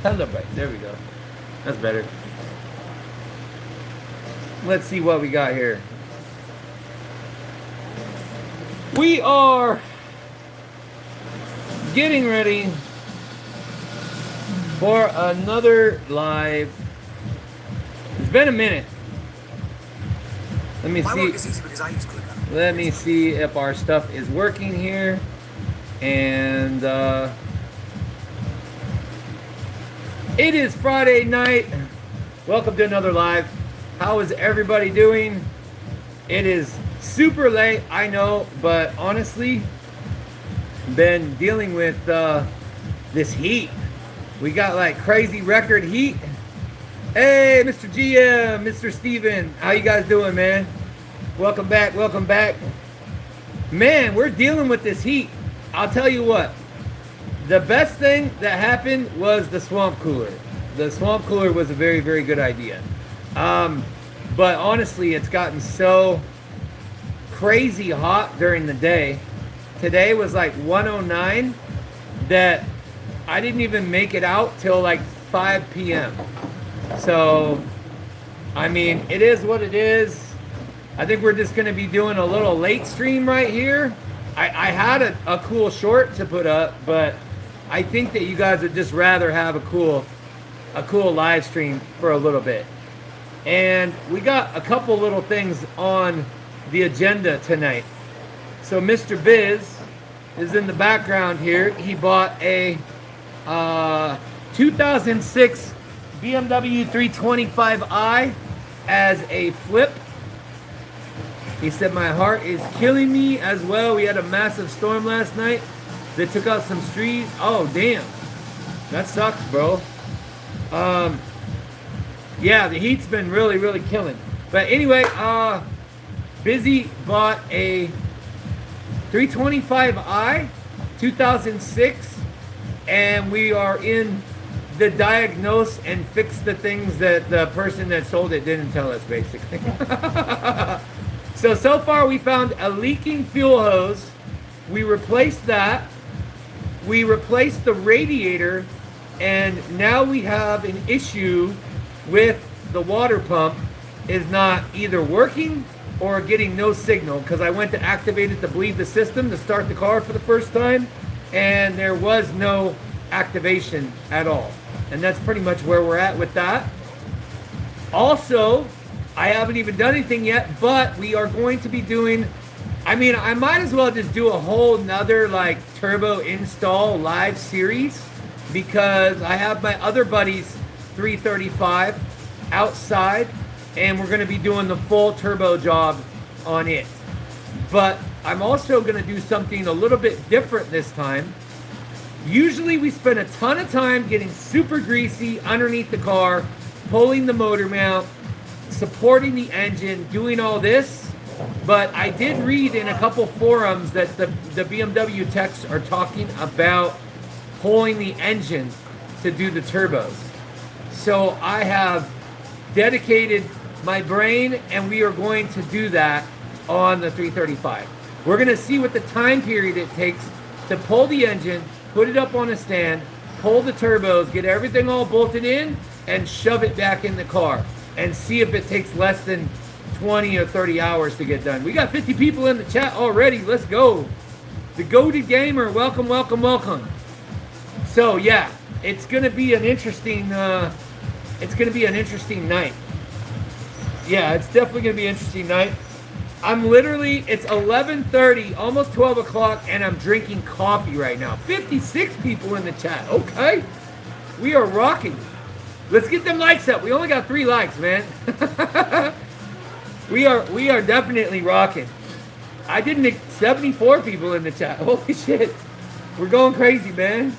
Celebrate. There we go. That's better. Let's see what we got here. We are getting ready for another live. It's been a minute. Let me see. Let me see if our stuff is working here. And it is Friday night. Welcome to another live. How is everybody doing? It is super late, I know, but honestly, been dealing with this heat. We got like crazy record heat. Hey, Mr. GM, Mr. Steven, how you guys doing, man? Welcome back, welcome back. Man, we're dealing with this heat. I'll tell you what, the best thing that happened was the swamp cooler. The swamp cooler was a very, very good idea. But honestly, it's gotten so crazy hot during the day. Today was like 109 that I didn't even make it out till like 5 p.m. So, I mean, it is what it is. I think we're just going to be doing a little late stream right here. I had a cool short to put up, but I think that you guys would just rather have a cool live stream for a little bit. And we got a couple little things on the agenda tonight. So Mr. Biz is in the background here. He bought a 2006 BMW 325i as a flip. He said, my heart is killing me as well. We had a massive storm last night that took out some trees. Oh, damn. That sucks, bro. Yeah, the heat's been really, really killing. But anyway, Busy bought a 325i 2006, and we are in the diagnose and fix the things that the person that sold it didn't tell us, basically. So far we found a leaking fuel hose. We replaced that. We replaced the radiator, and now we have an issue with the water pump is not either working or getting no signal, because I went to activate it to bleed the system to start the car for the first time, and there was no activation at all. And that's pretty much where we're at with that. Also, I haven't even done anything yet, but we are going to be doing, I mean, I might as well just do a whole nother like turbo install live series, because I have my other buddy's 335 outside, and we're going to be doing the full turbo job on it. But I'm also going to do something a little bit different this time. Usually we spend a ton of time getting super greasy underneath the car, pulling the motor mount, supporting the engine, doing all this. But I did read in a couple forums that the BMW techs are talking about pulling the engine to do the turbos. So I have dedicated my brain, and we are going to do that on the 335. We're going to see what the time period it takes to pull the engine, put it up on a stand, pull the turbos, get everything all bolted in, and shove it back in the car, and see if it takes less than 20 or 30 hours to get done. We got 50 people in the chat already. Let's go. The Goated Gamer, welcome, welcome, welcome. So yeah, it's going to be an interesting night. Yeah, it's definitely going to be an interesting night. It's 11:30, almost 12 o'clock, and I'm drinking coffee right now. 56 people in the chat. Okay. We are rocking. Let's get them likes up. We only got 3 likes, man. We are definitely rocking. I didn't 74 people in the chat. Holy shit. We're going crazy, man.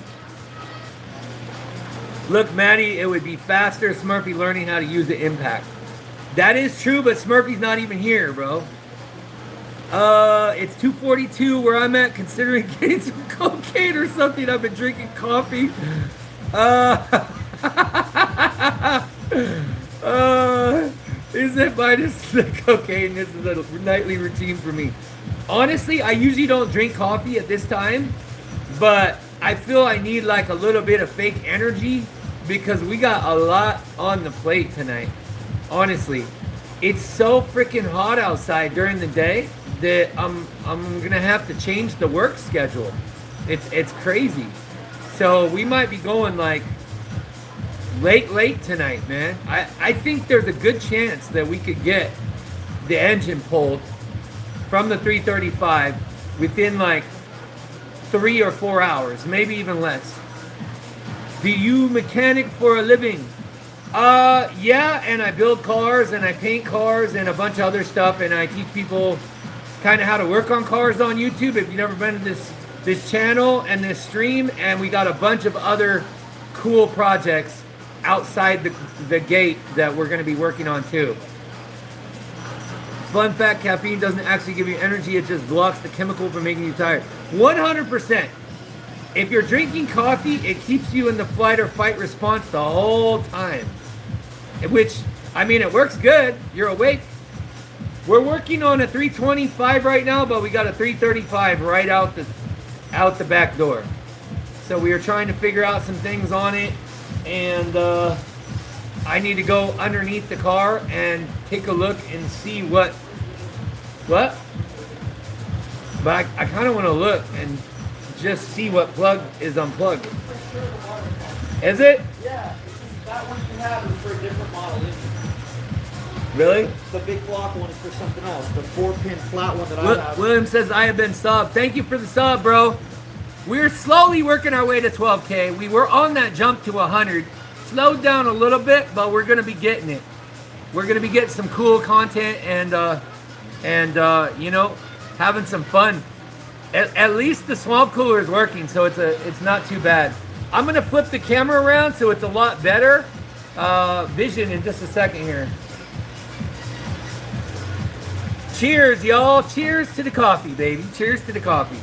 Look, Maddie, it would be faster Smurfy learning how to use the impact. That is true, but Smurfy's not even here, bro. It's 2:42 where I'm at, considering getting some cocaine or something. I've been drinking coffee. Is it minus the cocaine? This is a nightly routine for me. Honestly, I usually don't drink coffee at this time, but I feel I need like a little bit of fake energy because we got a lot on the plate tonight. Honestly, it's so freaking hot outside during the day that I'm gonna have to change the work schedule. It's crazy. So we might be going like late tonight, man. I think there's a good chance that we could get the engine pulled from the 335 within like 3 or 4 hours, maybe even less. Do you mechanic for a living? Yeah, and I build cars and I paint cars and a bunch of other stuff, and I teach people kind of how to work on cars on YouTube. If you've never been to this channel and this stream, and we got a bunch of other cool projects outside the gate that we're going to be working on too. Fun fact, caffeine doesn't actually give you energy, it just blocks the chemical from making you tired. 100%. If you're drinking coffee, it keeps you in the flight or fight response the whole time. Which, I mean, it works good. You're awake. We're working on a 325 right now, but we got a 335 right out the back door. So we are trying to figure out some things on it, and I need to go underneath the car and take a look and see what. But I kind of want to look and just see what plug is unplugged. Is it? Yeah, that one you have is for a different model, isn't it? Really? The big block one is for something else. The 4-pin flat one that I have. William says, I have been subbed. Thank you for the sub, bro. We're slowly working our way to 12K. We were on that jump to 100. Slowed down a little bit, but we're going to be getting it. We're going to be getting some cool content and you know, having some fun. At least the swamp cooler is working, so it's not too bad. I'm going to flip the camera around so it's a lot better vision in just a second here. Cheers, y'all. Cheers to the coffee, baby. Cheers to the coffee.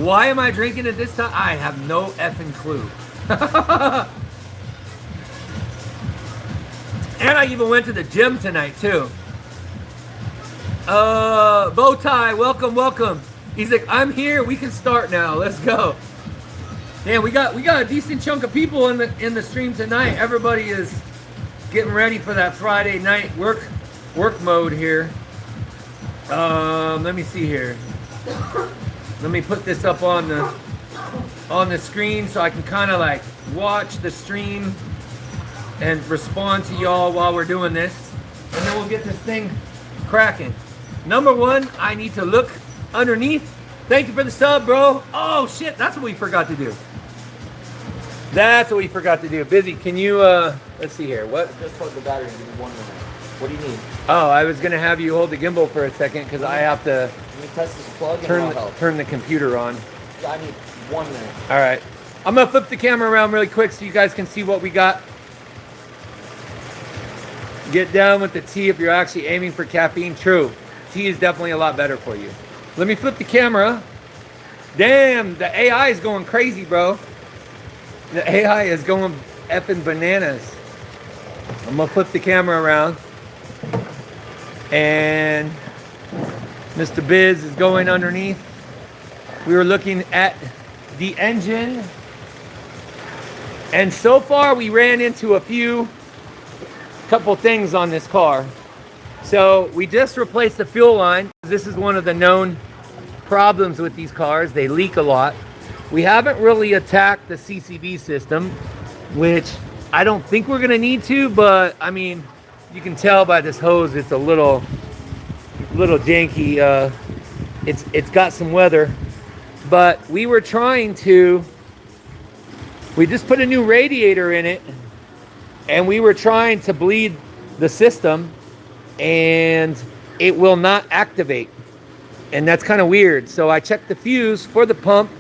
Why am I drinking it this time? I have no effing clue. And I even went to the gym tonight, too. Bowtie, welcome. He's like, I'm here. We can start now. Let's go. Man, we got a decent chunk of people in the stream tonight. Everybody is getting ready for that Friday night work mode here. Let me see here. Let me put this up on the screen so I can kind of like watch the stream and respond to y'all while we're doing this, and then we'll get this thing cracking. Number one, I need to look underneath. Thank you for the sub, bro. Oh shit, that's what we forgot to do. Busy, can you let's see here. What? Just plug the battery in. Give me 1 minute. What do you need? Oh, I was gonna have you hold the gimbal for a second because I have to Let me test this plug and turn the computer on. I need 1 minute. All right, I'm gonna flip the camera around really quick so you guys can see what we got. Get down with the tea if you're actually aiming for caffeine. True, tea is definitely a lot better for you. Let me flip the camera. Damn, the AI is going crazy, bro. The AI is going effing bananas. I'm gonna flip the camera around. And Mr. Biz is going underneath. We were looking at the engine. And so far we ran into a couple things on this car. So we just replaced the fuel line. This is one of the known problems with these cars. They leak a lot. We haven't really attacked the CCV system, which I don't think we're gonna need to, but I mean, you can tell by this hose it's a little janky. It's got some weather, but we just put a new radiator in it, and we were trying to bleed the system, and it will not activate, and that's kind of weird. So I checked the fuse for the pump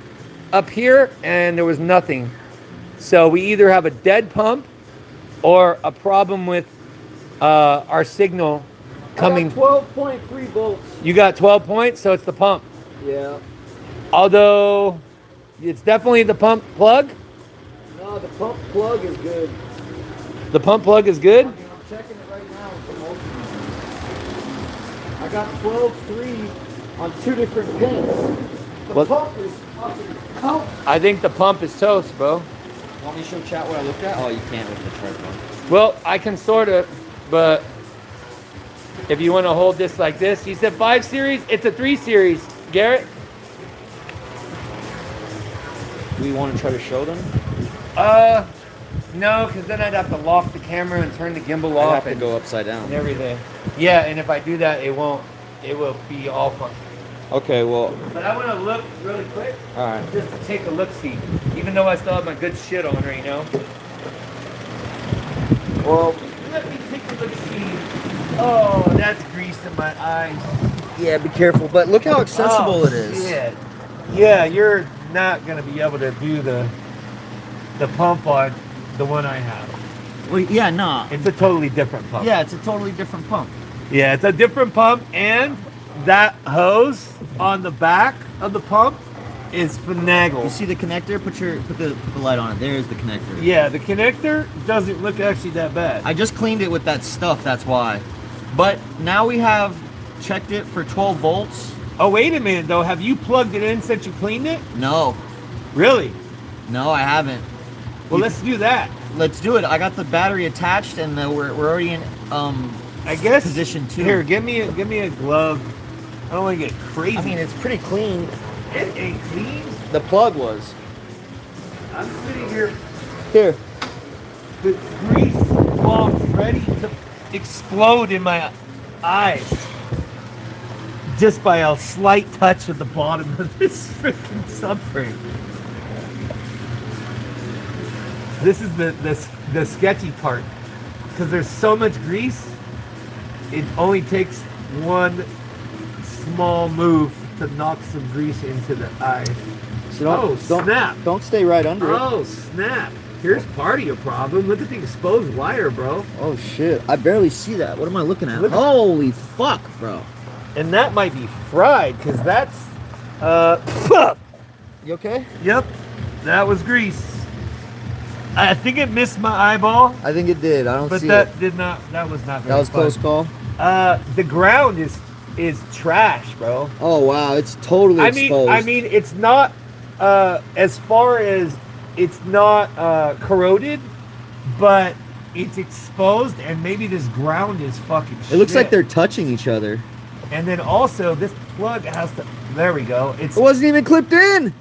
up here, and there was nothing. So we either have a dead pump or a problem with our signal coming. I got 12.3 volts. You got 12 points, so it's the pump. Yeah. Although it's definitely the pump plug. No, the pump plug is good. The pump plug is good? I mean, I'm checking it right now with the multimeter. I got 12.3 on 2 different pins. The pump is fucking out. I think the pump is toast, bro. Want me to show chat what I looked at? Oh, you can't with the tripod. Well, I can sort of, but if you want to hold this like this, you said 5 series. It's a 3 series. Garrett. Do we want to try to show them? No, because then I'd have to lock the camera and turn the gimbal I off have to go upside down. and everything. Yeah, and if I do that, it will be all fun. Okay, well, But I want to look really quick, all right. just to take a look see, even though I still have my good shit on right now. Well, Let me take a look see. Oh, that's grease in my eyes. yeah, be careful. But look how accessible Oh, it is. shit. Yeah, you're not gonna be able to do the pump on the one I have. Well, yeah, nah. It's a totally different pump. Yeah, it's a totally different pump. Yeah, it's a different pump, and that hose on the back of the pump is You finagled. see the connector? Put the light on it. There's the connector. Yeah, the connector doesn't look actually that bad. I just cleaned it with that stuff, that's why. But now we have checked it for 12 volts. Oh, wait a minute though. Have you plugged it in since you cleaned it? No, Really? no, I haven't. Well, let's do that. Let's do it. I got the battery attached, and we're already in I guess. position 2. Here, give me a glove. I don't want to get crazy. I mean, it's pretty clean. it ain't clean. The plug was. I'm sitting here Here. with grease bombs ready to explode in my eyes just by a slight touch at the bottom of this freaking subframe. This is the sketchy part because there's so much grease. It only takes one small move to knock some grease into the eye. So snap! Don't stay right under it. Oh snap! Here's part of your problem. Look at the exposed wire, bro. Oh shit! I barely see that. What am I looking at? Look at- Holy fuck, bro! And that might be fried because that's You okay? yep, that was grease. I think it missed my eyeball, I think it did. I don't but see that it. did not. That was not. Very That was fun. close call. The ground is trash, bro. Oh wow, it's totally exposed. I mean, it's not as far as it's not corroded, but it's exposed, and maybe this ground is fucking. It looks like shit. they're touching each other. And then also, this plug has to. There we go. It's It wasn't even clipped in.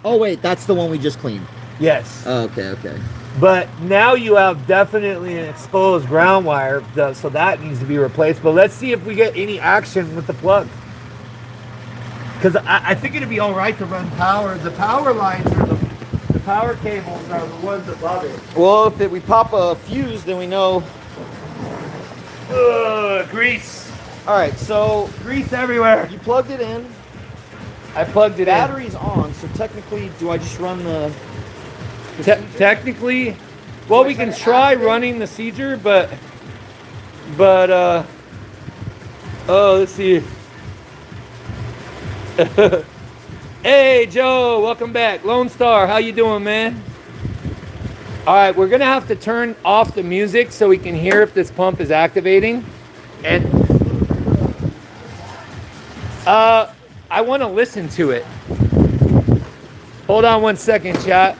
Oh wait, that's the one we just cleaned. yes. Oh, okay, okay. But now you have definitely an exposed ground wire, so that needs to be replaced. But let's see if we get any action with the plug. Because I think it'd be all right to run power. The power lines are the power cables are the ones above it. Well, if we pop a fuse, then we know. Ugh, grease. All right, so Grease everywhere. you plugged it in. I plugged it Battery's on, so technically, do I just run the? in. Technically, well, we can try running the seizure, but oh, let's see. Hey, Joe, welcome back. Lone Star, how you doing, man? All right, we're gonna have to turn off the music so we can hear if this pump is activating. And I want to listen to it. Hold on 1 second, chat.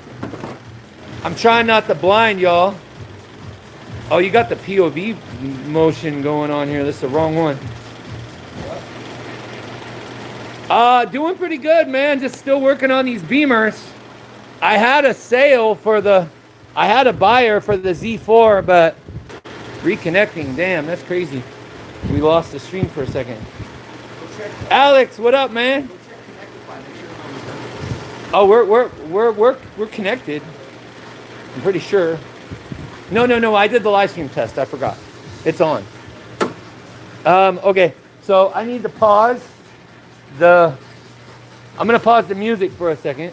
I'm trying not to blind y'all. Oh, you got the POV motion going on here. This is the wrong one. Doing pretty good, man. Just still working on these beamers. I had a sale for I had a buyer for the Z4, but reconnecting, damn, that's crazy. We lost the stream for a second. Alex, what up, man? Oh, we're connected. I'm pretty sure. No, I did the live stream test. I forgot. It's on. Okay, so I need to pause I'm gonna pause the music for a second.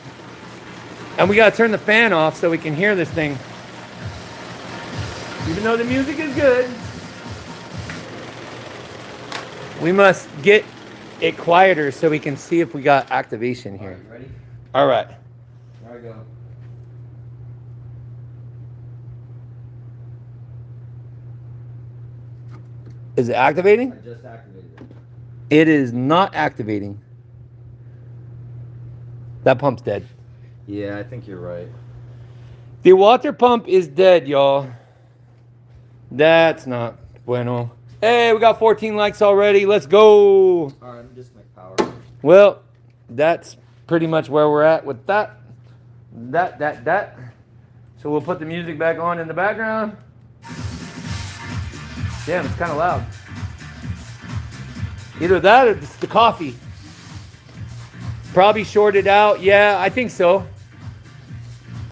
And we gotta turn the fan off so we can hear this thing. Even though the music is good, we must get it quieter so we can see if we got activation here. You ready? All right. There we go. Is it activating? I just activated it. It is not activating. That pump's dead. Yeah, I think you're right. The water pump is dead, y'all. That's not bueno. Hey, we got 14 likes already. Let's go. All right, I'm just make power. Well, that's pretty much where we're at with that. That. So we'll put the music back on in the background. Damn, it's kind of loud. Either that or it's the coffee. Probably shorted out. Yeah, I think so.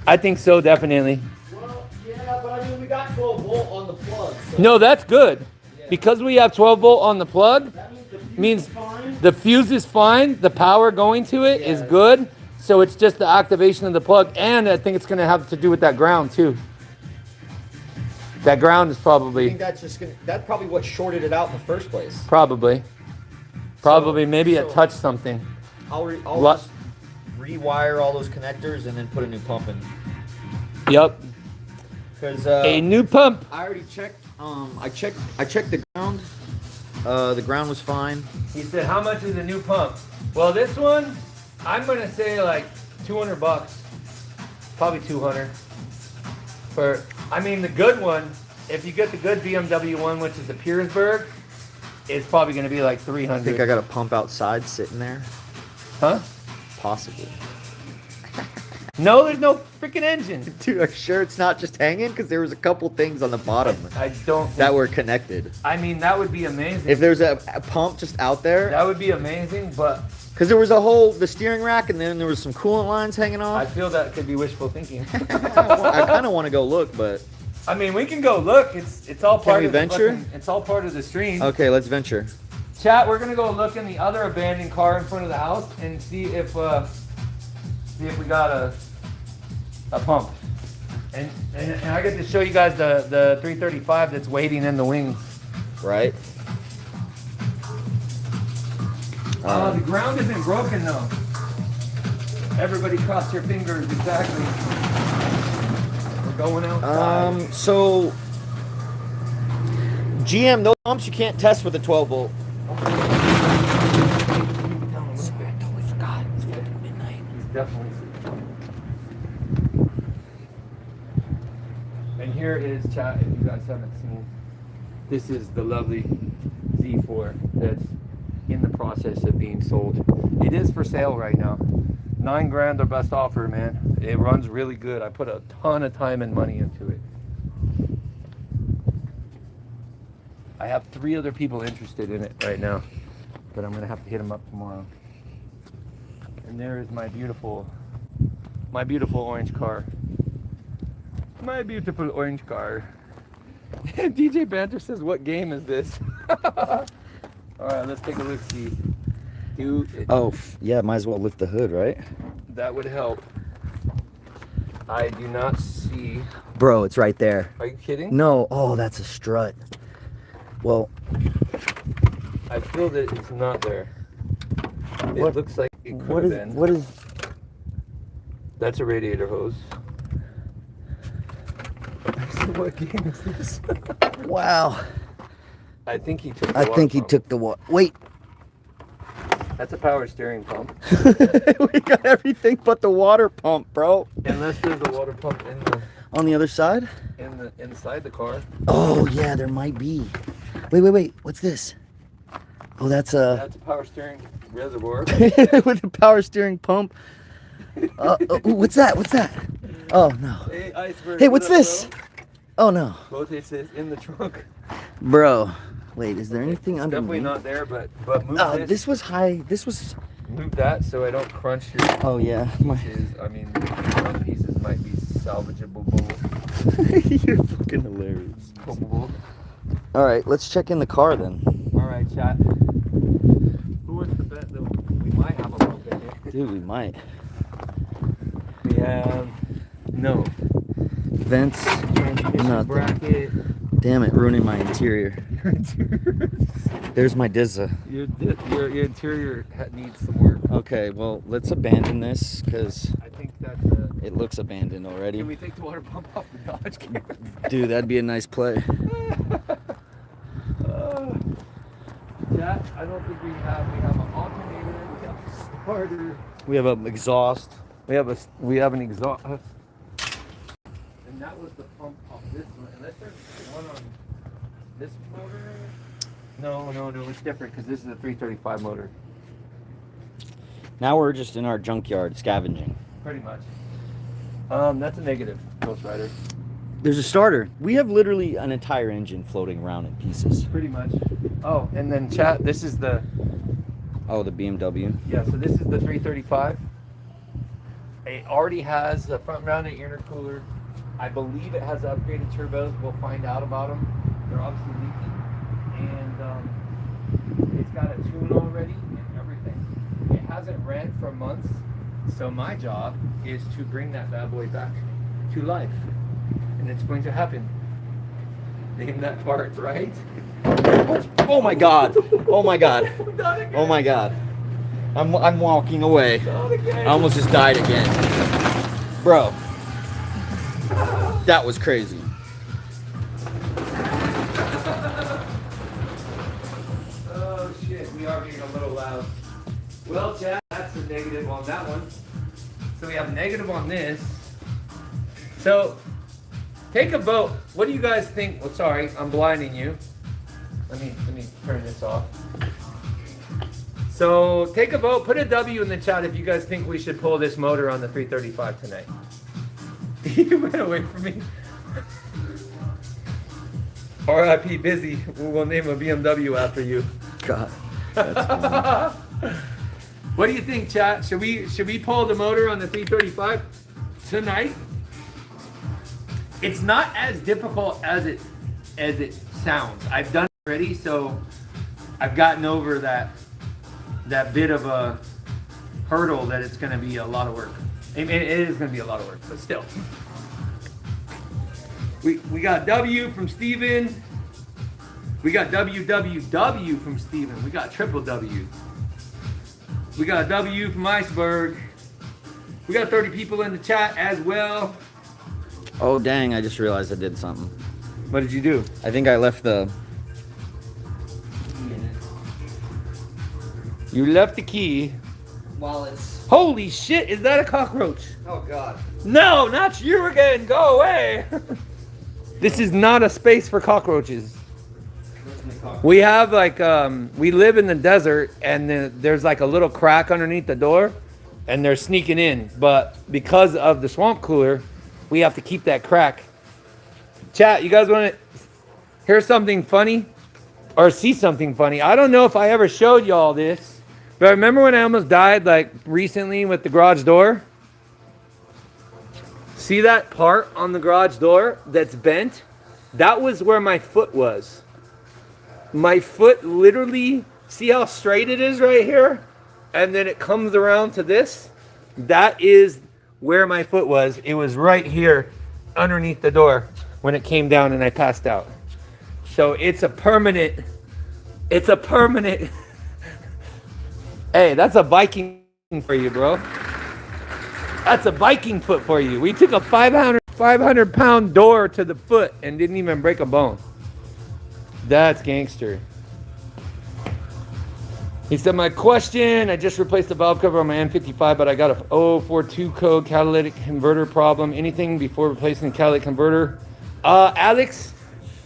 I think so, definitely. Well, yeah, but I mean, we got 12 volt on the plug. So No, that's good. Because we have 12 volt on the plug, that means means the fuse is fine. the fuse is fine. The power going to it is good. So it's just the activation of the plug. And I think it's going to have to do with that ground, too. That ground is I probably, think that's probably what shorted it out in the first place. probably, maybe it touched something. I'll Lo- just rewire all those connectors and then put a new pump in. Yep. Because A new pump. I already checked. I checked the ground. The ground was fine. He said, how much is a new pump? Well, this one, I'm going to say like $200. Probably 200. I mean, the good one, if you get the good BMW one, which is the Petersburg, it's probably going to be like 300. I think I got a pump outside sitting there. Huh? Possibly. No, there's no freaking engine. Dude, I'm sure it's not just hanging because there was a couple things on the bottom I don't think, that were connected. I mean, that would be amazing. If there's a pump just out there, That would be amazing, but because there was the steering rack, and then there was some coolant lines hanging I off. feel that could be wishful thinking. I kind of want to go look, but I mean, we can go look. It's all part we of the venture? it's all part of the stream. okay, let's venture. Chat, we're gonna go look in the other abandoned car in front of the house and see if we got a pump. And I get to show you guys the 335 that's waiting in the wings. Right? The ground isn't broken though. Everybody cross your fingers, exactly. We're going outside. So GM, those pumps you can't test with a 12 volt. Sorry, I totally forgot. It's fucking midnight. He's definitely sleeping. And here is, chat, if you guys haven't seen, this is the lovely Z4 that's in the process of being sold. It is for sale right now. $9 grand, their best offer, man. It runs really good. I put a ton of time and money into it. I have 3 other people interested in it right now, but I'm gonna have to hit them up tomorrow. And there is my beautiful orange car. My beautiful orange car. DJ Banter says, "What game is this?" All right, let's take a look. See, Yeah, might as well lift the hood, right? that would help. I do not see. Bro, it's right there. Are you kidding? No, oh, that's a strut. Well, I feel that it's not there. It What- looks like it what could is have been. what is? That's a radiator hose. What game is this? Wow. I think he took. The I water think he pump. took the what? Wait, That's a power steering pump. we got everything but the water pump, bro. Unless there's a water pump On the other side? inside the car. Oh yeah, there might be. Wait. What's this? Oh, that's a That's a power steering reservoir. with a power steering pump. What's that? Oh no. Hey, iceberg. Hey, what what's up, this? bro? Oh no, Both it says in the trunk. bro. Wait, is there anything It's under? definitely not there, but move This was high. This was. Move that so I don't crunch your Oh yeah. pieces. I mean, some pieces might be salvageable. You're fucking hilarious. Salvageable. All right, let's check in the car then. All right, chat. Who wants to bet that we might have a pump in here? Dude, we might. We have no Vents. transmission Nothing. bracket. Damn it, ruining my interior. There's my Dizza. Your interior needs some work. Okay, well, let's abandon this because I think that's it looks abandoned already. Can we take the water pump off the Dodge Cam? Dude, that'd be a nice play. That I don't think we have an alternator. We have a starter. We have an exhaust. We have an exhaust. that was the pump off this one. Unless there's one on this motor. No, it's different because this is a 335 motor. Now we're just in our junkyard scavenging. Pretty much. That's a negative, Ghost Rider. There's a starter. We have literally an entire engine floating around in pieces. Pretty much. Oh, and then chat, this is the... Oh, the BMW. Yeah, so this is the 335. It already has a front-mounted intercooler. I believe it has upgraded turbos. We'll find out about them. They're obviously leaking. And it's got a tune already and everything. It hasn't ran for months. So my job is to bring that bad boy back to life. And it's going to happen. Name that part, right? Oh my god. Oh my god. Oh my god. I'm walking away. I almost just died again. Bro. That was crazy. Oh shit, we are getting a little loud. Well, chat, that's the negative on that one. So we have negative on this. So take a vote. What do you guys think? Well, sorry, I'm blinding you. Let me turn this off. So take a vote. Put a W in the chat if you guys think we should pull this motor on the 335 tonight. You went away from me. R.I.P. Busy. We'll name a BMW after you. God. That's funny. What do you think, chat? Should we pull the motor on the 335 tonight? It's not as difficult as it sounds. I've done it already, so I've gotten over that bit of a hurdle that it's going to be a lot of work. It is going to be a lot of work, but still. We got W from Steven. We got WWW from Steven. We got triple W. We got W from Iceberg. We got 30 people in the chat as well. Oh dang, I just realized I did something. What did you do? I think I left the... You left the key. While it's... Holy shit, is that a cockroach? Oh god. No, not you again. Go away. This is not a space for cockroaches. We have like, we live in the desert and there's like a little crack underneath the door and they're sneaking in. But because of the swamp cooler, we have to keep that crack. Chat, you guys want to hear something funny or see something funny? I don't know if I ever showed y'all this, but remember when I almost died like recently with the garage door? See that part on the garage door that's bent? That was where my foot was. My foot literally, see how straight it is right here? And then it comes around to this. That is where my foot was. It was right here underneath the door when it came down and I passed out. So it's a permanent. Hey, that's a Viking for you, bro. That's a Viking foot for you. We took a 500 pound door to the foot and didn't even break a bone. That's gangster. He said, my question, I just replaced the valve cover on my N55, but I got a 0042 code catalytic converter problem. Anything before replacing the catalytic converter? Alex,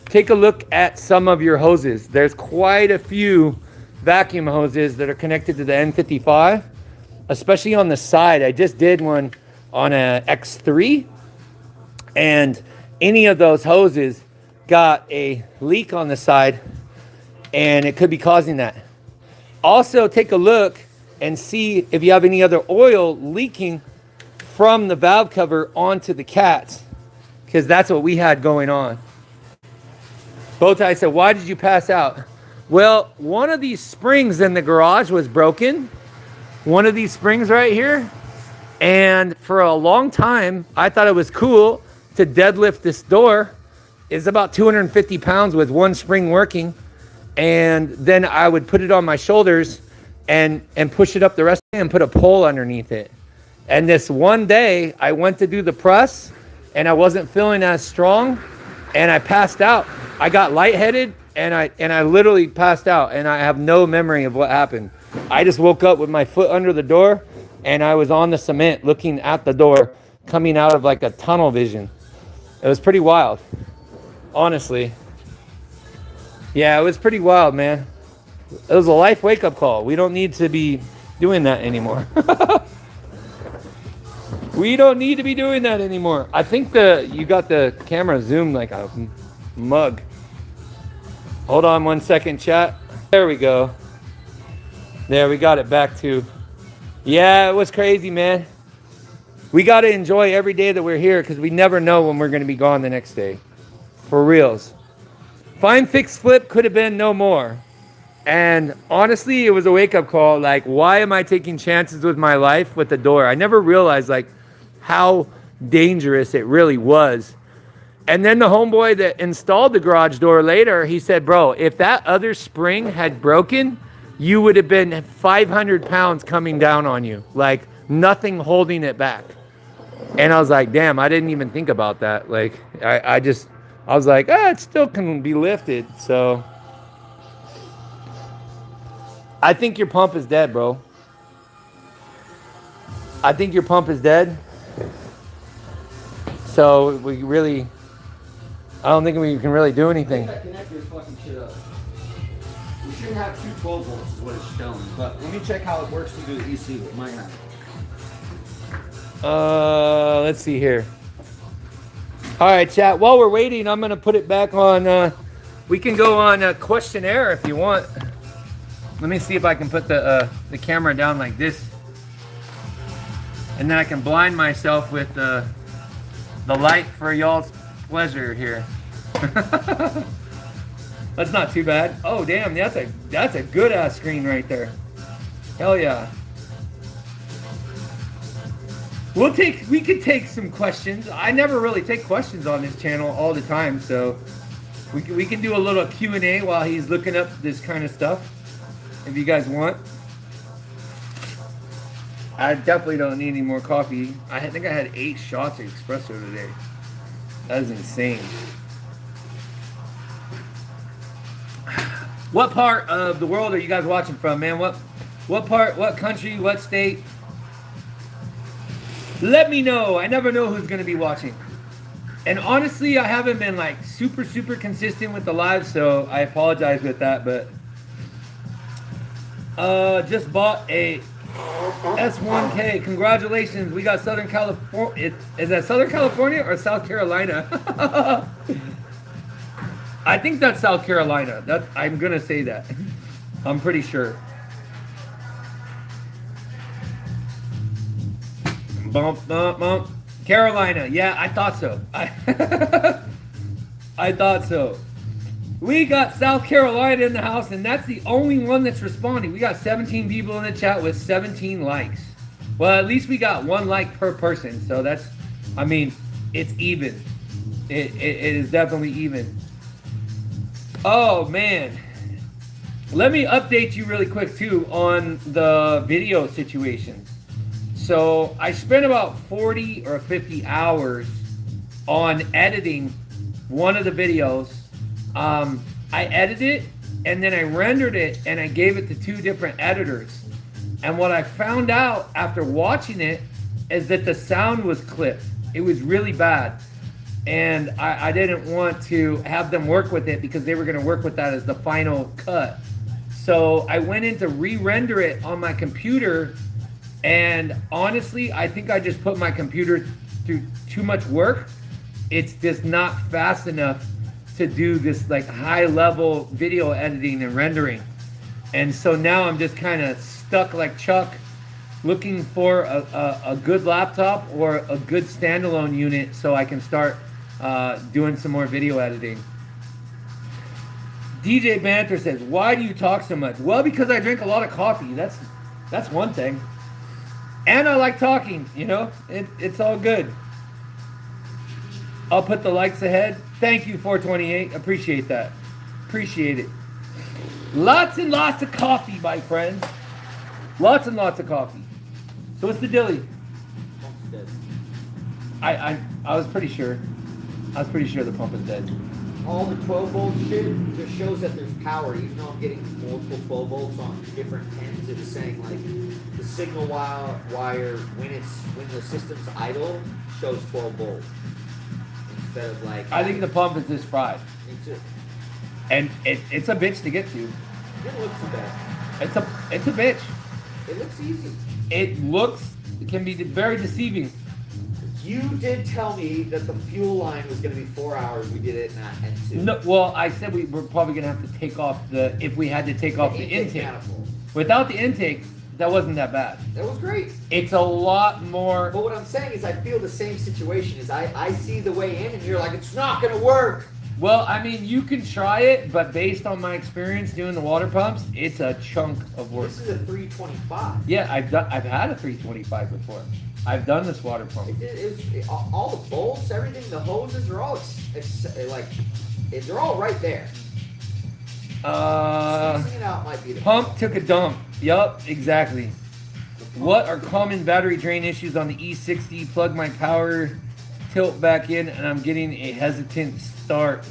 take a look at some of your hoses. There's quite a few vacuum hoses that are connected to the N55, especially on the side. I just did one on a X3, and any of those hoses got a leak on the side, and it could be causing that. Also, take a look and see if you have any other oil leaking from the valve cover onto the cats, because that's what we had going on. Bowtie said, why did you pass out? Well, one of these springs in the garage was broken. One of these springs right here. And for a long time, I thought it was cool to deadlift this door. It's about 250 pounds with one spring working. And then I would put it on my shoulders and push it up the rest of the way and put a pole underneath it. And this one day I went to do the press and I wasn't feeling as strong and I passed out. I got lightheaded and I literally passed out, and I have no memory of what happened. I just woke up with my foot under the door and I was on the cement looking at the door coming out of like a tunnel vision. It was pretty wild, honestly. Yeah, it was pretty wild, man. It was a life wake-up call. We don't need to be doing that anymore. We don't need to be doing that anymore. I think you got the camera zoomed like a mug. Hold on 1 second, chat. There we go. There, we got it back to. Yeah, it was crazy, man. We got to enjoy every day that we're here because we never know when we're going to be gone the next day. For reals. Fine Fix Flip could have been no more. And honestly, it was a wake-up call. Like, why am I taking chances with my life with the door? I never realized, like, how dangerous it really was. And then the homeboy that installed the garage door later, he said, bro, if that other spring had broken, you would have been 500 pounds coming down on you. Like, nothing holding it back. And I was like, damn, I didn't even think about that. Like, I was like, it still can be lifted. So I think your pump is dead, bro. I think your pump is dead. So I don't think we can really do anything. That connector is fucking shit up. We shouldn't have two 12 volts is what it's showing. But let me check how it works through the EC. It might have. Let's see here. All right, chat. While we're waiting, I'm gonna put it back on. We can go on a questionnaire if you want. Let me see if I can put the camera down like this, and then I can blind myself with the light for y'all's pleasure here. That's not too bad. Oh damn, that's a good ass screen right there. Hell yeah. We could take some questions. I never really take questions on this channel all the time, so we can do a little Q&A while he's looking up this kind of stuff, if you guys want. I definitely don't need any more coffee. I think I had 8 shots of espresso today. That is insane. What part of the world are you guys watching from, man? What part, what country, what state? Let me know. I never know who's going to be watching. And honestly, I haven't been like super consistent with the live, so I apologize with that, but just bought a S1K. Congratulations. We got Southern California. Is that Southern California or South Carolina? I think that's South Carolina. I'm going to say that. I'm pretty sure. Bump, bump, bump. Carolina. Yeah, I thought so. I thought so. We got South Carolina in the house, and that's the only one that's responding. We got 17 people in the chat with 17 likes. Well, at least we got 1 like per person, so that's, I mean, it's even. It is definitely even. Oh, man. Let me update you really quick, too, on the video situation. So I spent about 40 or 50 hours on editing one of the videos. I edited it, and then I rendered it, and I gave it to 2 different editors. And what I found out after watching it is that the sound was clipped. It was really bad. And I didn't want to have them work with it because they were going to work with that as the final cut. So I went in to re-render it on my computer, and honestly, I think I just put my computer through too much work. It's just not fast enough to do this like high level video editing and rendering. And so now I'm just kind of stuck like Chuck, looking for a good laptop or a good standalone unit so I can start doing some more video editing. DJ Banter says, why do you talk so much? Well, because I drink a lot of coffee. That's one thing. And I like talking, you know, it's all good. I'll put the likes ahead. Thank you, 428. Appreciate that. Appreciate it. Lots and lots of coffee, my friend. Lots and lots of coffee. So what's the dilly? I was pretty sure. I was pretty sure the pump is dead. All the 12 volt shit just shows that there's power, even though I'm getting multiple 12 volts on different pins. It is saying like the signal wire when the system's idle shows 12 volts instead of like. I think the pump is just fried. Me too. And it's a bitch to get to. It didn't look too bad. It's a bitch. It looks easy. It can be very deceiving. You did tell me that the fuel line was going to be 4 hours. We did it in 2. No, well, I said we were probably gonna have to take off if we had to take off the intake. Manifold. Without the intake, that wasn't that bad. That was great. It's a lot more. But what I'm saying is I feel the same situation. Is I see the way in and you're like, it's not going to work. Well, I mean, you can try it, but based on my experience doing the water pumps, it's a chunk of work. This is a 325. Yeah, I've had a 325 before. I've done this water pump. All the bolts, everything, the hoses are all they're all right there. Squeezing it out might be the Pump took a dump. Yup, exactly. What are common battery drain issues on the E60? Plug my power tilt back in and I'm getting a hesitant start.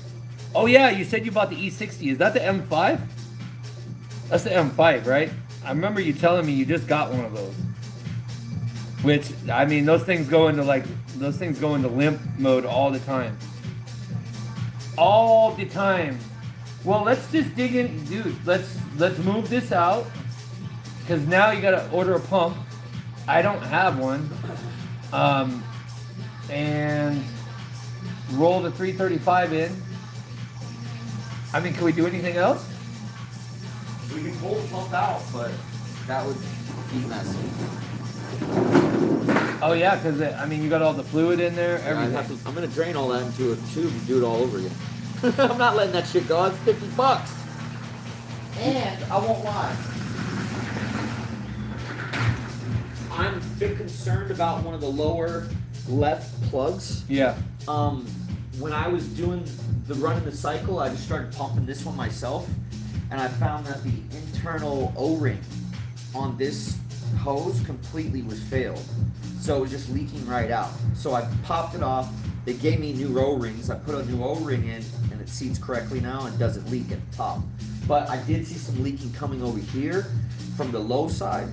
Oh yeah, you said you bought the E60. Is that the M5? That's the M5, right? I remember you telling me you just got one of those. Which, I mean, those things go into limp mode all the time. All the time. Well, let's just dig in, dude. Let's move this out. Because now you gotta order a pump. I don't have one. And roll the 335 in. I mean, can we do anything else? We can pull the pump out, but that would be messy. Oh yeah, because I mean, you got all the fluid in there, everything. I'm gonna drain all that into a tube and do it all over again. I'm not letting that shit go. It's $50. And I won't lie. I'm a bit concerned about one of the lower left plugs. Yeah. When I was doing the run in the cycle, I just started pumping this one myself, and I found that the internal O-ring on this hose completely was failed. So it was just leaking right out. So I popped it off. They gave me new O-rings. I put a new O-ring in, and it seats correctly now and doesn't leak at the top. But I did see some leaking coming over here from the low side,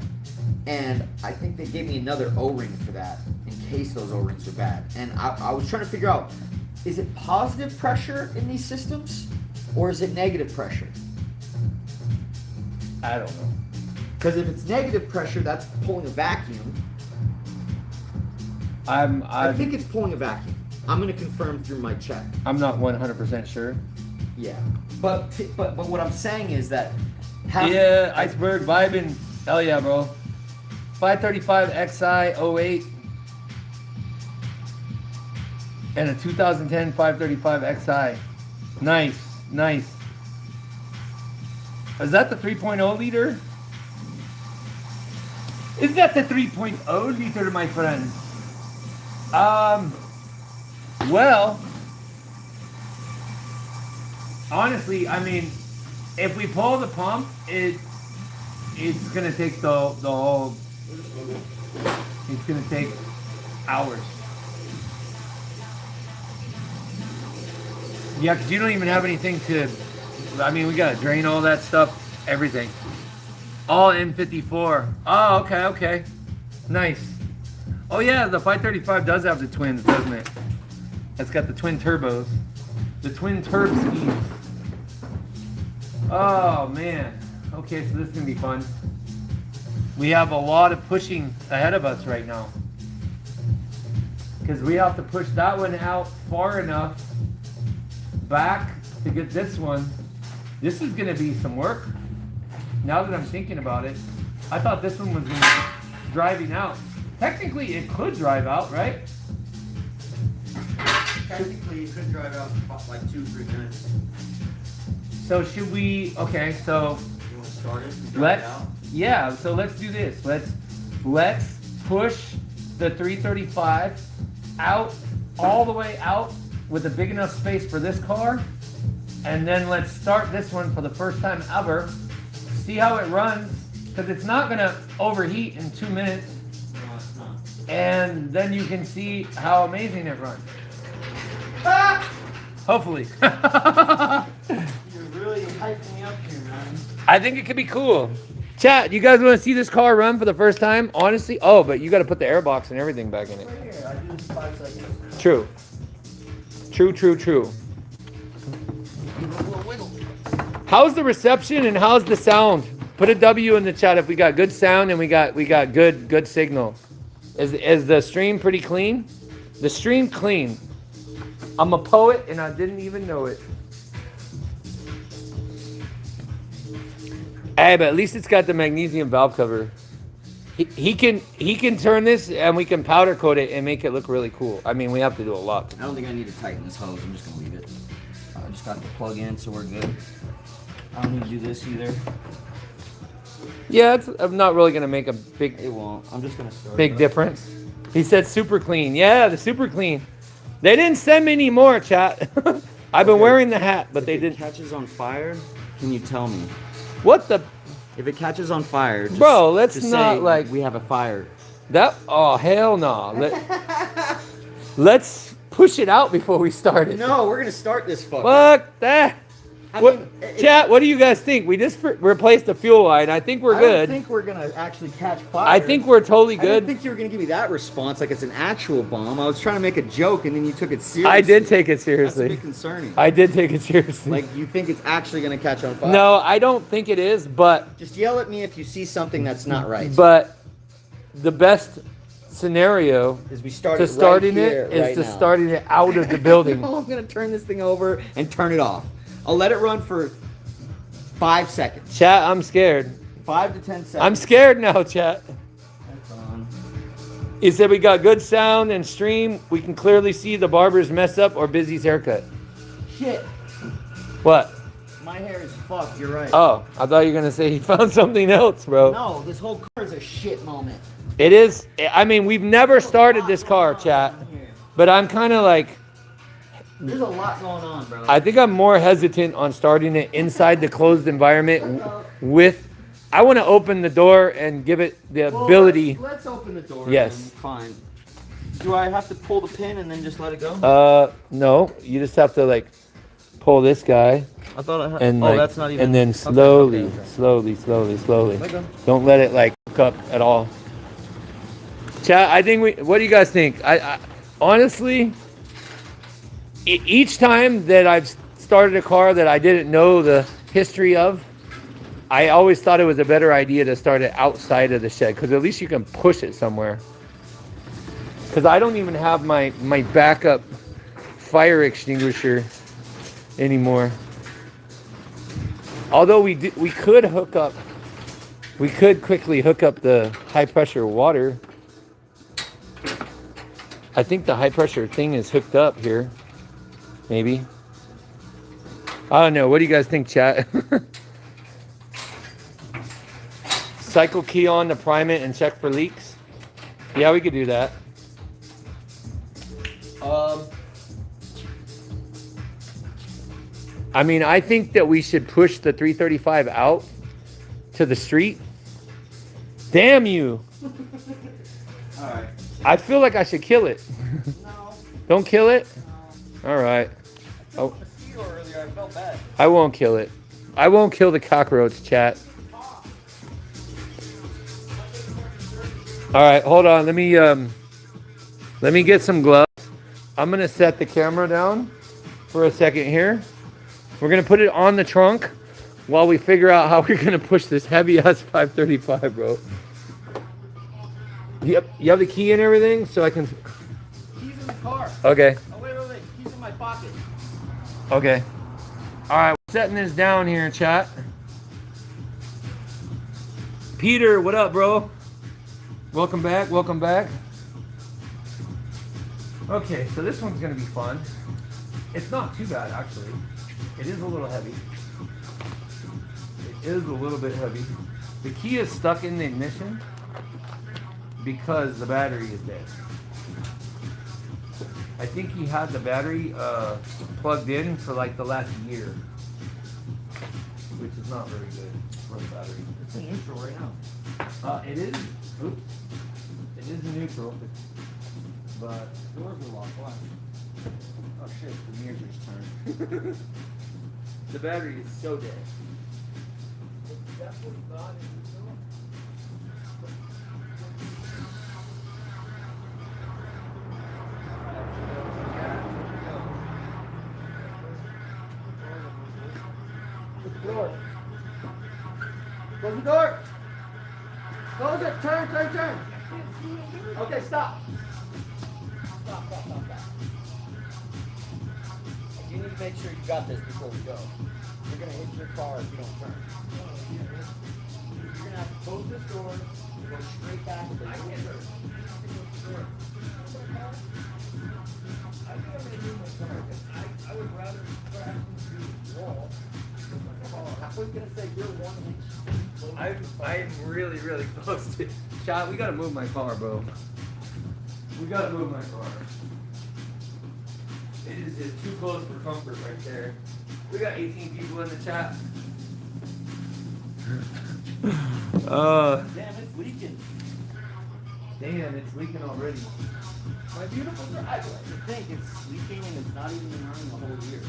and I think they gave me another O-ring for that in case those O-rings are bad. And I was trying to figure out, is it positive pressure in these systems, or is it negative pressure? I don't know. Because if it's negative pressure, that's pulling a vacuum. I think it's pulling a vacuum. I'm going to confirm through my check. I'm not 100% sure. Yeah, but what I'm saying is that. Yeah, iceberg vibing. Hell yeah, bro. 535 XI 08 and a 2010 535 XI. Nice. Is that the 3.0 liter? Is that the 3.0 liter, my friends? Well, honestly, I mean, if we pull the pump, it's gonna take the whole. It's gonna take hours. Yeah, because you don't even have anything to. I mean, we gotta drain all that stuff, everything. All N54. Oh, okay. Nice. Oh yeah, the 535 does have the twins, doesn't it? It's got the twin turbos. The twin turb skis. Oh man. Okay, so this is gonna be fun. We have a lot of pushing ahead of us right now. Because we have to push that one out far enough back to get this one. This is gonna be some work. Now that I'm thinking about it, I thought this one was gonna be driving out. Technically, it could drive out, right? Technically, you could drive out for like 2-3 minutes. So should we? Okay, so You want to start it? and drive let's. it out? Yeah, so let's do this. Let's push the 335 out all the way out with a big enough space for this car, and then let's start this one for the first time ever. See how it runs, because it's not gonna overheat in 2 minutes. No, it's not. And then you can see how amazing it runs. Hopefully. You're really hyping me up here, man. I think it could be cool. Chat, you guys want to see this car run for the first time? Honestly? Oh, but you got to put the airbox and everything back in it. Right here, I do this in 5 seconds. True. True. How's the reception and how's the sound? Put a W in the chat if we got good sound and we got good signal. Is the stream pretty clean? The stream clean. I'm a poet and I didn't even know it. Hey, but at least it's got the magnesium valve cover. He can turn this and we can powder coat it and make it look really cool. I mean, we have to do a lot. I don't think I need to tighten this hose. I'm just gonna leave it. I just got the plug in, so we're good. I don't need to do this either. Yeah, I'm not really gonna make a big. It won't. I'm just gonna start. Big difference. He said super clean. Yeah, the super clean. They didn't send me any more, chat. I've been wearing the hat, but they didn't. If it catches on fire, can you tell me? What the? If it catches on fire, just, bro, let's just not say like we have a fire. That. Oh hell no. Let's push it out before we start it. No, we're gonna start this fucker. Fuck that. I What, mean, chat, what do you guys think? We just replaced the fuel line. I think we're good. I don't think we're gonna actually catch fire. I think we're totally I good. didn't think you were gonna give me that response like it's an actual bomb. I was trying to make a joke and then you took it seriously. I did take it That's a seriously. bit concerning. I did take it seriously. Like you think it's actually gonna catch on fire? No, I don't think it is, but Just yell at me if you see something that's not right. but the best scenario Is we start to it starting right here, it is right to now. starting it out of the building. No, I'm gonna turn this thing over and turn it off. I'll let it run for 5 seconds. Chat, I'm scared. 5 to 10 seconds. I'm scared now, chat. That's on. He said we got good sound and stream. We can clearly see the barber's mess up or Busy's haircut. Shit. What? My hair is fucked. You're right. Oh, I thought you were gonna say he found something else, bro. No, this whole car is a shit moment. It is. I mean, we've never started this car, chat. But I'm kind of like, There's a lot going on, bro. I think I'm more hesitant on starting it inside the closed environment with. I want to open the door and give it the ability. Let's open the door. Yes. Then. Fine. Do I have to pull the pin and then just let it go? No. You just have to like pull this guy I thought I had. and Oh, like, that's not even. and then Okay, slowly, okay. slowly. Let go. Don't let it like hook up at all. Chat, I think we. What do you guys think? I honestly, each time that I've started a car that I didn't know the history of, I always thought it was a better idea to start it outside of the shed because at least you can push it somewhere. Because I don't even have my backup fire extinguisher anymore. Although we could quickly hook up the high pressure water. I think the high pressure thing is hooked up here. Maybe. I don't know. What do you guys think, chat? Cycle key on to prime it and check for leaks. Yeah, we could do that. I mean, I think that we should push the 335 out to the street. Damn you. All right. I feel like I should kill it. No. Don't kill it? All right. Oh. Mosquito earlier. I felt bad. I won't kill it. I won't kill the cockroach, chat. All right, hold on. Let me get some gloves. I'm gonna set the camera down for a second here. We're gonna put it on the trunk while we figure out how we're gonna push this heavy ass 535, bro. Yep, you have the key and everything, so I can. Keys in the car. Okay. Oh, wait. Keys in my pocket. Okay. All right, we're setting this down here, chat. Peter, what up, bro? Welcome back. Okay, so this one's gonna be fun. It's not too bad, actually. It is a little heavy. It is a little bit heavy. The key is stuck in the ignition because the battery is dead. I think he had the battery plugged in for like the last year, which is not very good for a battery. It's in neutral right now. It is. Oops. It is neutral, but Doors are locked. Why? Oh shit! The mirrors just turned. the battery is so dead. That's what he thought it was doing. Door. Close the door. Close it. Turn. Okay, stop. Stop. You need to make sure you got this before we go. You're gonna hit your car if you don't turn. You're gonna have to close this door and go straight back. I can't turn. I think I'm gonna do my car because I would rather crash into the wall. I was gonna say you're 1 inch. I'm really close to. Shot, we gotta move my car, bro. We gotta move my car. It is just too close for comfort right there. We got 18 people in the chat. Damn, it's leaking. Damn, it's leaking already. My beautiful driveway. I think it's leaking and it's not even been running the whole year.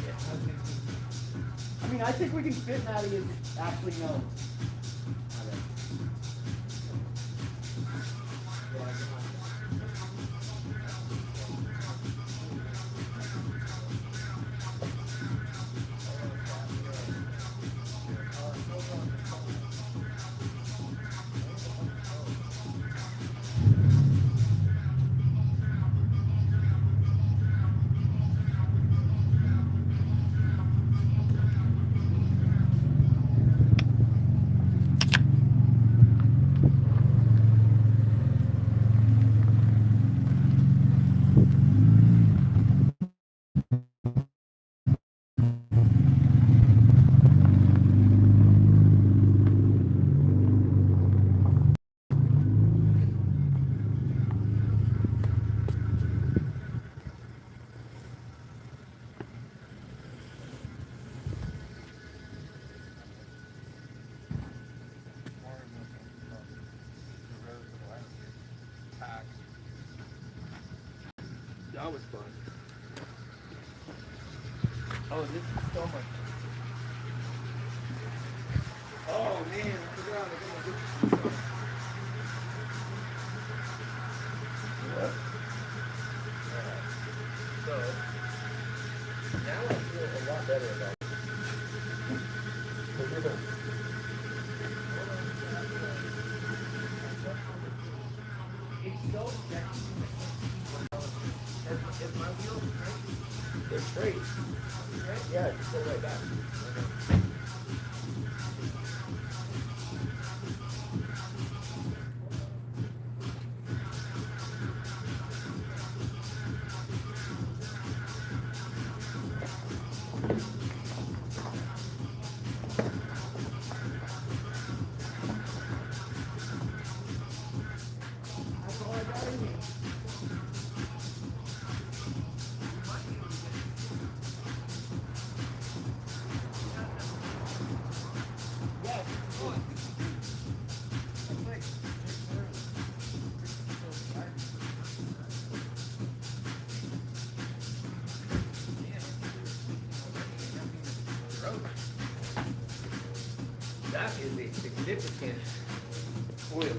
I mean, I think we can fit Maddie actually no. That was fun. Oh, this is so much. Oh man, I forgot. I gotta get this. What? So now I feel a lot better about it. It's so sexy. If my wheels are straight, they're straight. Right? Yeah, just go right back. Okay. That's all I got in here. That is a significant oil leak.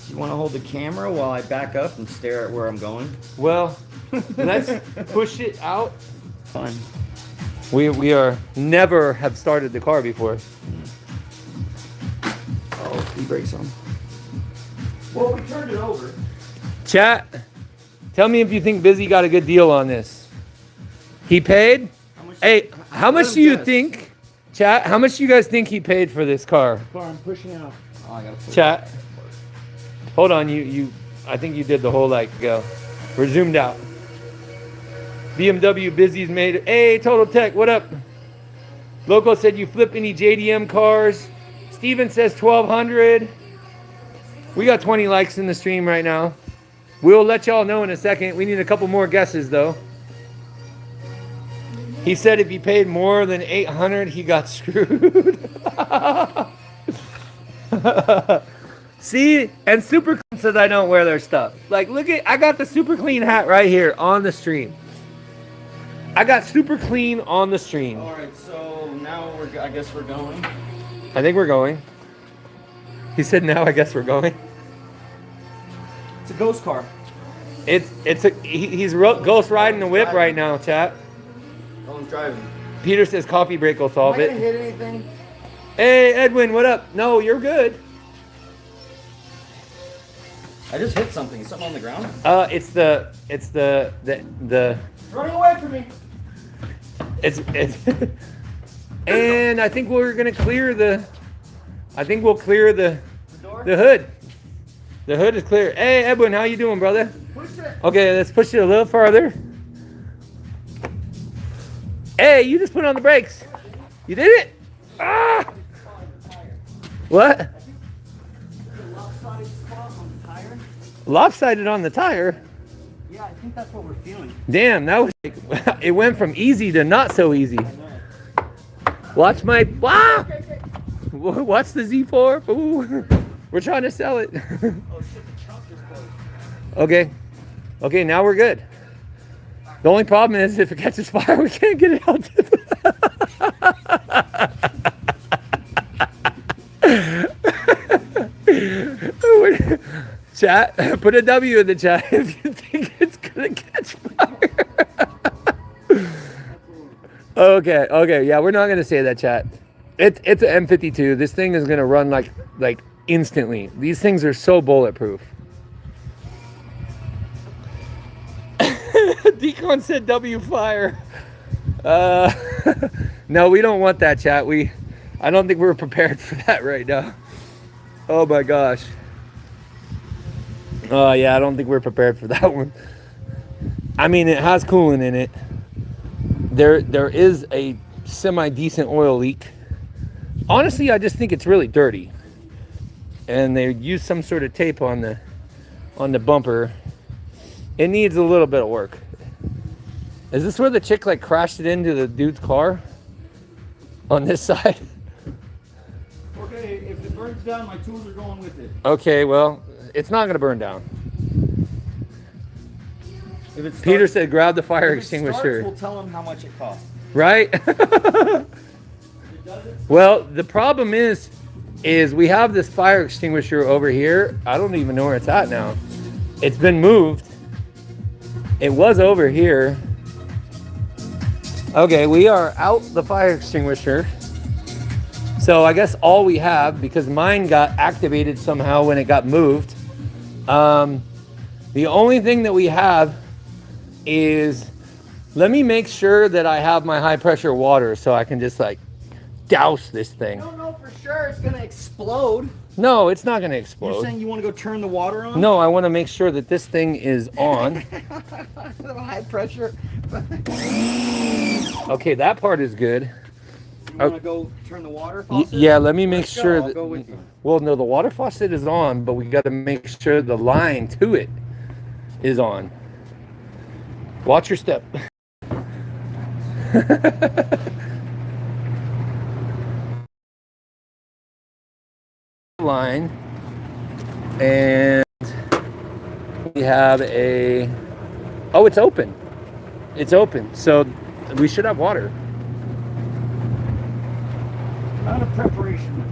You want to hold the camera while I back up and stare at where I'm going? Well, let's push it out. Fine. We are never have started the car before. Oh, e-brakes on. Well, we turned it over. Chat, tell me if you think Busy got a good deal on this. He paid? Hey, how much do you think, chat, how much do you guys think he paid for this car? Car, I'm pushing out. Oh, I gotta push Chat. Hold on, I think you did the whole go. We're zoomed out. BMW Busy's made it. Hey, Total Tech, what up? Loco said you flip any JDM cars. Steven says 1,200. We got 20 likes in the stream right now. We'll let y'all know in a second. We need a couple more guesses though. He said if he paid more than 800, he got screwed. See, and Super Clean says I don't wear their stuff. Look at, I got the Super Clean hat right here on the stream. I got Super Clean on the stream. All right, so now I guess we're going. I think we're going. He said now I guess we're going. It's a ghost car. He's ghost riding the whip right now, chat. No one's driving. Peter says coffee break will solve Am I it. gonna hit anything? Hey, Edwin, what up? No, you're good. I just hit something. Is something on the ground? It's the Running away from me. it's and I think we're gonna clear the. I think we'll clear the door? the hood. The hood is clear. Hey, Edwin, how you doing, brother? Push it. Okay, let's push it a little farther. Hey, you just put on the brakes. You did it. Ah. What? Lopsided spot on the tire. Lopsided on the tire. Yeah, I think that's what we're feeling. Damn, that was like, it went from easy to not so easy. I know. Watch my Okay. watch the Z4. Ooh. We're trying to sell it. Oh shit, the trunk is closed. Okay. Okay, now we're good. The only problem is if it catches fire, we can't get it out. Chat, put a W in the chat if you think it's gonna catch fire. Okay, yeah, we're not gonna say that, chat. It's an M52. This thing is gonna run like instantly. These things are so bulletproof. Decon said W fire. No, we don't want that, chat. I don't think we're prepared for that right now. Oh my gosh. Oh yeah, I don't think we're prepared for that one. I mean, it has coolant in it. There is a semi-decent oil leak. Honestly, I just think it's really dirty. And they used some sort of tape on the bumper. It needs a little bit of work. Is this where the chick like crashed it into the dude's car? On this side? Okay, if it burns down, my tools are going with it. Okay, well, it's not gonna burn down. If it starts, Peter said grab the fire If it starts, extinguisher. we'll tell him how much it costs. Right? Well, the problem is we have this fire extinguisher over here. I don't even know where it's at now. It's been moved. It was over here. Okay, we are out the fire extinguisher. So I guess all we have, because mine got activated somehow when it got moved. The only thing that we have is, let me make sure that I have my high pressure water so I can just like douse this thing. I don't know for sure it's gonna explode. No, it's not going to You're explode. saying you want to go turn the water on? No, I want to make sure that this thing is on. High pressure. Okay, that part is good. You want to go turn the water faucet? Yeah, let me make Let's go, sure I'll that. go with you. Well, no, the water faucet is on, but we got to make sure the line to it is on. Watch your step. Line, and we have a. Oh, it's open. It's open, so we should have water. Amount of preparation.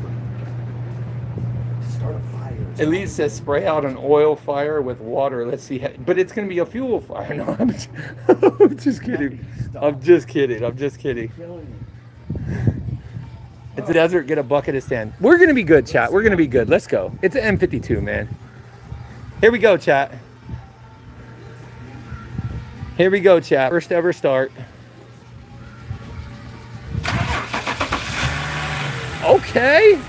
Start a fire. Elise says spray out an oil fire with water. Let's see, but it's gonna be a fuel fire. No, I'm just kidding. I'm just kidding. I'm just kidding. It's a desert. Get a bucket of sand. We're gonna be good, chat. We're gonna be good. Let's go. It's an M52, man. Here we go, chat. Here we go, chat. First ever start. Okay.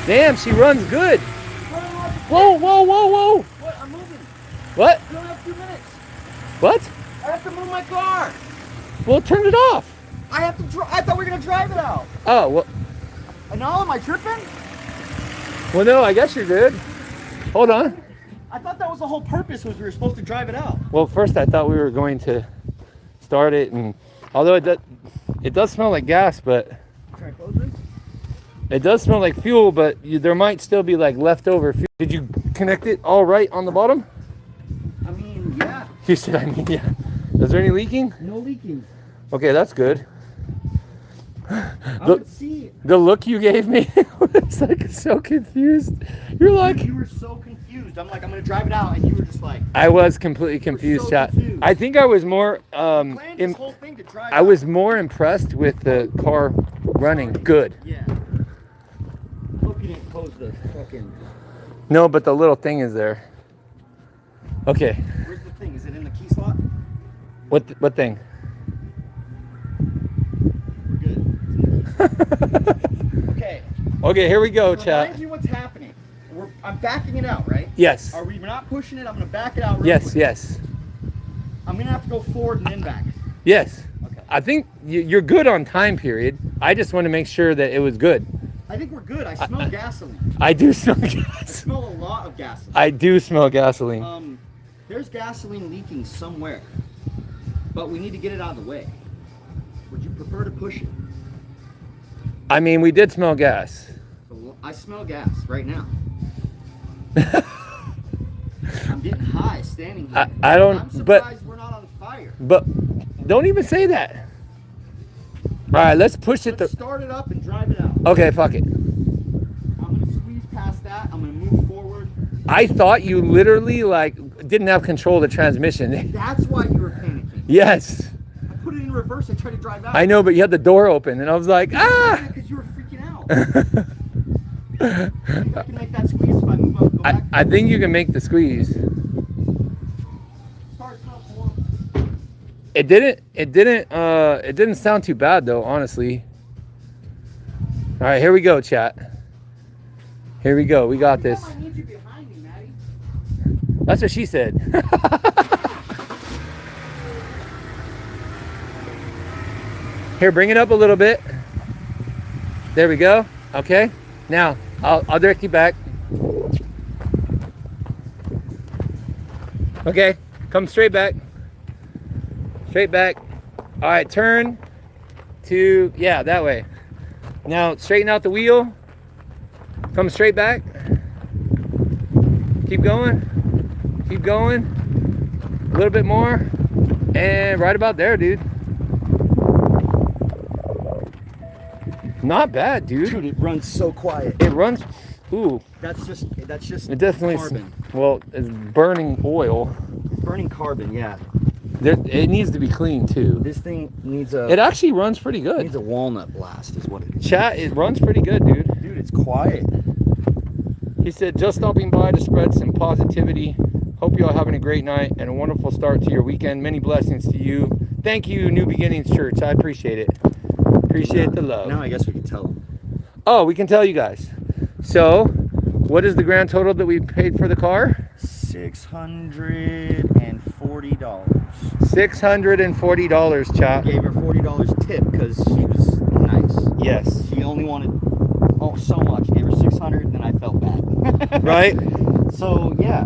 Damn, she runs good. Whoa, whoa, whoa, whoa. What? I'm moving. What? You don't have 2 minutes. What? I have to move my car. Well, turn it off. I have to. I thought we were gonna drive it out. Oh, well. And now am I tripping? Well, no, I guess you're good. Hold on. I thought that was the whole purpose, was we were supposed to drive it out. Well, first I thought we were going to start it, and although it does smell like gas, but Try to close this. it does smell like fuel, but there might still be like leftover fuel. Did you connect it all right on the bottom? I mean, yeah. You said, I mean, yeah. Is there any leaking? No leaking. Okay, that's good. I The, would see. the look you gave me was like so confused. You're like, You were so confused. I'm like, I'm gonna drive it out, and you were just like, I was completely confused, so chat. confused. I think I was more planned this whole thing to drive I was more impressed with the car Running good. Yeah. Hope you didn't close the fucking. No, but the little thing is there. Okay. Where's the thing? Is it in the key slot? What thing? We're good. Okay. Okay, here we go, So chat. remind you what's happening. I'm backing it out, right? Yes. Are we not pushing it? I'm gonna back it out. Real Yes, quick. yes. I'm gonna have to go forward and then back. Yes. Okay. I think you're good on time period. I just want to make sure that it was good. I think we're good. I smell gasoline. I do smell I gas. smell a lot of gasoline. I do smell gasoline. There's gasoline leaking somewhere, but we need to get it out of the way. Would you prefer to push it? I mean, we did smell gas. I smell gas right now. I'm getting high standing here. I don't. I'm surprised we're not on fire. But don't even say that. All right, let's push it. Let's start it up and drive it out. Okay, fuck it. I'm gonna squeeze past that. I'm gonna move forward. I thought you literally like didn't have control of the transmission. That's why you were panicking. Yes. I put it in reverse and tried to drive out. I know, but you had the door open, and I was like, ah. Because you were freaking out. I can make that squeeze if I move up. Go back. I think you can make the squeeze. Start top one. It didn't sound too bad though, honestly. All right, here we go, chat. Here we go. We got this. I need you behind me, Maddie. That's what she said. Here, bring it up a little bit. There we go. Okay. Now, I'll direct you back. Okay. Come straight back. Straight back. All right, turn to, yeah, that way. Now, straighten out the wheel. Come straight back. Keep going. Keep going. A little bit more. And right about there, dude. Not bad, dude. Dude, it runs so quiet. It runs. Ooh. That's just It definitely. carbon. Well, it's burning oil. Burning carbon, yeah. It needs to be clean too. This thing needs a It actually runs pretty good. needs a walnut blast is what it is. Chat, it runs pretty good, dude. Dude, it's quiet. He said, just stopping by to spread some positivity. Hope you all having a great night and a wonderful start to your weekend. Many blessings to you. Thank you, New Beginnings Church. I appreciate it. Appreciate the love. Now I guess we can tell them. Oh, we can tell you guys. So, what is the grand total that we paid for the car? $640. $640, chat. Gave her $40 tip because she was nice. Yes. She only wanted so much. Gave her $600, and then I felt bad. Right? So yeah.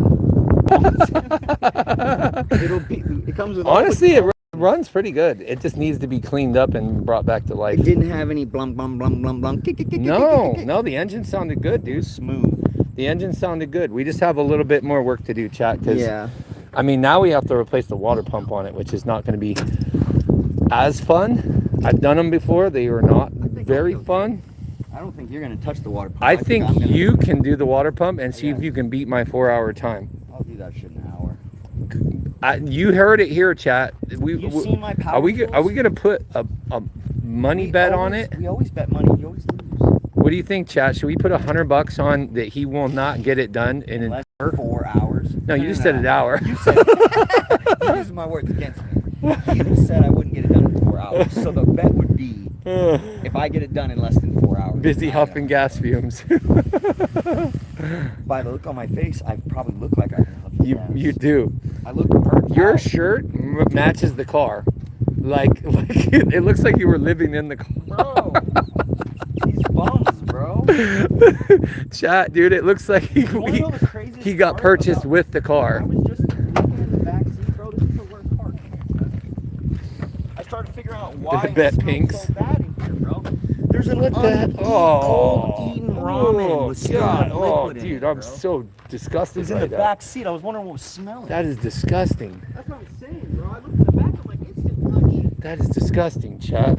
It comes with. Honestly, it runs pretty good. It just needs to be cleaned up and brought back to life. It didn't have any blum blum blum blum blum. No, the engine sounded good, dude. Smooth. The engine sounded good. We just have a little bit more work to do, chat. Cause, Yeah. I mean, now we have to replace the water pump on it, which is not going to be as fun. I've done them before. They were not very fun. I don't think you're gonna touch the water pump. I think I'm gonna- you can do the water pump and see Yeah. if you can beat my 4-hour time. I'll do that shit in an hour. You heard it here, chat. You've seen my power Are we tools? gonna put a money bet on it? We always bet money. You always lose. What do you think, chat? Should we put $100 on that he will not get it done in an Less hour? than 4 hours. No, you just said an hour. You said you're using my words against me. You said I wouldn't get it done in 4 hours. So the bet would be if I get it done in less than 4 hours. Busy huffing gas fumes. By the look on my face, I probably look like I can huff gas. You do. I look burnt Your out. shirt matches the car. Like it looks like you were living in the car. Bro. These bums, bro. Chat, dude, it looks like You wanna know the craziest he got part purchased about- with the I car. was just looking in the back seat, bro. This is the worst part. I started figuring out why it Bet smells pinks. so bad in here, bro. There's an Look at old Eden ramen with still God. got Oh, liquid in dude, it, I'm bro. so disgusted It was in right the now. back seat. I was wondering what was smelling. That is disgusting. That's what I'm saying, bro. I looked in the back. I'm like, instant punch. That is disgusting, chat.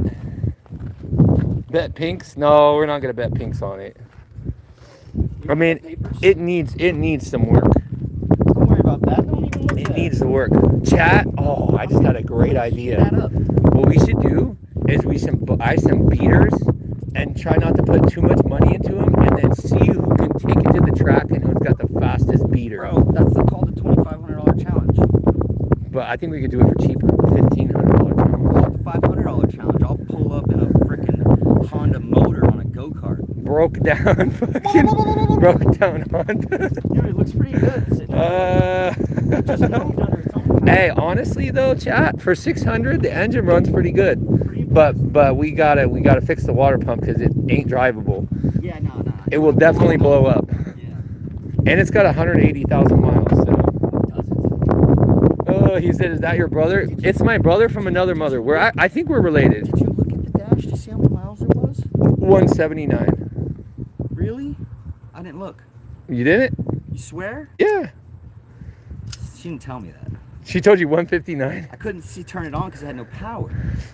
Bet pinks? No, we're not gonna bet pinks on it. I mean, it needs some work. Don't worry about that. Don't even look It at needs to work. Chat. Oh, I just had a great idea. that up. What we should do is we should buy some beaters and try not to put too much money into them, and then see who can take it to the track and who's got the fastest beater. Bro, that's called the $2,500 challenge. But I think we could do it for cheaper, $1,500 challenge. $500 challenge. I'll pull up in a freaking Honda motor on a go-kart. Broke down Honda. Dude, it looks pretty good. Just moved under its own. Hey, honestly though, chat, for 600, the engine runs pretty good. But we gotta fix the water pump because it ain't drivable. Yeah, no. It will definitely blow up. Yeah. And it's got 180,000 miles. So. Oh, he said, "Is that your brother?" It's my brother from another mother. I think we're related. Did you look at the dash to see how many miles it was? 179. Really? I didn't look. You didn't? You swear? Yeah. She didn't tell me that. She told you 159. I couldn't turn it on because it had no power.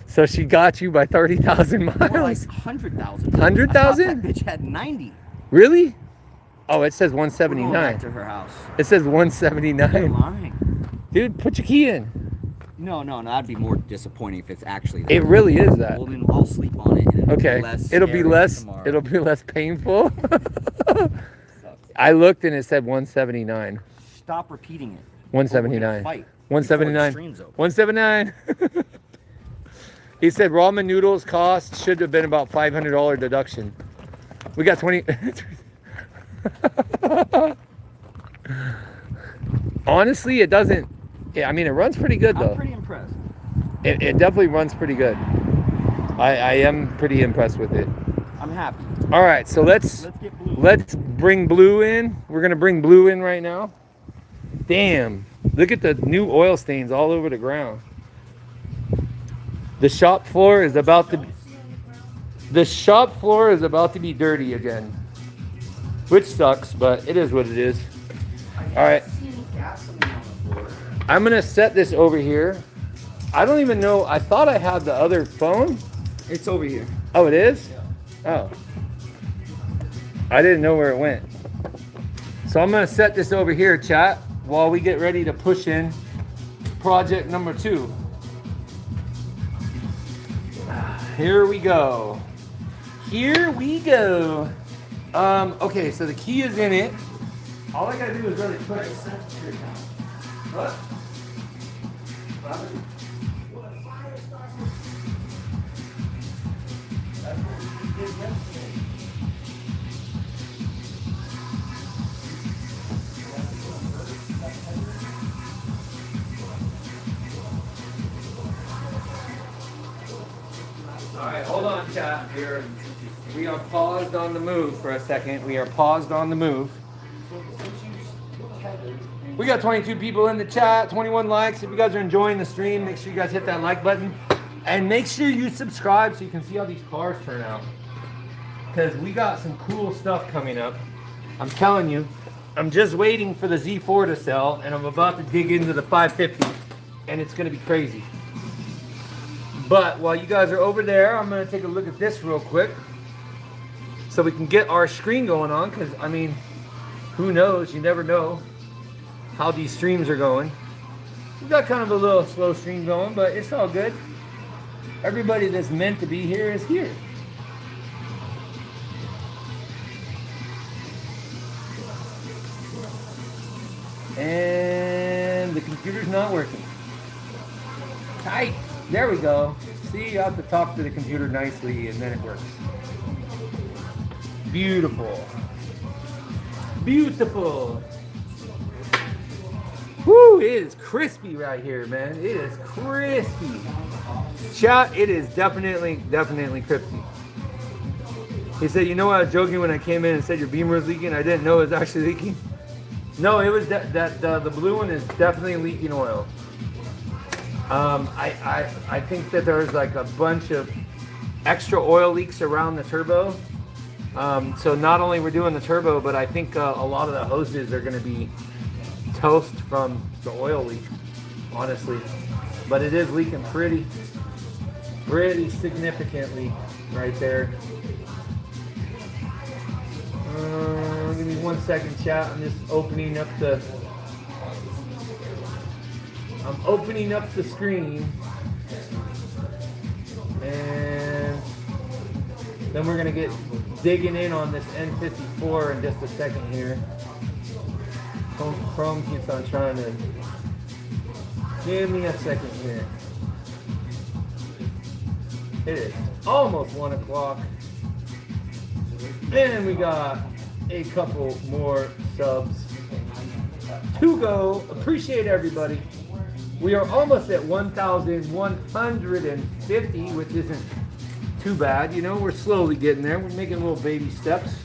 So she got you by 30,000 miles. More like 100,000. 100,000? That bitch had 90. Really? Oh, it says We're going 179. back to her house. It says You're 179. lying. Dude, put your key in. No, that'd be more disappointing if it's actually that. It really is that. Well, then I'll sleep on it. And Okay. It'll be less painful. I looked and it said 179. Stop repeating it. 179. Fight. 179. 179. He said ramen noodles cost should have been about $500 deduction. We got 20. Honestly, it doesn't. Yeah, I mean, it runs pretty good though. I'm pretty impressed. It definitely runs pretty good. I am pretty impressed with it. I'm happy. All right, so let's get Blue. let's bring Blue in. We're gonna bring Blue in right now. Damn, look at the new oil stains all over the ground. The shop floor is about to be dirty again, which sucks, but it is what it is. All right, I'm gonna set this over here. I don't even know. I thought I had the other phone. It's over here. Oh, it is? Oh. I didn't know where it went. So I'm gonna set this over here, chat, while we get ready to push in project number 2. Here we go. Okay, so the key is in it. All I gotta do is really quick. What? All right, hold on, chat. We are paused on the move for a second. We got 22 people in the chat, 21 likes. If you guys are enjoying the stream, make sure you guys hit that like button. And make sure you subscribe so you can see how these cars turn out. Because we got some cool stuff coming up. I'm telling you, I'm just waiting for the Z4 to sell, and I'm about to dig into the 550, and it's going to be crazy. But while you guys are over there, I'm going to take a look at this real quick so we can get our screen going on, because, I mean, who knows? You never know how these streams are going. We've got kind of a little slow stream going, but it's all good. Everybody that's meant to be here is here. And the computer's not working. Tight. There we go. See, you have to talk to the computer nicely and then it works. Beautiful. Beautiful. Woo, it is crispy right here, man. It is crispy. Chat, it is definitely crispy. He said, you know, I was joking when I came in and said your beamer was leaking. I didn't know it was actually leaking. No, it was the blue one is definitely leaking oil. I think that there's like a bunch of extra oil leaks around the turbo. So not only we're doing the turbo, but I think a lot of the hoses are going to be toast from the oil leak, honestly. But it is leaking pretty significantly right there. Give me 1 second, chat. I'm just opening up the screen, and Then we're gonna get digging in on this N54 in just a second here. Chrome keeps on trying to give me a second here. It is almost 1 o'clock. And we got a couple more subs to go. Appreciate everybody. We are almost at 1,150, which isn't too bad. You know, we're slowly getting there. We're making little baby steps.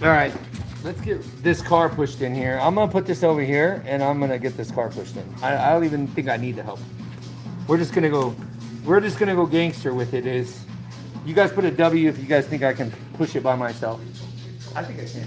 All right, let's get this car pushed in here. I'm gonna put this over here, and I'm gonna get this car pushed in. I don't even think I need the help. We're just gonna go gangster with it. You guys put a W if you guys think I can push it by myself. I think I can.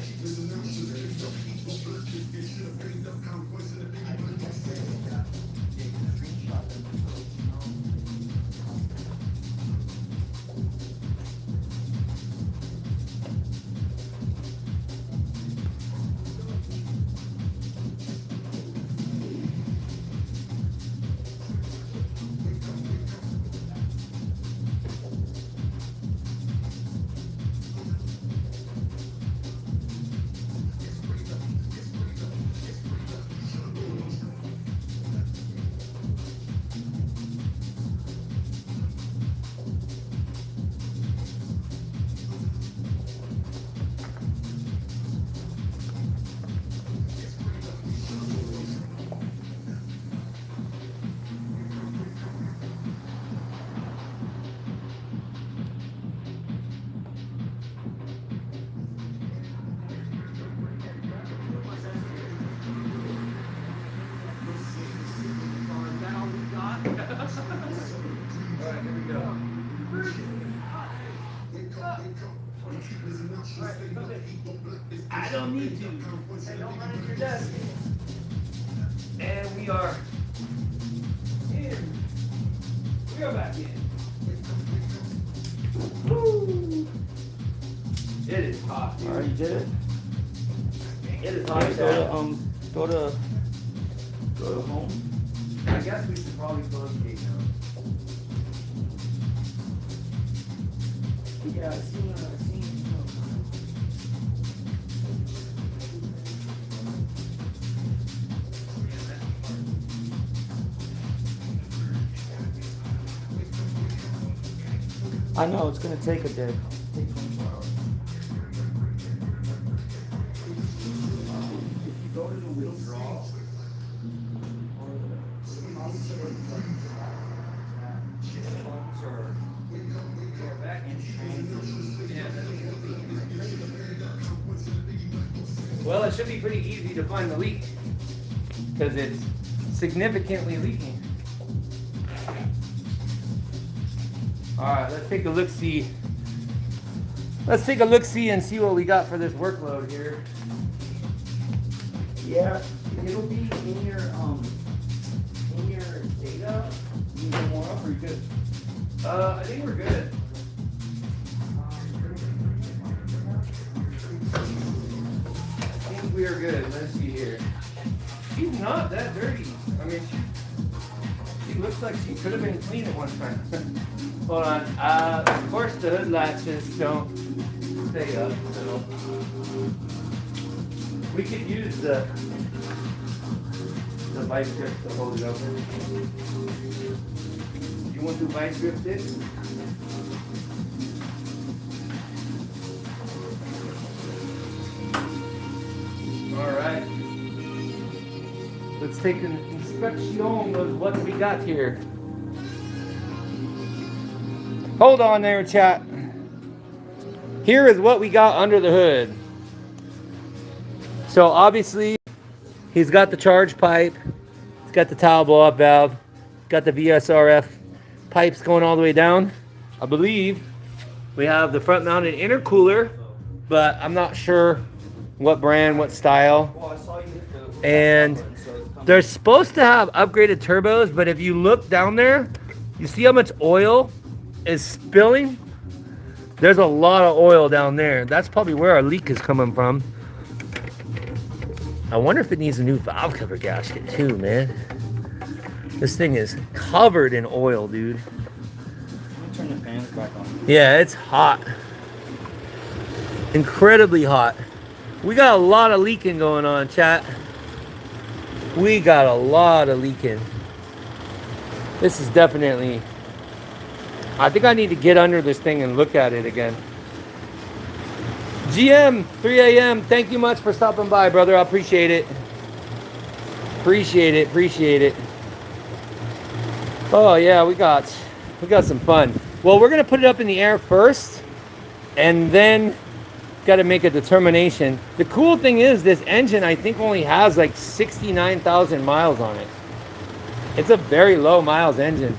I don't need to. Hey, don't run into your desk. And we are in. We are back in. Woo. It is hot. All right, you did it. It is hot. Go to home. I guess we should probably close the gate now. Yeah, I see. I know it's gonna take a day. Take 24 hours. If you go to the withdrawal, Well, it should be pretty easy to find the leak because it's significantly leaking. All right, let's take a look-see. Let's take a look-see and see what we got for this workload here. yeah, it'll be in your data. You need more up, or you good? I think we're good. I think we are good. Let's see here. She's not that dirty. I mean, she looks like she could have been clean at one time. Hold on. Of course, the hood latches don't stay up, so we could use the vice grip to hold it open. You want to vice grip this? All right. Let's take an inspection of what we got here. Hold on there, chat. Here is what we got under the hood. So obviously, he's got the charge pipe. He's got the towel blow-off valve. Got the VSRF pipes going all the way down. I believe we have the front-mounted intercooler, but I'm not sure what brand, what style. Well, I saw you hit the And button, so it's coming. they're supposed to have upgraded turbos, but if you look down there, you see how much oil is spilling? There's a lot of oil down there. That's probably where our leak is coming from. I wonder if it needs a new valve cover gasket too, man. This thing is covered in oil, dude. Let me turn the fan is back on. Yeah, it's hot. Incredibly hot. We got a lot of leaking going on, chat. We got a lot of leaking. This is definitely... I think I need to get under this thing and look at it again. GM, 3 a.m. Thank you much for stopping by, brother. I appreciate it. Appreciate it. Appreciate it. Oh, yeah, we got some fun. Well, we're going to put it up in the air first, and then got to make a determination. The cool thing is this engine, I think, only has like 69,000 miles on it. It's a very low miles engine.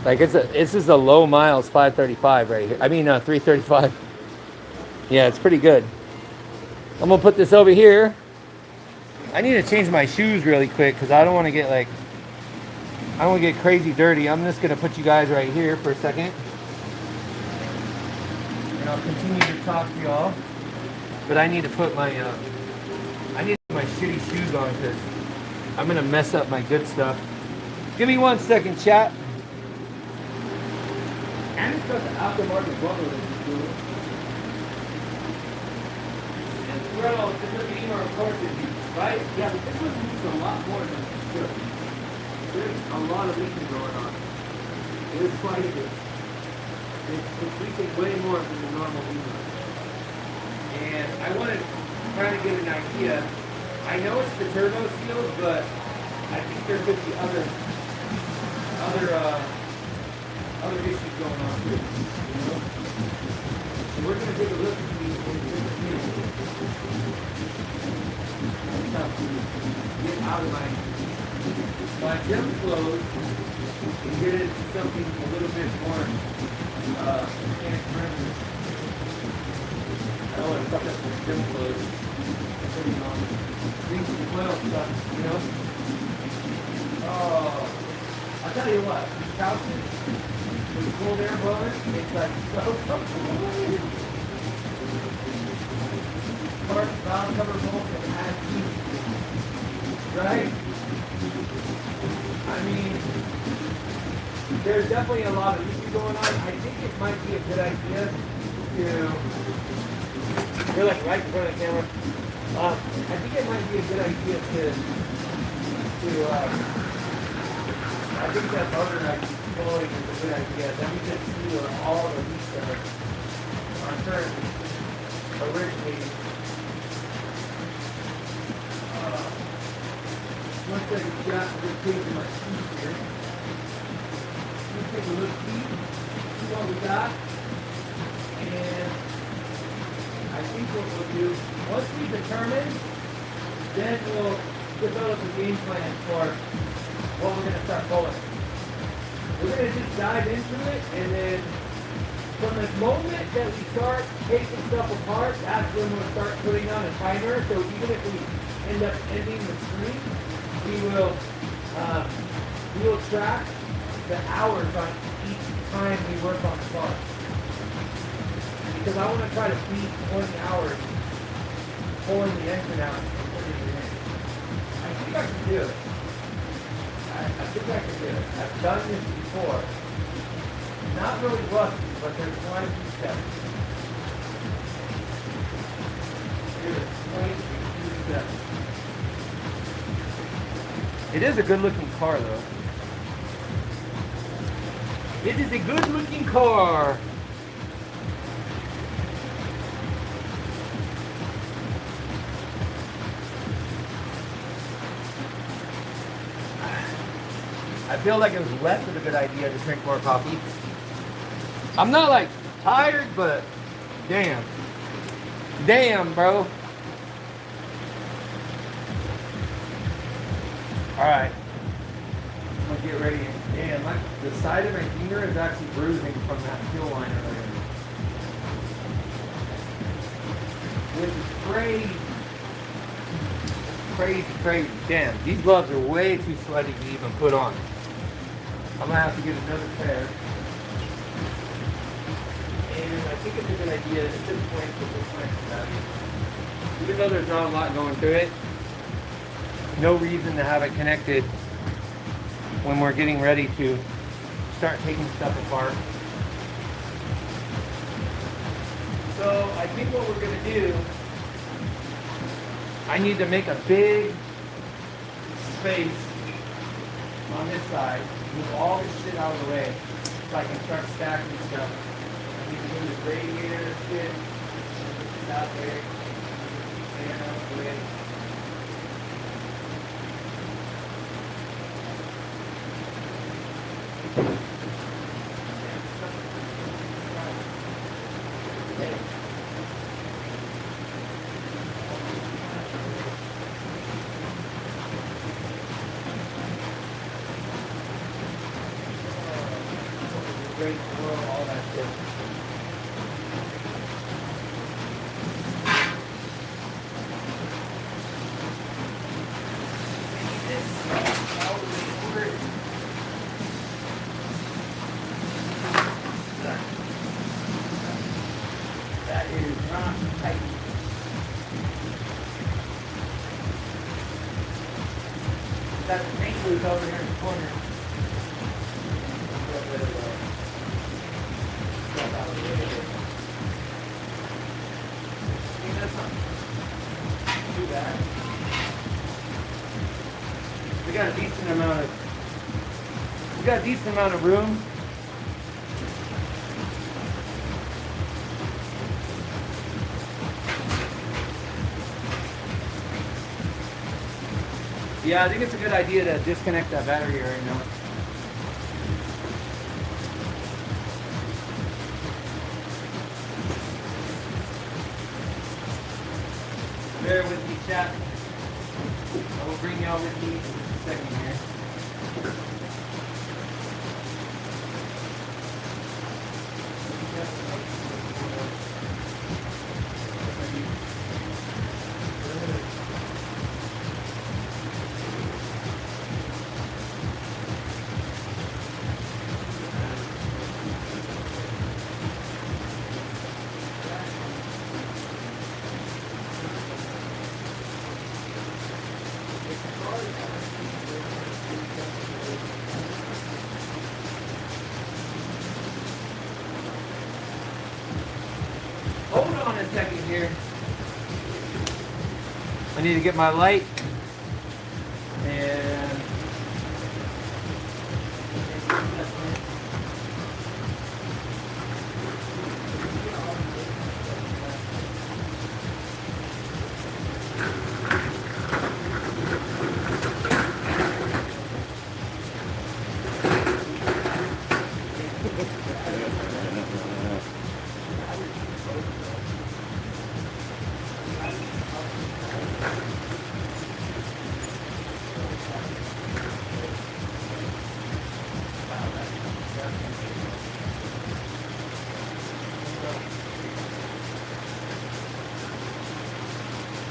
Like this is a low miles 535 right here. I mean 335. Yeah, it's pretty good. I'm gonna put this over here. I need to change my shoes really quick because I don't want to get I don't want to get crazy dirty. I'm just gonna put you guys right here for a second, and I'll continue to talk to y'all. But I need to put my my shitty shoes on because I'm gonna mess up my good stuff. Give me 1 second, chat. And it's got the aftermarket bubble that you do. And well, the Lamborghini, of course, it needs, right? Yeah, but this one needs a lot more than it should. There's a lot of leaking going on. It is quite a bit. It's leaking way more than the normal leaking. And I want to kind of get an idea. I know it's the turbo seals, but I think there could be other issues going on too, you know? So we're going to take a look at these different things. I'm tough to get out of my gym clothes and get into something a little bit more mechanic friendly. I don't want to fuck up my gym clothes. Putting on things with oil stuff, you know? Oh, I'll tell you what, these couches, with cold air blowing, it's like so comfortable. Park, ground cover bolt, and add heat. Right? I mean, there's definitely a lot of issue going on. I think it might be a good idea to, you're like right in front of the camera. I think it might be a good idea I think that motor pulling is a good idea. Then we can see where all the leaks are currently originating. Looks like we've got a good case of my shoes here. Let's take a look, see what we got. And I think what we'll do, once we determine, then we'll develop a game plan for what we're going to start pulling. We're going to just dive into it, and then from the moment that we start taking stuff apart, that's when we'll start putting on a timer. So even if we end up ending the stream, we will track the hours on each time we work on the car. Because I want to try to beat 20 hours pulling the engine out and putting it in. I think I can do it. I think I can do it. I've done this before. Not really rusty, but there's quite a few steps. There's quite a few steps. It is a good looking car though. It is a good looking car. I feel like it was less of a good idea to drink more coffee. I'm not like tired, but damn. Damn, bro. Alright. I'm gonna get ready. Damn, the side of my finger is actually bruising from that fuel line earlier. Which is crazy. Crazy. Damn, these gloves are way too sweaty to even put on. I'm gonna have to get another pair. And I think it's a good idea at this point to put this one. Even though there's not a lot going through it, no reason to have it connected when we're getting ready to start taking stuff apart. So I think what we're gonna do, I need to make a big space on this side, move all this shit out of the way, so I can start stacking stuff. I need to move this radiator shit that way, and out of the way. Great world, all that shit. That is not tight. That's the paint booth over here in the corner. Too bad. We got a decent amount of room. Yeah, I think it's a good idea to disconnect that battery right now. Bear with me, chat. I will bring y'all with me in a second here. Hold on a second here. I need to get my light and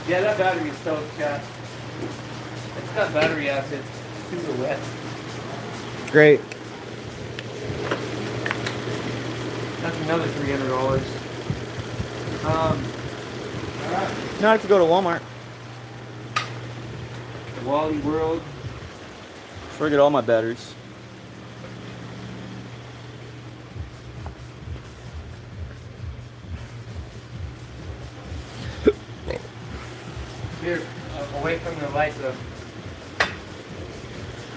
yeah, that battery is soaked, chat. It's got battery acid. It's super wet. Great. That's another $300. Alright. Now I have to go to Walmart. Wally World. That's where I get all my batteries. Here, away from the light though.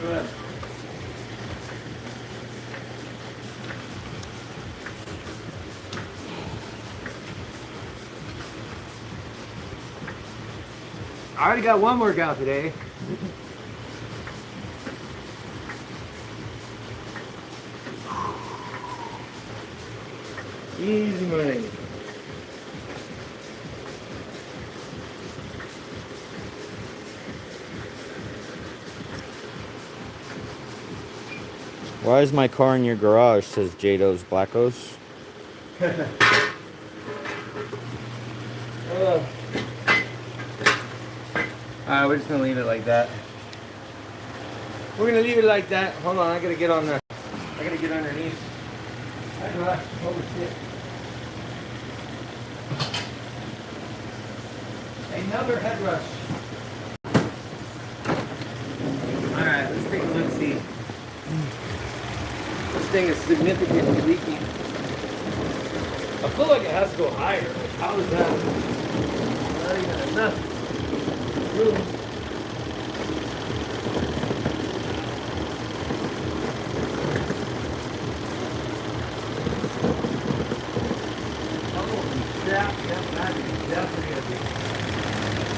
Good. I already got one workout today. Easy money. Why is my car in your garage? Says Jado's Blackos. Alright, we're just gonna leave it like that. We're gonna leave it like that. Hold on, I gotta get on the. I gotta get underneath. Oh shit. Another head rush. Alright, let's take a look, see. This thing is significantly leaking. A feel like it has to go higher. Like, how is that? Not even enough room. Yeah, that is definitely a big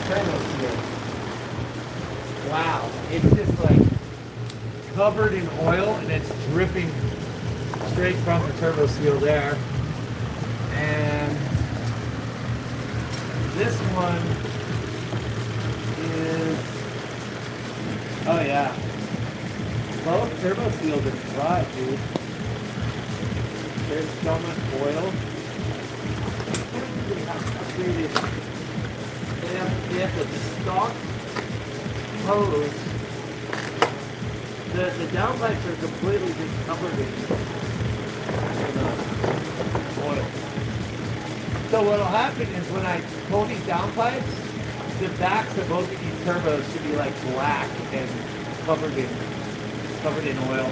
turbo seal. Wow, it's just like covered in oil and it's dripping straight from the turbo seal there. And this one is, oh yeah, both turbo seals are dry, dude. There's so much oil. They have the stock hose. The downpipes are completely just covered in oil. So what'll happen is when I pull these downpipes, the backs of both of these turbos should be like black and covered in oil.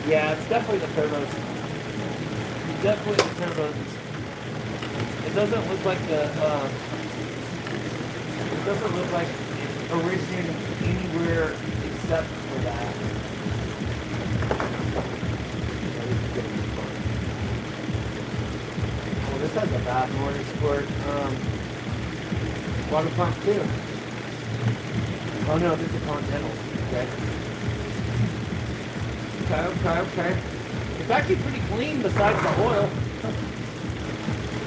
Yeah, it's definitely the turbos. Definitely the turbos. It doesn't look like it doesn't look like it originated anywhere except for that. Oh, this has a bad mortar squirt. Water pump too. Oh no, this is Continental. Okay. It's actually pretty clean besides the oil.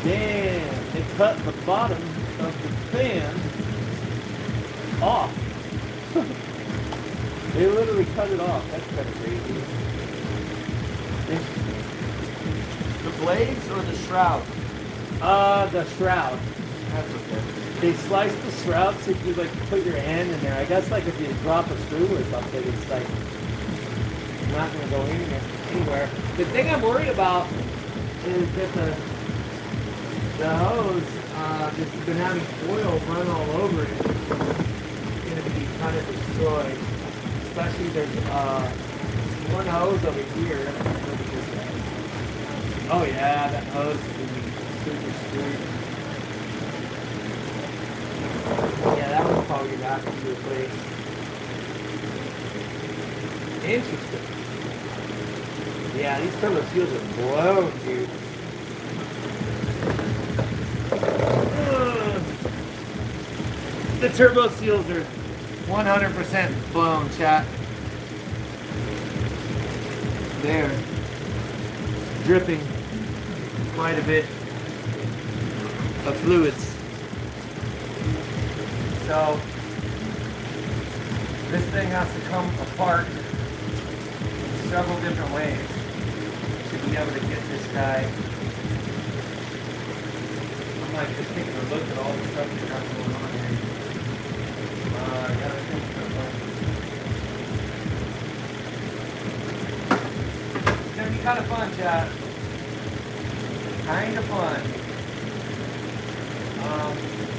Damn, they cut the bottom of the fan off. They literally cut it off. That's kind of crazy. The blades or the shroud? The shroud. That's okay. They sliced the shroud so you like put your hand in there. I guess like if you drop a screw or something, it's like not going to go anywhere. The thing I'm worried about is that the hose that's been having oil run all over it is going to be kind of destroyed. Especially there's one hose over here. Look at this guy. Oh yeah, that hose is going to be super screwed. Yeah, that one's probably going to have to be replaced. Interesting. Yeah, these turbo seals are blown, dude. The turbo seals are 100% blown, chat. They're dripping quite a bit of fluids. So this thing has to come apart in several different ways to be able to get this guy. I'm like just taking a look at all the stuff we got going on here. It's gonna be kind of fun, chat. Kind of fun.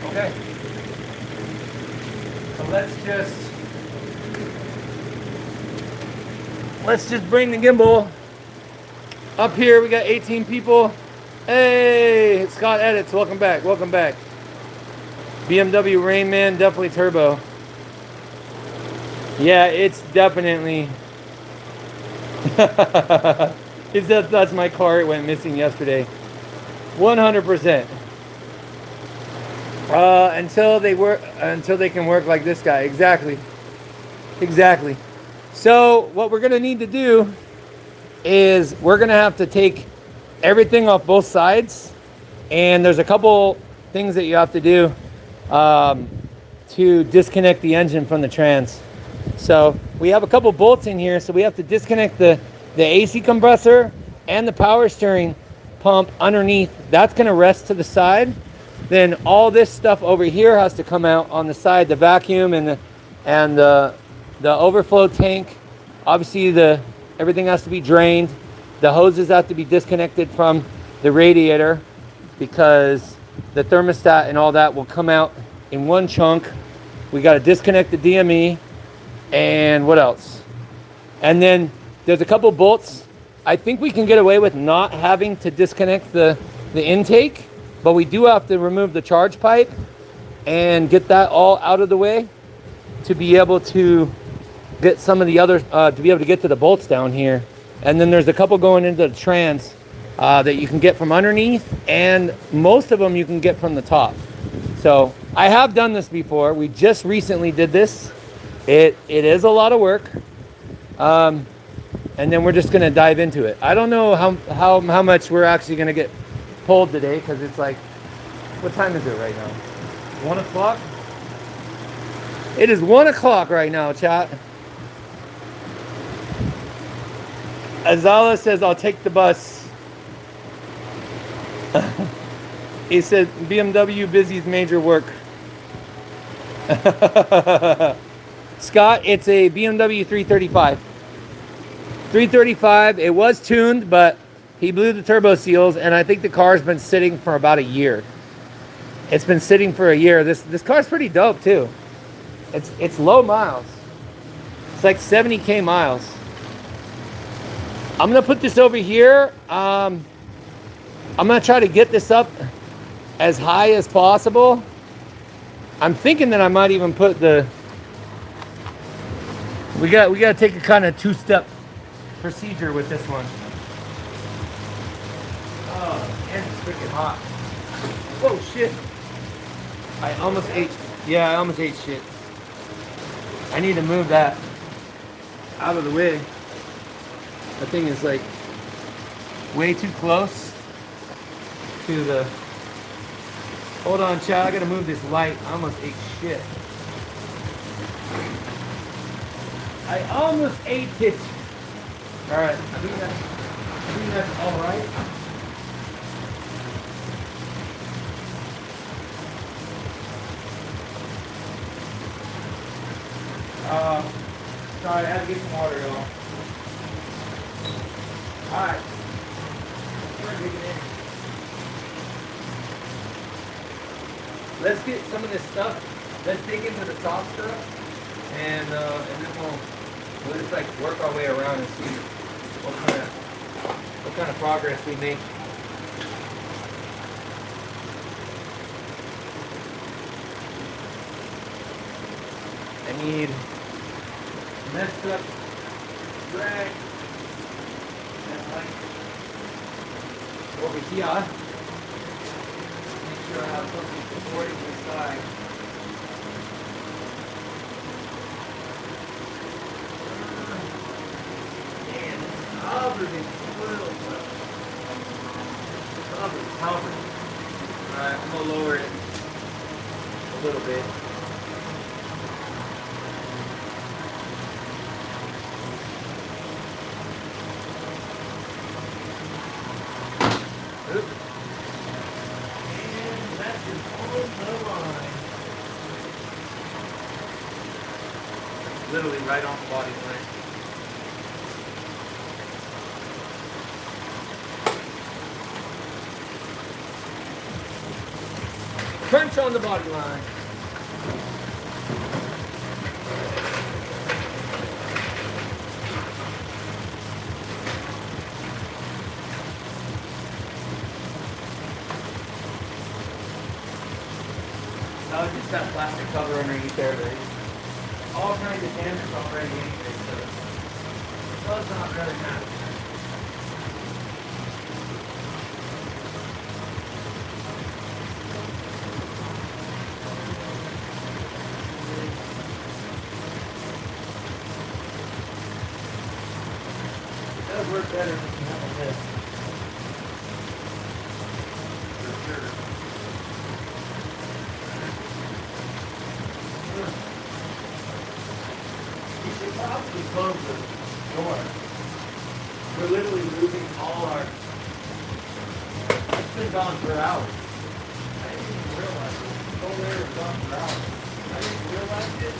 Okay. So let's just bring the gimbal up here. We got 18 people. Hey, Scott Edits, welcome back. BMW Rain Man, definitely turbo. Yeah, it's definitely. That's my car. It went missing yesterday. 100%. Until they can work like this guy. Exactly. So what we're gonna need to do is we're gonna have to take everything off both sides, and there's a couple things that you have to do to disconnect the engine from the trans. So we have a couple bolts in here, so we have to disconnect the AC compressor and the power steering pump underneath. That's going to rest to the side. Then all this stuff over here has to come out on the side, the vacuum and the overflow tank. Obviously everything has to be drained. The hoses have to be disconnected from the radiator because the thermostat and all that will come out in one chunk. We got to disconnect the DME, and what else? And then there's a couple bolts I think we can get away with not having to disconnect the intake, but we do have to remove the charge pipe and get that all out of the way to be able to get some of the other, to be able to get to the bolts down here. And then there's a couple going into the trans that you can get from underneath, and most of them you can get from the top. So I have done this before. We just recently did this. It is a lot of work. And then we're just gonna dive into it. I don't know how much we're actually gonna get pulled today, because it's like, what time is it right now? 1 o'clock? It is 1 o'clock right now, chat. Azala says, I'll take the bus. He said, BMW busy's major work. Scott, it's a BMW 335. 335, it was tuned, but he blew the turbo seals, and I think the car's been sitting for about a year. It's been sitting for a year. This car's pretty dope too. It's low miles. It's like 70K miles. I'm gonna put this over here. I'm gonna try to get this up as high as possible. I'm thinking that I might even put the, we gotta take a kind of two-step procedure with this one. Oh, and it's freaking hot. Whoa, shit. I almost ate shit. I need to move that out of the way. That thing is like way too close to the, hold on, Chad, I gotta move this light. I almost ate shit. I almost ate it. All right, I think that's all right. Sorry, I had to get some water, y'all. All right, we're digging in. Let's get some of this stuff. Let's dig into the top stuff, and then we'll just like work our way around and see what kind of progress we make. I need messed up drag and like over here. Make sure I have something supporting the side. Man, it's covered in oil. It's covered. Alright, I'm gonna lower it a little bit. Oops. And that is on the line. Literally right on the body line. Crunch on the body line. No, it's just that plastic cover underneath there. There's all kinds of damage already anyway, so it does not really matter. It does work better if you have a list. For sure. You should probably close the door. We're literally losing all our... It's been gone for hours. I didn't even realize it. The whole layer was gone for hours. I didn't realize it.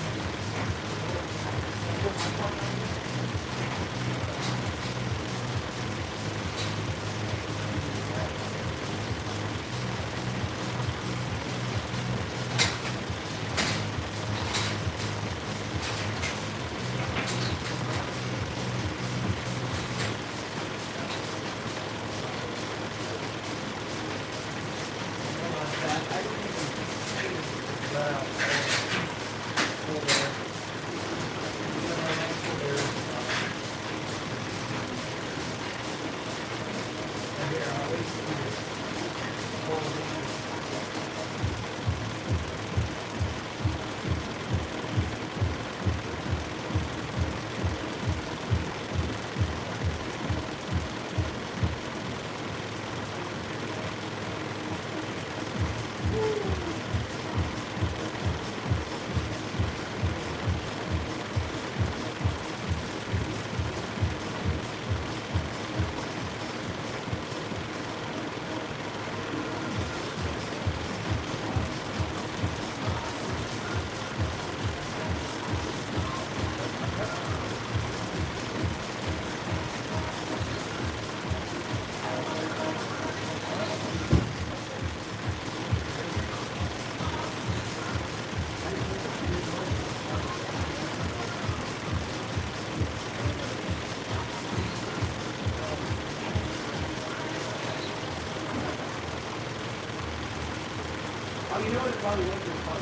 Oh, you know what? It probably was just fun.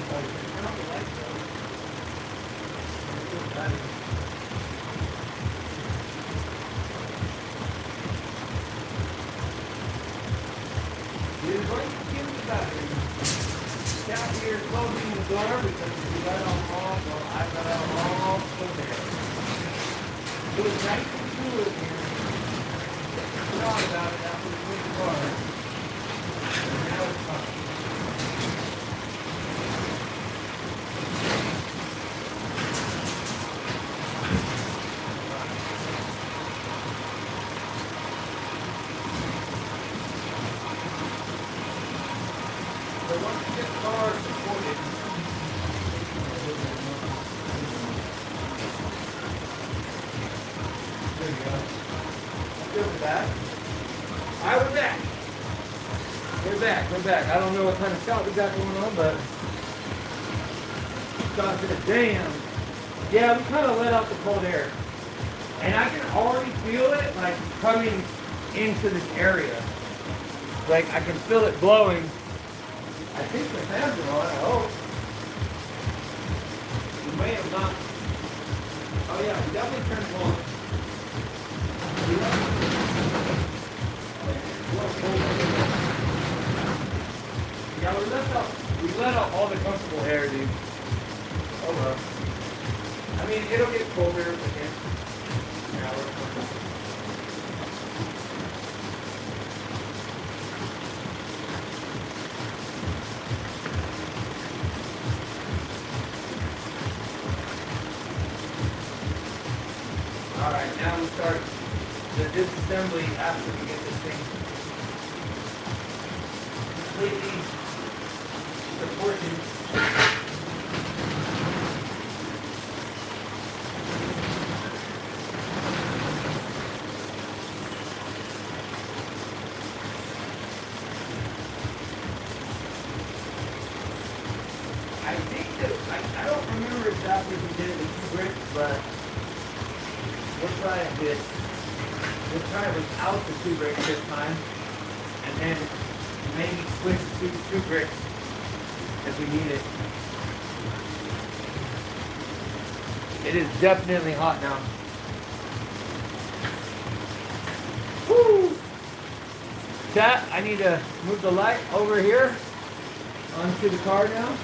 Turn off the lights, though. Dude, why don't you give me that? Down here closing the door because we let them all go. I let them all go there. It was nice and cool in here. Forgot about it after we cleaned the car. And now it's fine. So once you get the car supported, there you go. Good with that. Alright, we're back. We're back. I don't know what kind of shot we got going on, but stop to the damn. Yeah, we kind of let out the cold air. And I can already feel it like coming into this area. Like I can feel it blowing. I think the fans are on, I hope. We may have not. Oh yeah, we definitely turned them on. Yeah, we let out all the comfortable air, dude. Oh well. I mean, it'll get colder again. Yeah, we're Alright, now we start the disassembly after we get this thing completely proportioned. I think that, I don't remember exactly if we did it with 2 bricks, but we'll try it this. We'll try it without the 2 bricks this time, and then maybe switch to 2 bricks if we need it. It is definitely hot now. Woo! Chat, I need to move the light over here onto the car now.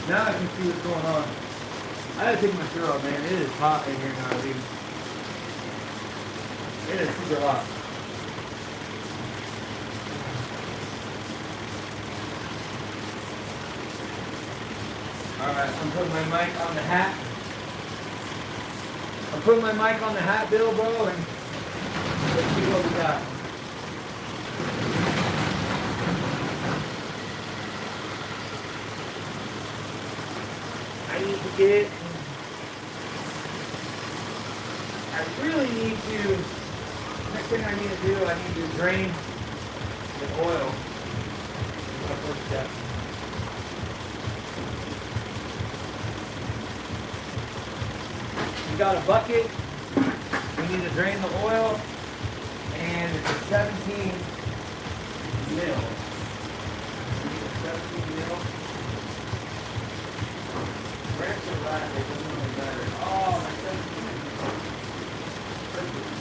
Now I can see what's going on. I gotta take my shirt off, man. It is hot in here now, dude. It is super hot. Alright, I'm putting my mic on the hat. I'm putting my mic on the hat, Bill, bro, and let's see what we got. I need to get, I really need to, next thing I need to do, I need to drain the oil. That's my first step. We got a bucket, we need to drain the oil, and it's a 17 mil. We need a 17 mil. Branch are right, they don't really matter. Oh, my 17 mil. Perfect.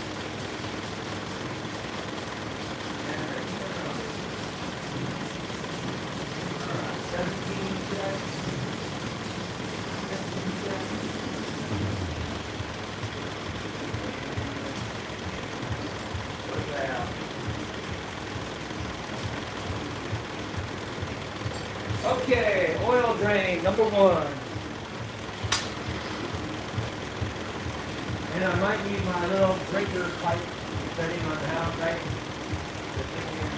Alright, 17 checks. 17 checks. Okay, oil drain, number 1. And I might need my little breaker pipe depending on how tight the thing is.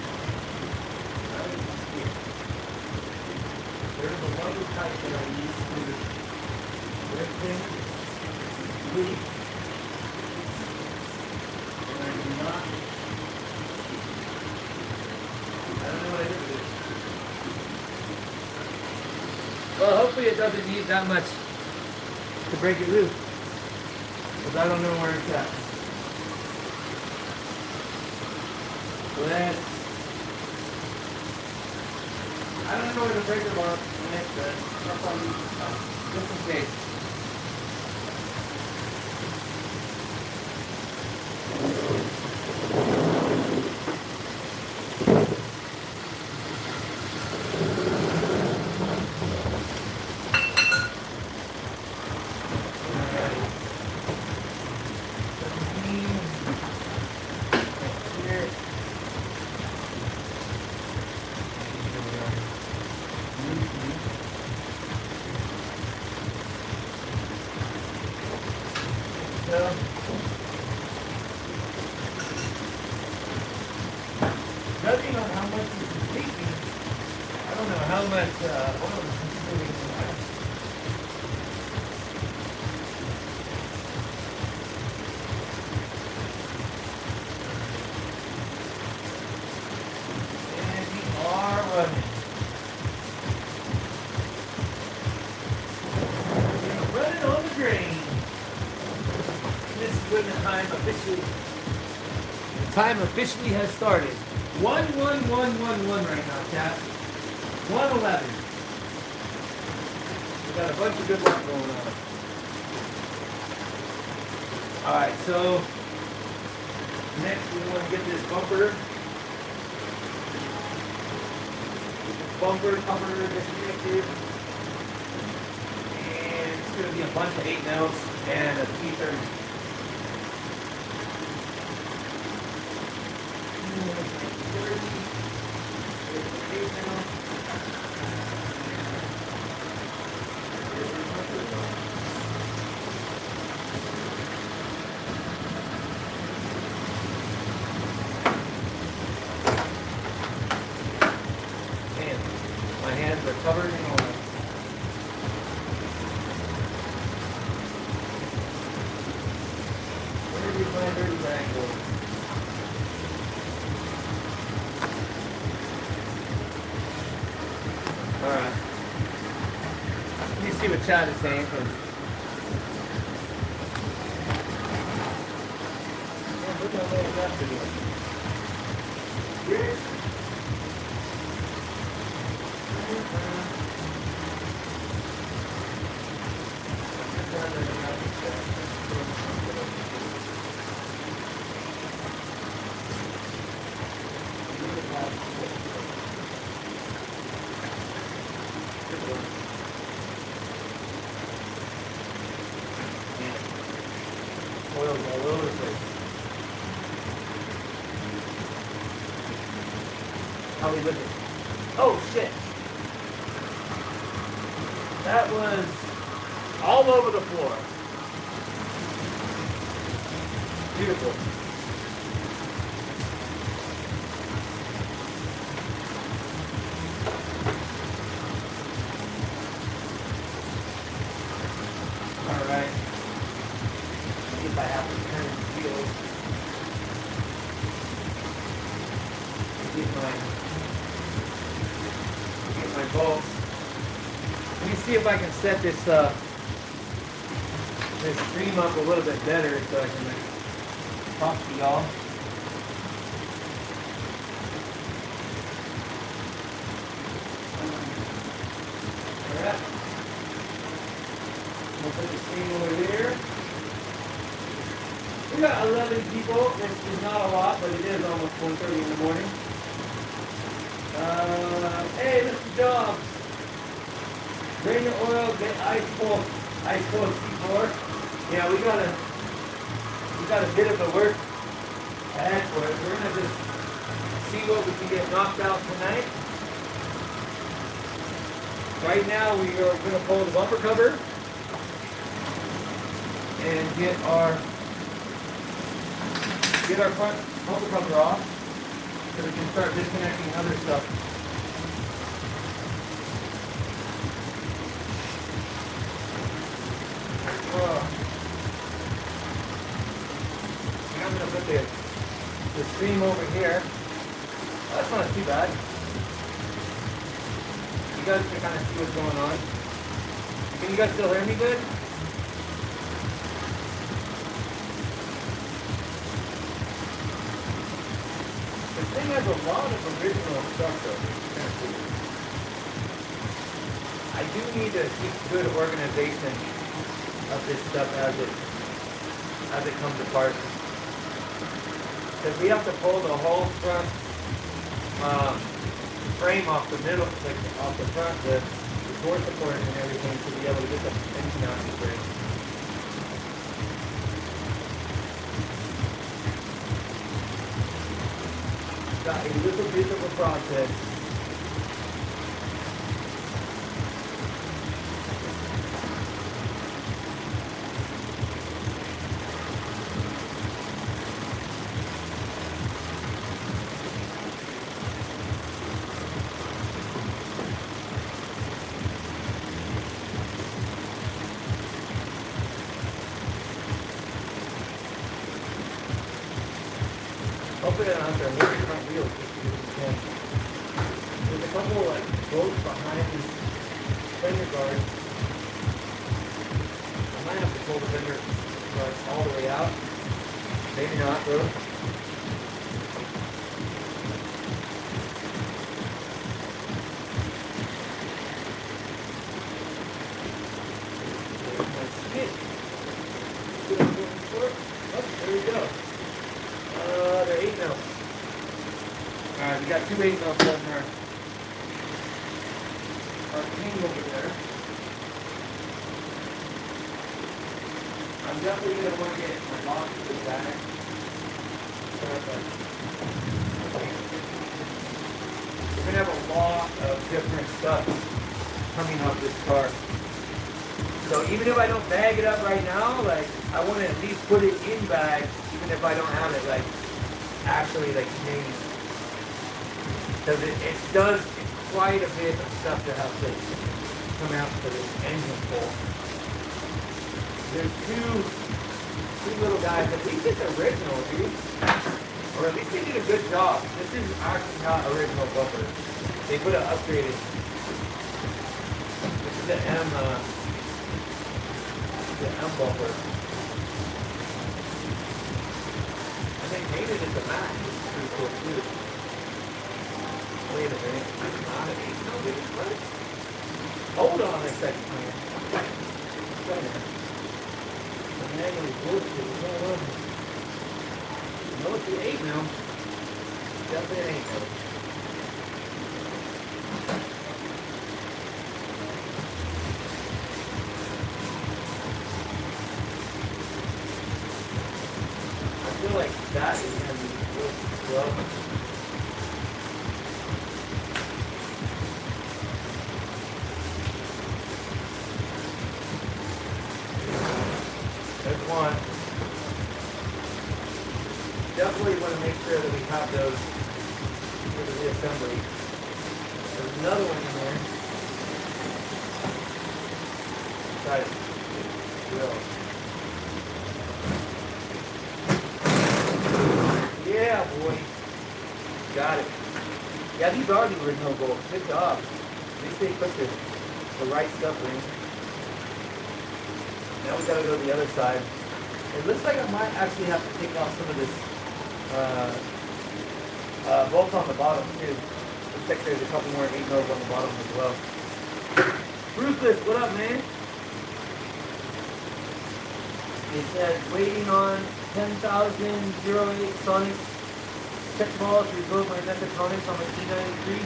There's a rubber pipe that I use to break things loose. And I do not. I don't know what I did with it. Well, hopefully it doesn't need that much to break it loose. Because I don't know where it's at. Let's. I don't know where the breaker bar connects this. That's all we just in case. Judging on how much this is taking, I don't know how much oil is consuming. And we are running. We're running on the drain. This is when the time officially has started. 11111 right now, chat. 111. We got a bunch of good work going on. Alright, so next we want to get this bumper cover disconnected. And it's going to be a bunch of 8 notes and a T30. My hands are covered in oil. Where did my dirty bag go? Alright. Let me see what chat is saying. Look how many that's doing. Oil's all over the place. How we looking? Oh shit! That was all over the floor. Beautiful. All right. See if I have to turn the wheel. Get my bolts. Let me see if I can set this this stream up a little bit better so I can talk to y'all. Alright. We'll put the stream over there. We got 11 people. This is not a lot, but it is almost 1:30 in the morning. Hey, Mr. Jobs. Drain your oil, get ice cold C4. Yeah, we got a bit of a work ahead for it. We're gonna just see what we can get knocked out tonight. Right now we are gonna pull the bumper cover and get our front bumper cover off so we can start disconnecting other stuff. I'm going to put the stream over here. That's not too bad. You guys can kind of see what's going on. Can you guys still hear me good? thing has a lot of original stuff though. I do need to keep good organization of this stuff as it comes apart. Because we have to pull the whole front frame off the middle, like off the front, the door support and everything to be able to get the engine out of the frame. Got a little bit of a process. Hopefully I don't have to move the front wheels just because you can. There's a couple like bolts behind these fender guards. I might have to pull the fender guards all the way out. Maybe not though. There's my skid. See what I'm going for? Oh, there we go. They're 8 mil. Alright, we got 2 8 mil in our king over there. I'm definitely going to want to get my box to the back. We're going to have a lot of different stuff coming off this car. So even if I don't bag it up right now, like I want to at least put it in bag, even if I don't have it like actually like made. Because it does quite a bit of stuff to have to come out for this engine pull. There's two little guys. At least it's original, dude. Or at least they did a good job. This is actually not original bumper. They put an upgraded. This is the M bumper. And they painted it to match, which is pretty cool too. Wait a minute, I'm not an 8 mil, dude. What? Hold on a second, man. Wait a minute. I'm manually bullshit. What's going on? No, it's an 8 mil. Definitely an 8 mil. I feel like that is going to be real slow. There's one. Definitely want to make sure that we have those for the reassembly. There's another one in there. Got it. Drill. Yeah, boy. Got it. Yeah, these are the original bolts. Good job. At least they put the right stuff in. Now we gotta go to the other side. It looks like I might actually have to take off some of this bolts on the bottom too. Looks like there's a couple more 8 mils on the bottom as well. Ruthless, what up, man? It says waiting on 10,008 Sonic check balls to rebuild my Mechatronics on my E93.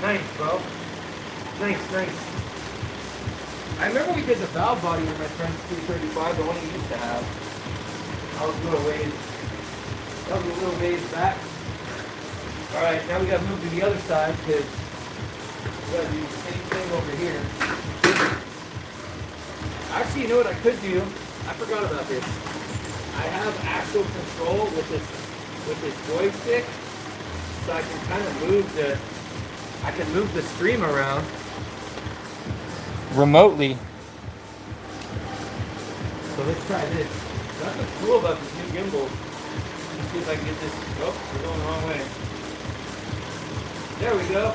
Nice, bro. Nice. I remember we did the valve body with my friend's 235, the one he used to have. I was a little ways. That was a little ways back. Alright, now we gotta move to the other side because we gotta do the same thing over here. Actually, you know what I could do? I forgot about this. I have actual control with this joystick, so I can kind of move the stream around remotely. So let's try this. That's what's cool about this new gimbal. Let's see if I can get this. Oh, we're going the wrong way. There we go.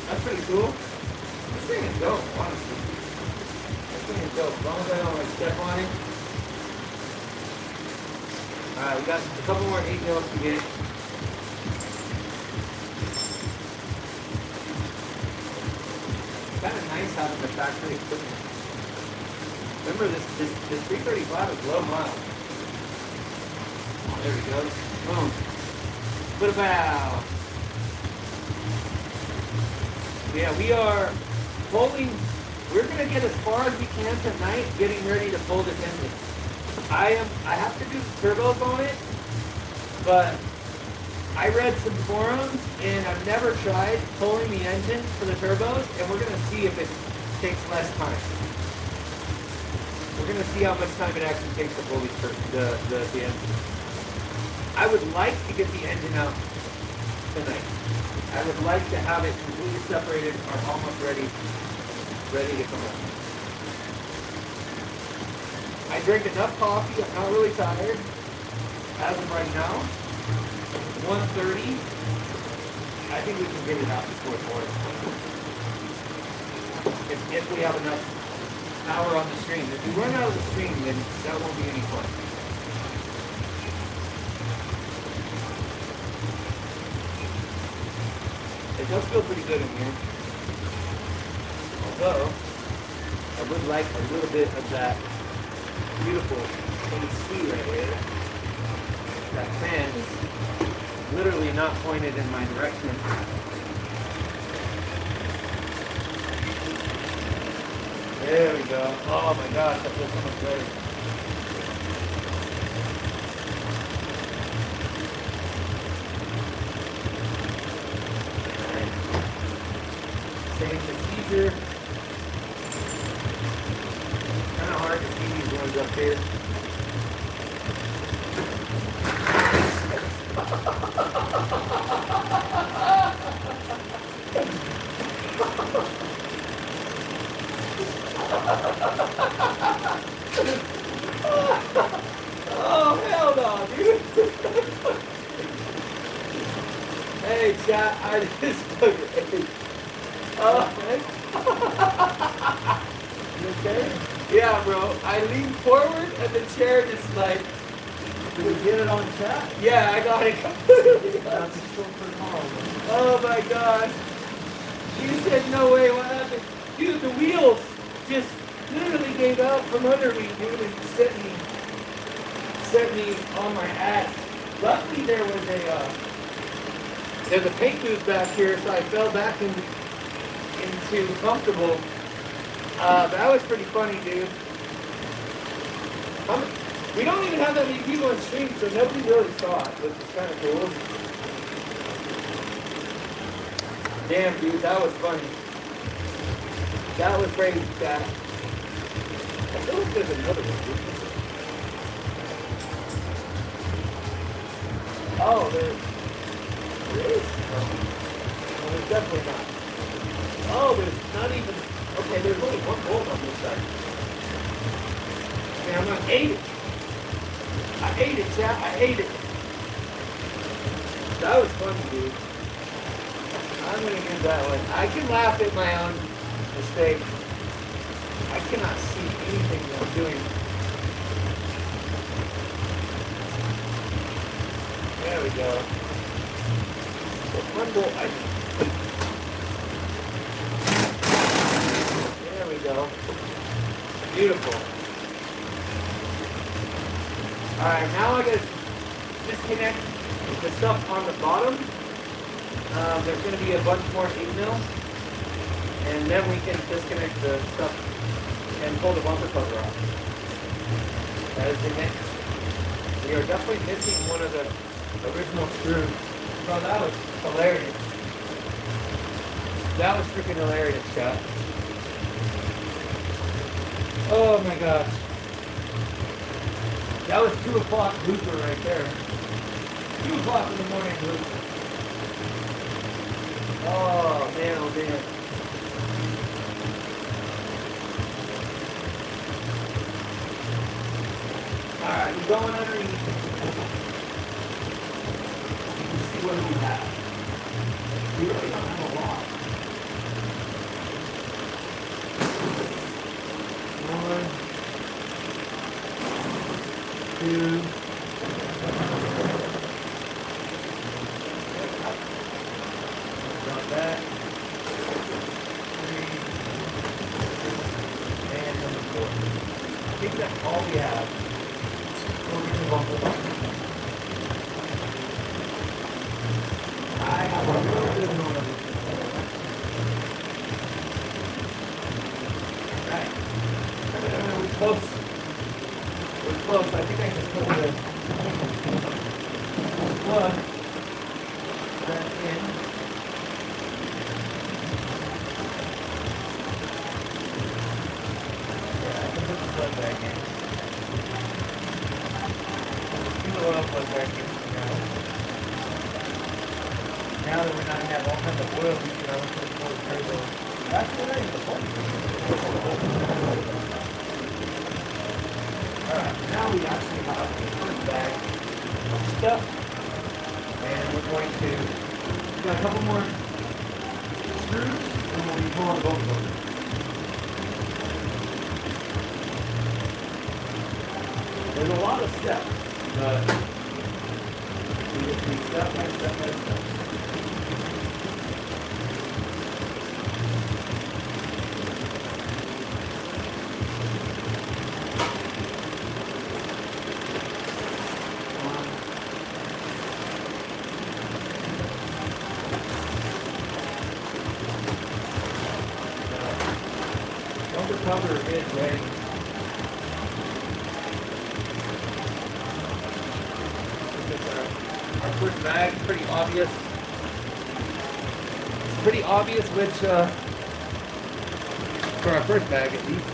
That's pretty cool. This thing is dope, honestly. This thing is dope. As long as I don't like step on it. Alright, we got a couple more 8 mils to get. having the factory equipment. Remember this 335 is low miles. There he goes. Boom. What about? Yeah, we are pulling. We're gonna get as far as we can tonight, getting ready to pull this engine. I have to do turbos on it, but I read some forums and I've never tried pulling the engine for the turbos, and we're gonna see if it takes less time. We're gonna see how much time it actually takes to pull the engine. I would like to get the engine out tonight. I would like to have it completely separated or almost ready to come out. I drank enough coffee. I'm not really tired. As of right now, 1:30. I think we can get it out before 4. If we have enough power on the stream. If we run out of the stream, then that won't be any fun. It does feel pretty good in here. Although, I would like a little bit of that beautiful AC right here. That fan is literally not pointed in my direction. There we go. Oh my gosh, that feels so much better. Same procedure. Kind of hard to see these ones up here. Oh, hell no, dude. Hey, chat, I just took it. Okay. You okay? Yeah, bro. I leaned forward and the chair just like. Did we get it on chat? Yeah, I got it completely. That's a short for tomorrow. Oh my gosh. You said no way, what happened? Dude, the wheels just literally gave out from under me, dude, and set me on my ass. Luckily there's a paint booth back here, so I fell back into comfortable. That was pretty funny, dude. We don't even have that many people on stream, so nobody really saw it, which is kind of cool. Damn, dude, that was funny. That was crazy, chat. I feel like there's another one, dude. Oh, there is? Oh, there's definitely not. Oh, there's not even... Okay, there's only one bolt on this side. Man, I'm gonna hate it. I hate it, chat. I hate it. That was funny, dude. I'm gonna use that one. I can laugh at my own mistake. I cannot see anything that I'm doing. There we go. So one bolt. There we go. Beautiful. Alright, now I gotta disconnect the stuff on the bottom. There's going to be a bunch more 8mm, and then we can disconnect the stuff and pull the bumper cover off. That is the next. We are definitely missing one of the original screws. Bro, that was hilarious. That was freaking hilarious, chat. Oh my gosh. That was 2 o'clock blooper right there. 2 o'clock in the morning blooper. Oh man, oh man. Alright, we're going underneath. Let's see what do we have. We really don't have a lot. 1, 2. That 3, hold on. I have a little bit of noise. Alright. We're close. We're close. I think I can put the plug back in. Yeah, I can put the plug back in. Put the oil plug back in now. Now that we're not have all kinds of oil leaking out of the turbo. That's what I the point. Alright, now we actually have the first bag of stuff. And we're going to we got a couple more screws and we'll be pulling both of them. There's a lot of steps, but we just do step by step by step. Bumper cover is ready. Our first bag, pretty obvious. Pretty obvious which, for our first bag at least.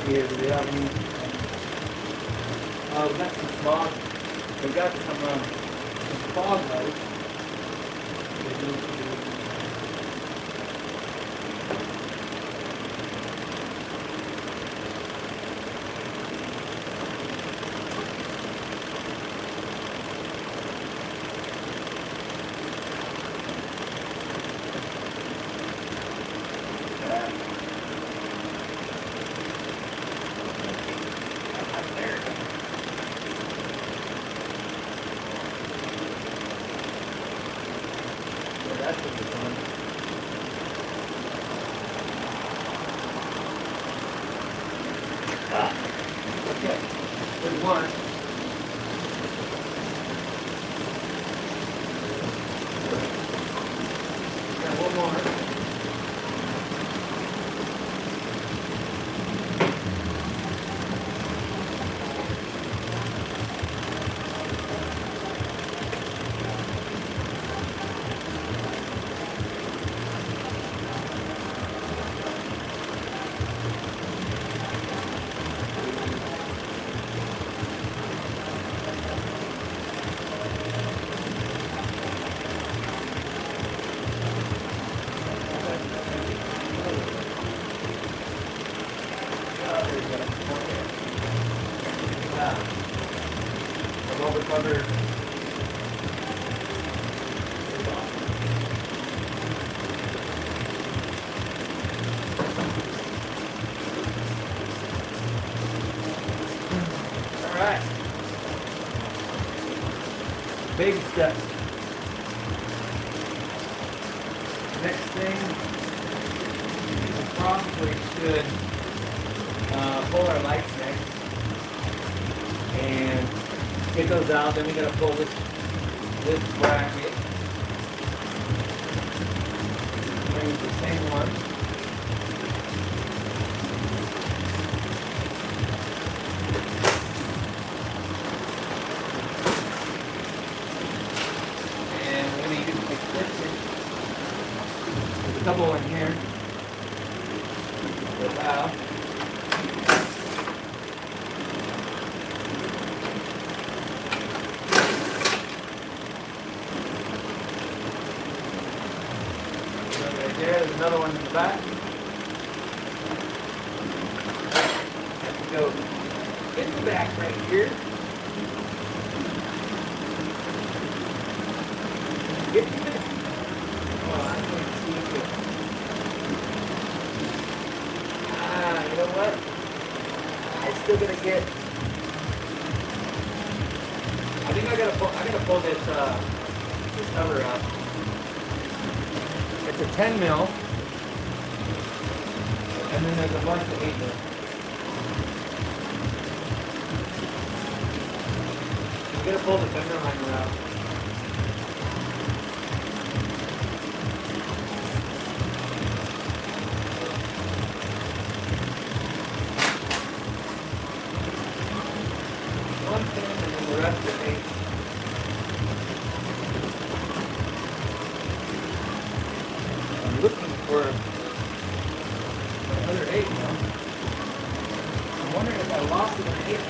Here we have we got some fog. We got some fog lights. That's what we're doing. Okay. Good one. Got one more. Cover. All right. Baby steps. Next thing, we probably should pull our lights next and get those out. Then we gotta pull this bracket. Bring the same one. And we're gonna use the extension. There's a couple in here. Wow. There's another one in the back. Have to go in the back right here. Get to it. Oh, I'm going to see it. You know what? I still gonna get. I think I gotta pull this cover up. It's a 10 mil, and then there's a bunch of 8 mil. I'm gonna pull the fender liner out. One 10 and then the rest are 8. I'm looking for another 8 now. I'm wondering if I lost it in the 8.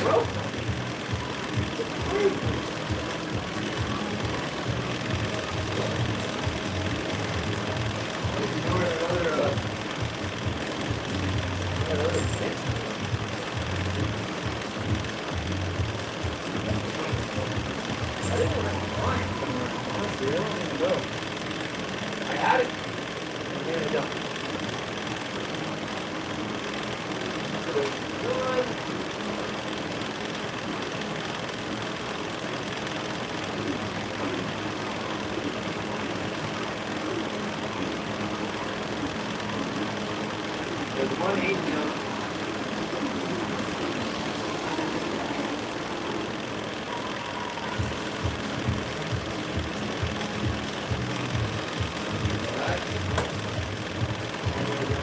Broke. I had it. I'm gonna go. There's 1 8 now.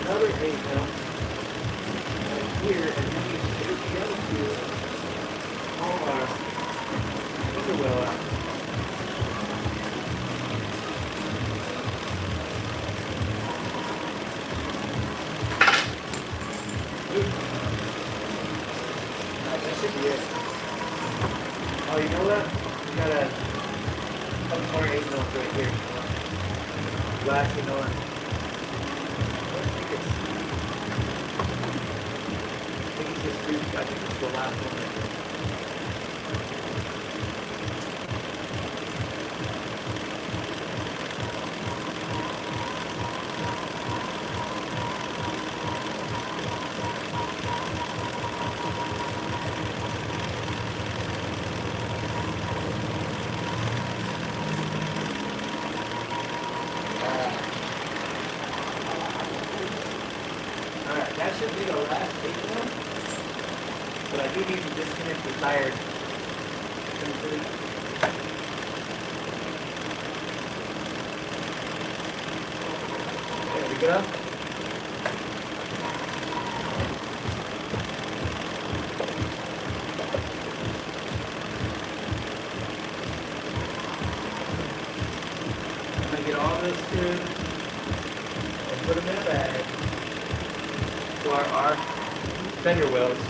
Another 8 now. Right here, and then we shoot the other 2. All our finger well out. Alright, that should be it. Oh, you know what? We got a couple more 8 mils right here. Glass, you know what? I think it's the last one right there. Alright, that should be the last 8 mil. But I do need to disconnect the tire. There we go. I'm going to get all those screws and put them in a bag for our fender wells.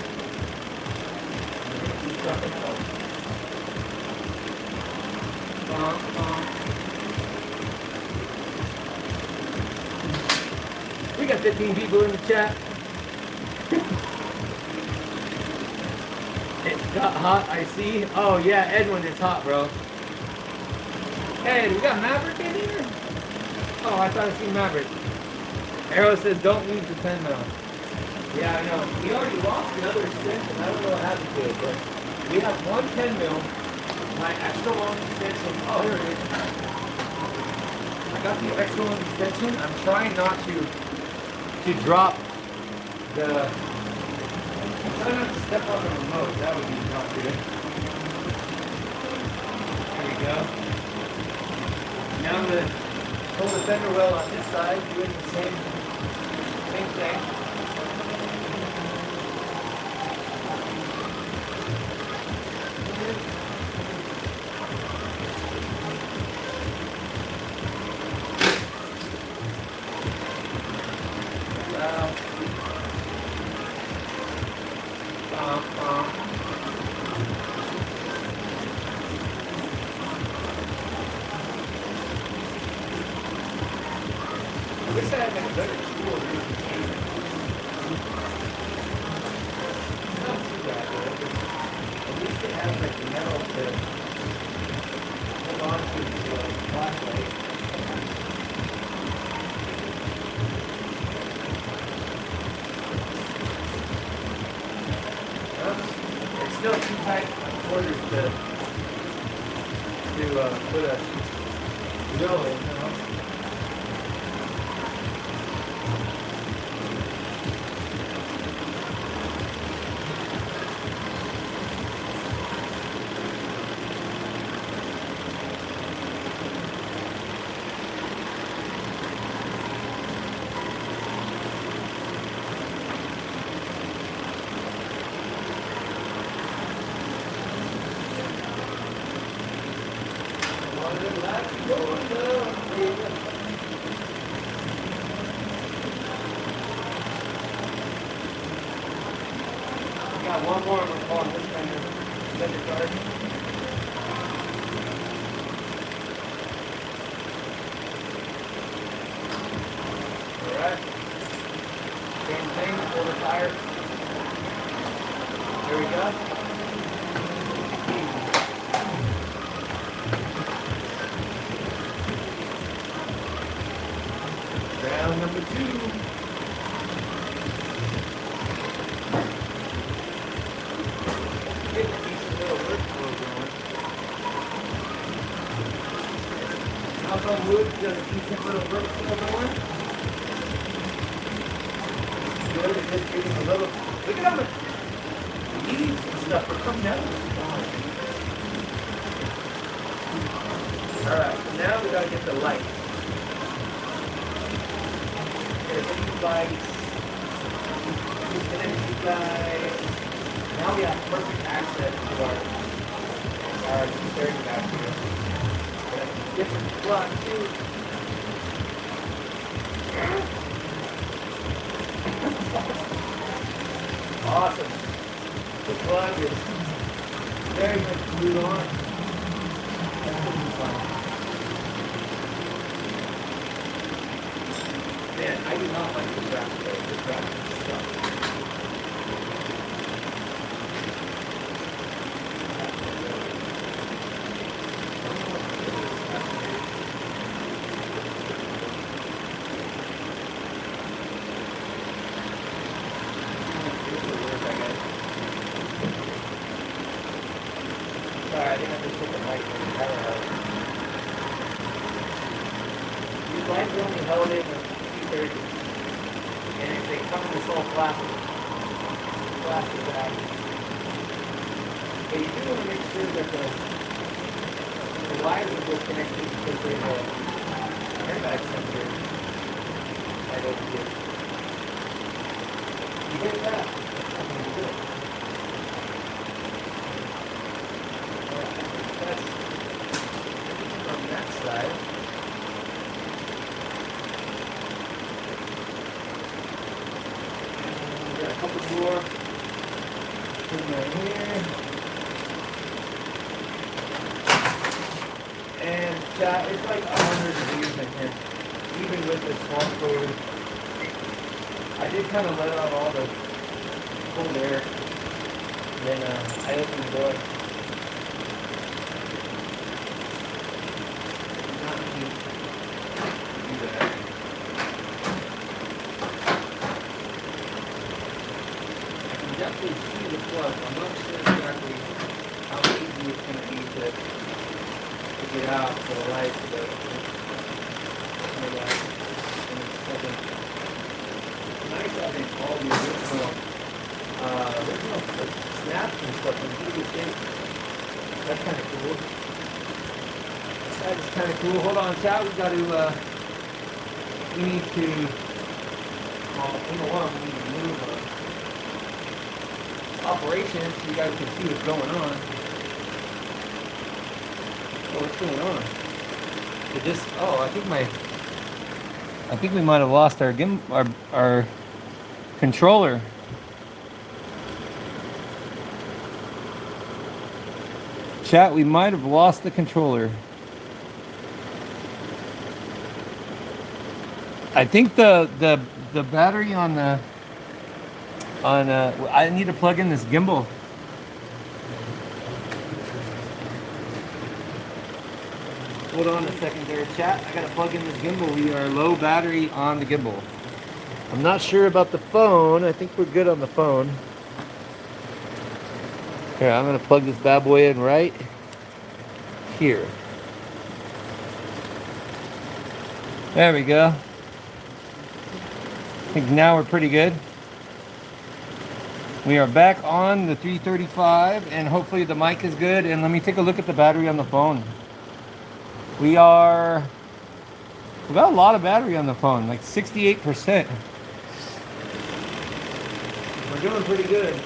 We got 15 people in the chat. It got hot, I see. Oh yeah, Edwin, it's hot, bro. Hey, we got Maverick in here? Oh, I thought I seen Maverick. Arrow says don't use the 10 mil. Yeah, I know. We already lost the other extension. I don't know what happened to it, but we have one 10 mil. My extra long extension. Oh, here it is. I got the extra long extension. I'm trying not to drop the. I'm trying not to step on the remote. That would be not good. There we go. Now I'm gonna hold the fender well on this side, doing the same thing. I wish I had like a better tool. Not too bad, though. At least it has like metal to hold on to the flashlight. still too tight quarters to put a drill in, you know? Got one more, I'm gonna call this kind of center card. Alright. Same thing, pull the tire. There we go. Round number 2. Knock on wood, got a decent little workflow going. Good, it's just getting a little. Look at how much leaves and stuff are coming out of this line. Alright, so now we gotta get the light. Get these lights. Disconnect these guys. Now we have perfect access to our security back here. Different plug too. Awesome. The plug is very much glued on. That's gonna be fun. Man, I do not like this wrap today. This wrap is stuck. Sorry, I think I just put the mic in the camera out. These lights are only held in with 230. And if they come in this whole plastic bag. But you do want to make sure that the wires are both connected because there's a airbag sensor right over here. You get that? That's what you do. That's from that side. And we got a couple more sitting right here. And it's like 100 degrees in here, even with this small code. I did kind of let out all the cold air. And then I opened the door. Definitely see the plug. I'm not sure exactly how easy it's going to be to get out for the light, but it's nice having all the original snaps and stuff in really good shape. That's kind of cool. That is kind of cool. Hold on, chat. We got to. We need to. Number one, we need to move. Operations, so you guys can see what's going on. Oh, what's going on? It just, I think we might have lost our controller. Chat, we might have lost the controller. I think the battery on the I need to plug in this gimbal. Hold on a second there, chat. I gotta plug in this gimbal. We are low battery on the gimbal. I'm not sure about the phone. I think we're good on the phone. Here, I'm gonna plug this bad boy in right here. There we go. I think now we're pretty good. We are back on the 335 and hopefully the mic is good. And let me take a look at the battery on the phone. We've got a lot of battery on the phone, like 68%. We're doing pretty good.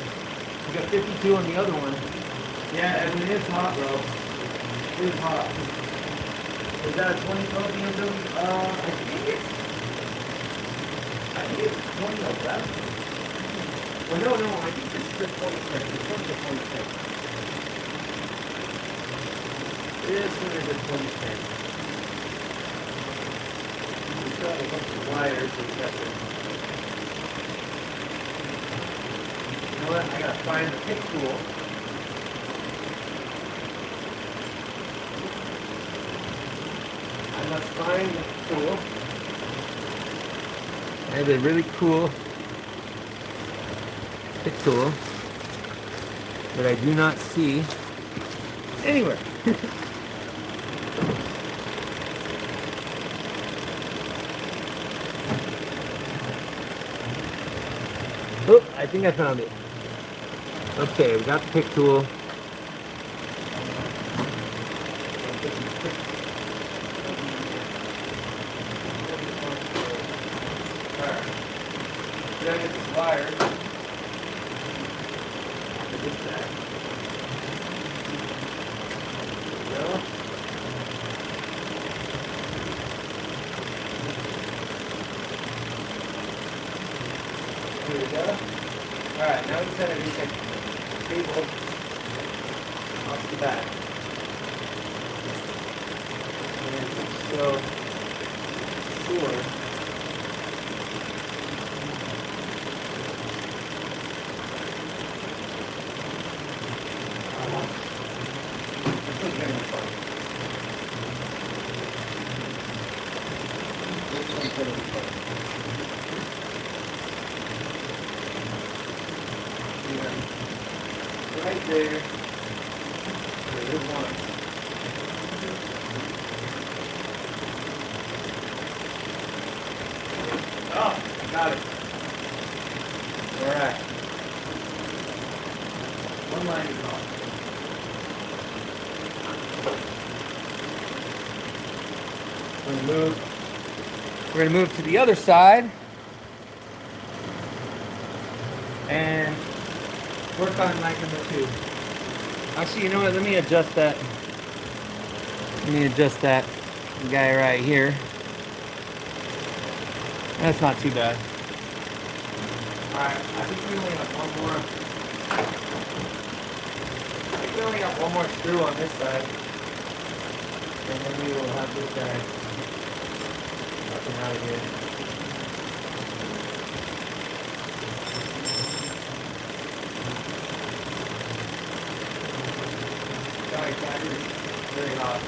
We got 52 on the other one. Yeah, I mean, it's hot, bro. It is hot. Is that a 2012 BMW? I think it's 2011. Well, no, I think this is the 26. This one's the 26. This one is the 26. We still have a bunch of wires, so we got to... You know what? I gotta find the pick tool. I must find the tool. I have a really cool pick tool that I do not see anywhere. Oh, I think I found it. Okay, we got the pick tool. Alright. Then I get this wire. This back. There we go. Here we go. Alright, now we just gotta do a cable off the back. And so sure. This one's gonna be fun. This one's gonna be fun. Right there. There is one. Oh, got it. Alright. One line is off. We're gonna move to the other side and work on line number 2. Actually, you know what? Let me adjust that. Let me adjust that guy right here. That's not too bad. Alright, I think we only have one more. I think we only have one more screw on this side. And then we will have this guy up and out of here. Sorry, Cat, it's very hot.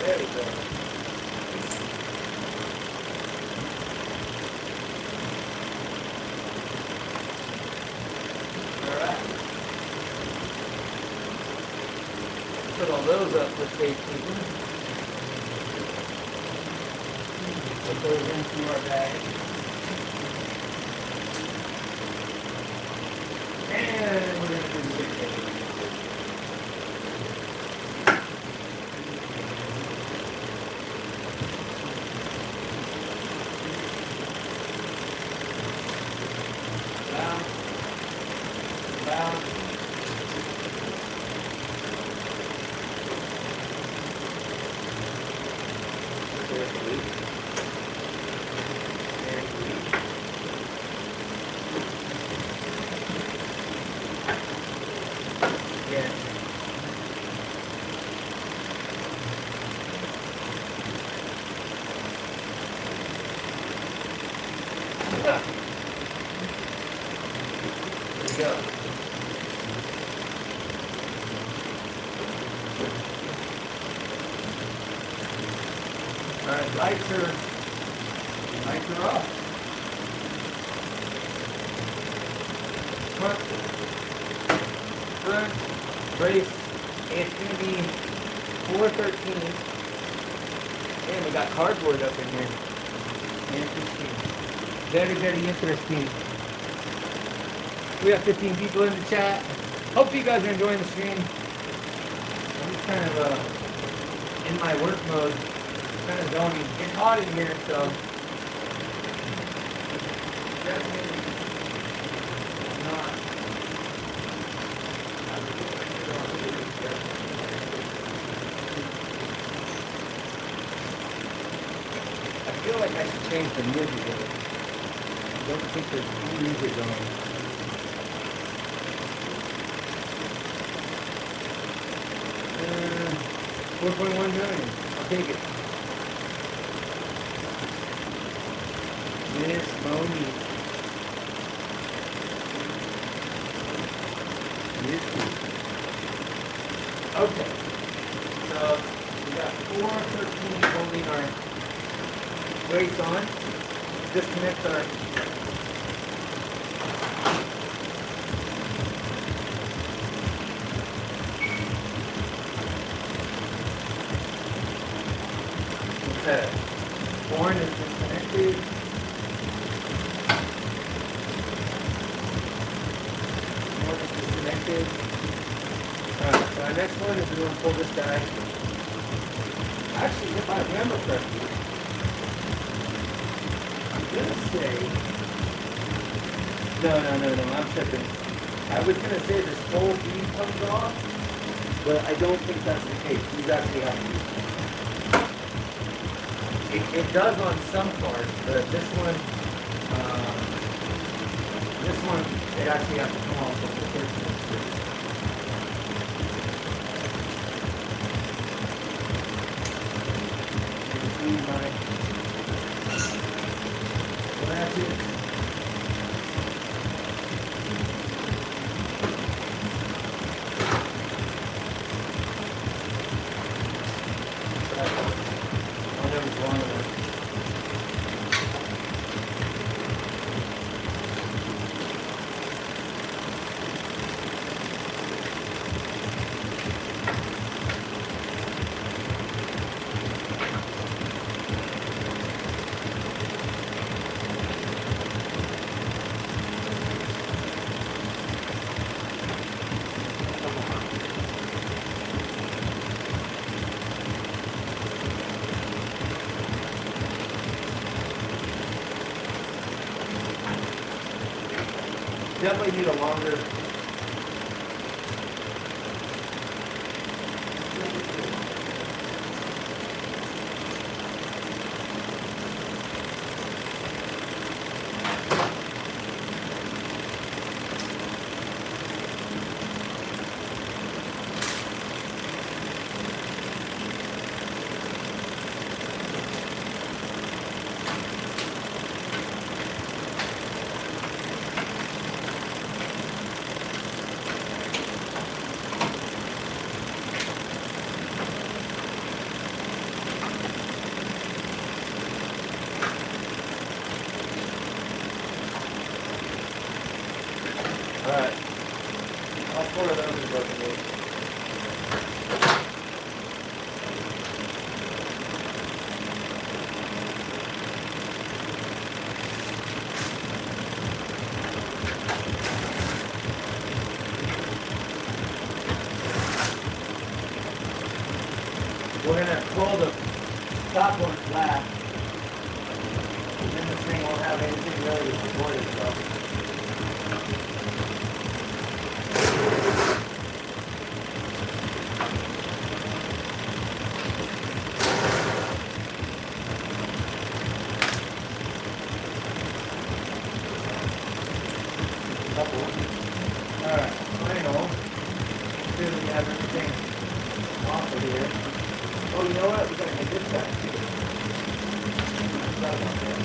There we go. Alright. Put all those up for safekeeping. Put those into our bag. And we're going to do the big thing. There we go. Alright, lights are off. Front, brace, and it's gonna be 413. Man, we got cardboard up in here. Interesting. Very, very interesting. We have 15 people in the chat. Hope you guys are enjoying the stream. I'm just kind of in my work mode, kind of zoning. It's hot in here, so definitely not. I feel like I should change the music a little. I don't think there's any music going. 4.1 million. I'll take it. Miss Monique. Okay. So we got 413 holding our weights on. Disconnect our okay. Horn is disconnected. Horn is disconnected. Alright, so our next one is we're going to pull this guy. Actually, if I remember correctly, I'm going to say, no, I'm tripping. I was going to say this whole bead comes off, but I don't think that's the case. These actually have to be. It does on some parts, but this one, it actually has to come off with the first one. You can see my latches. Definitely need a longer. Alright. All four of those are broken loose. We're going to pull the top one flat. And then this thing won't have anything really to support itself. Alright, final. See if we have everything off of here. Oh, you know what? We're going to hit this guy too. That one there.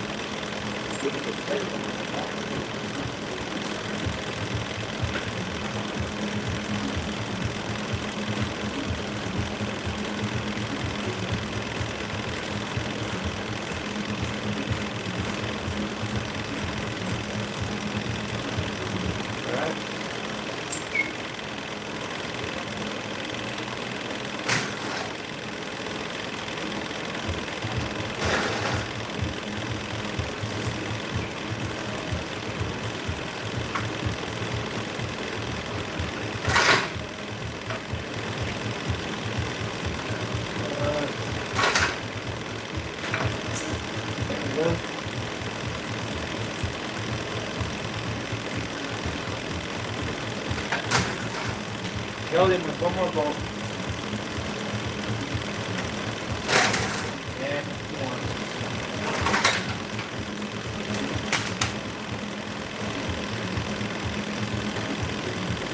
Held him with one more bolt. And one.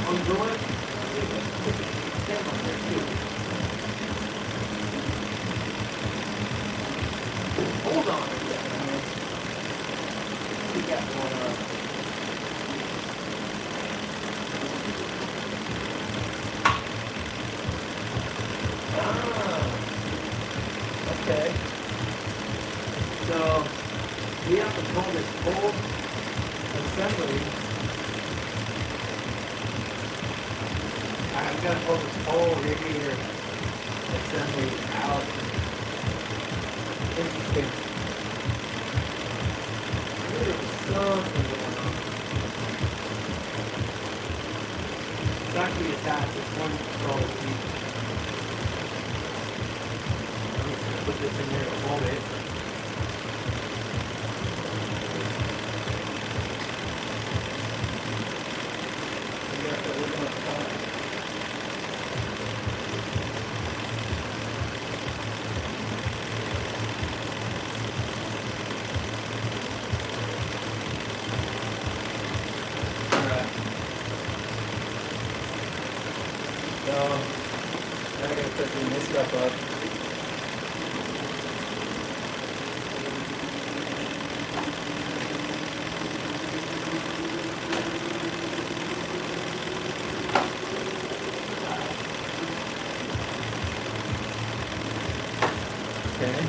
Undo it. Stand on there too. Hold on a second. We got one up. Okay. So we have to pull this whole assembly. I've got to pull this whole radiator assembly out. Interesting. There was something going on. It's actually attached. It's one control piece. Put this in there to hold it. We got the original part. Alright. So, now I gotta start doing this stuff up. Okay.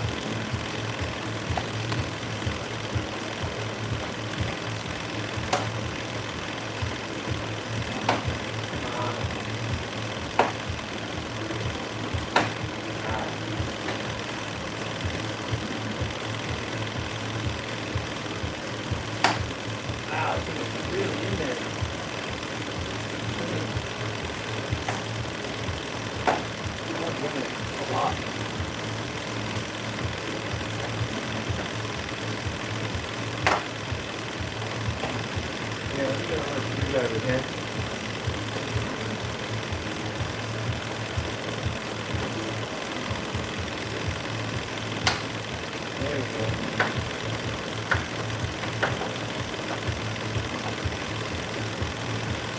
Wow, it's really in there. A lot. Yeah, let's get our screwdriver here. There we go.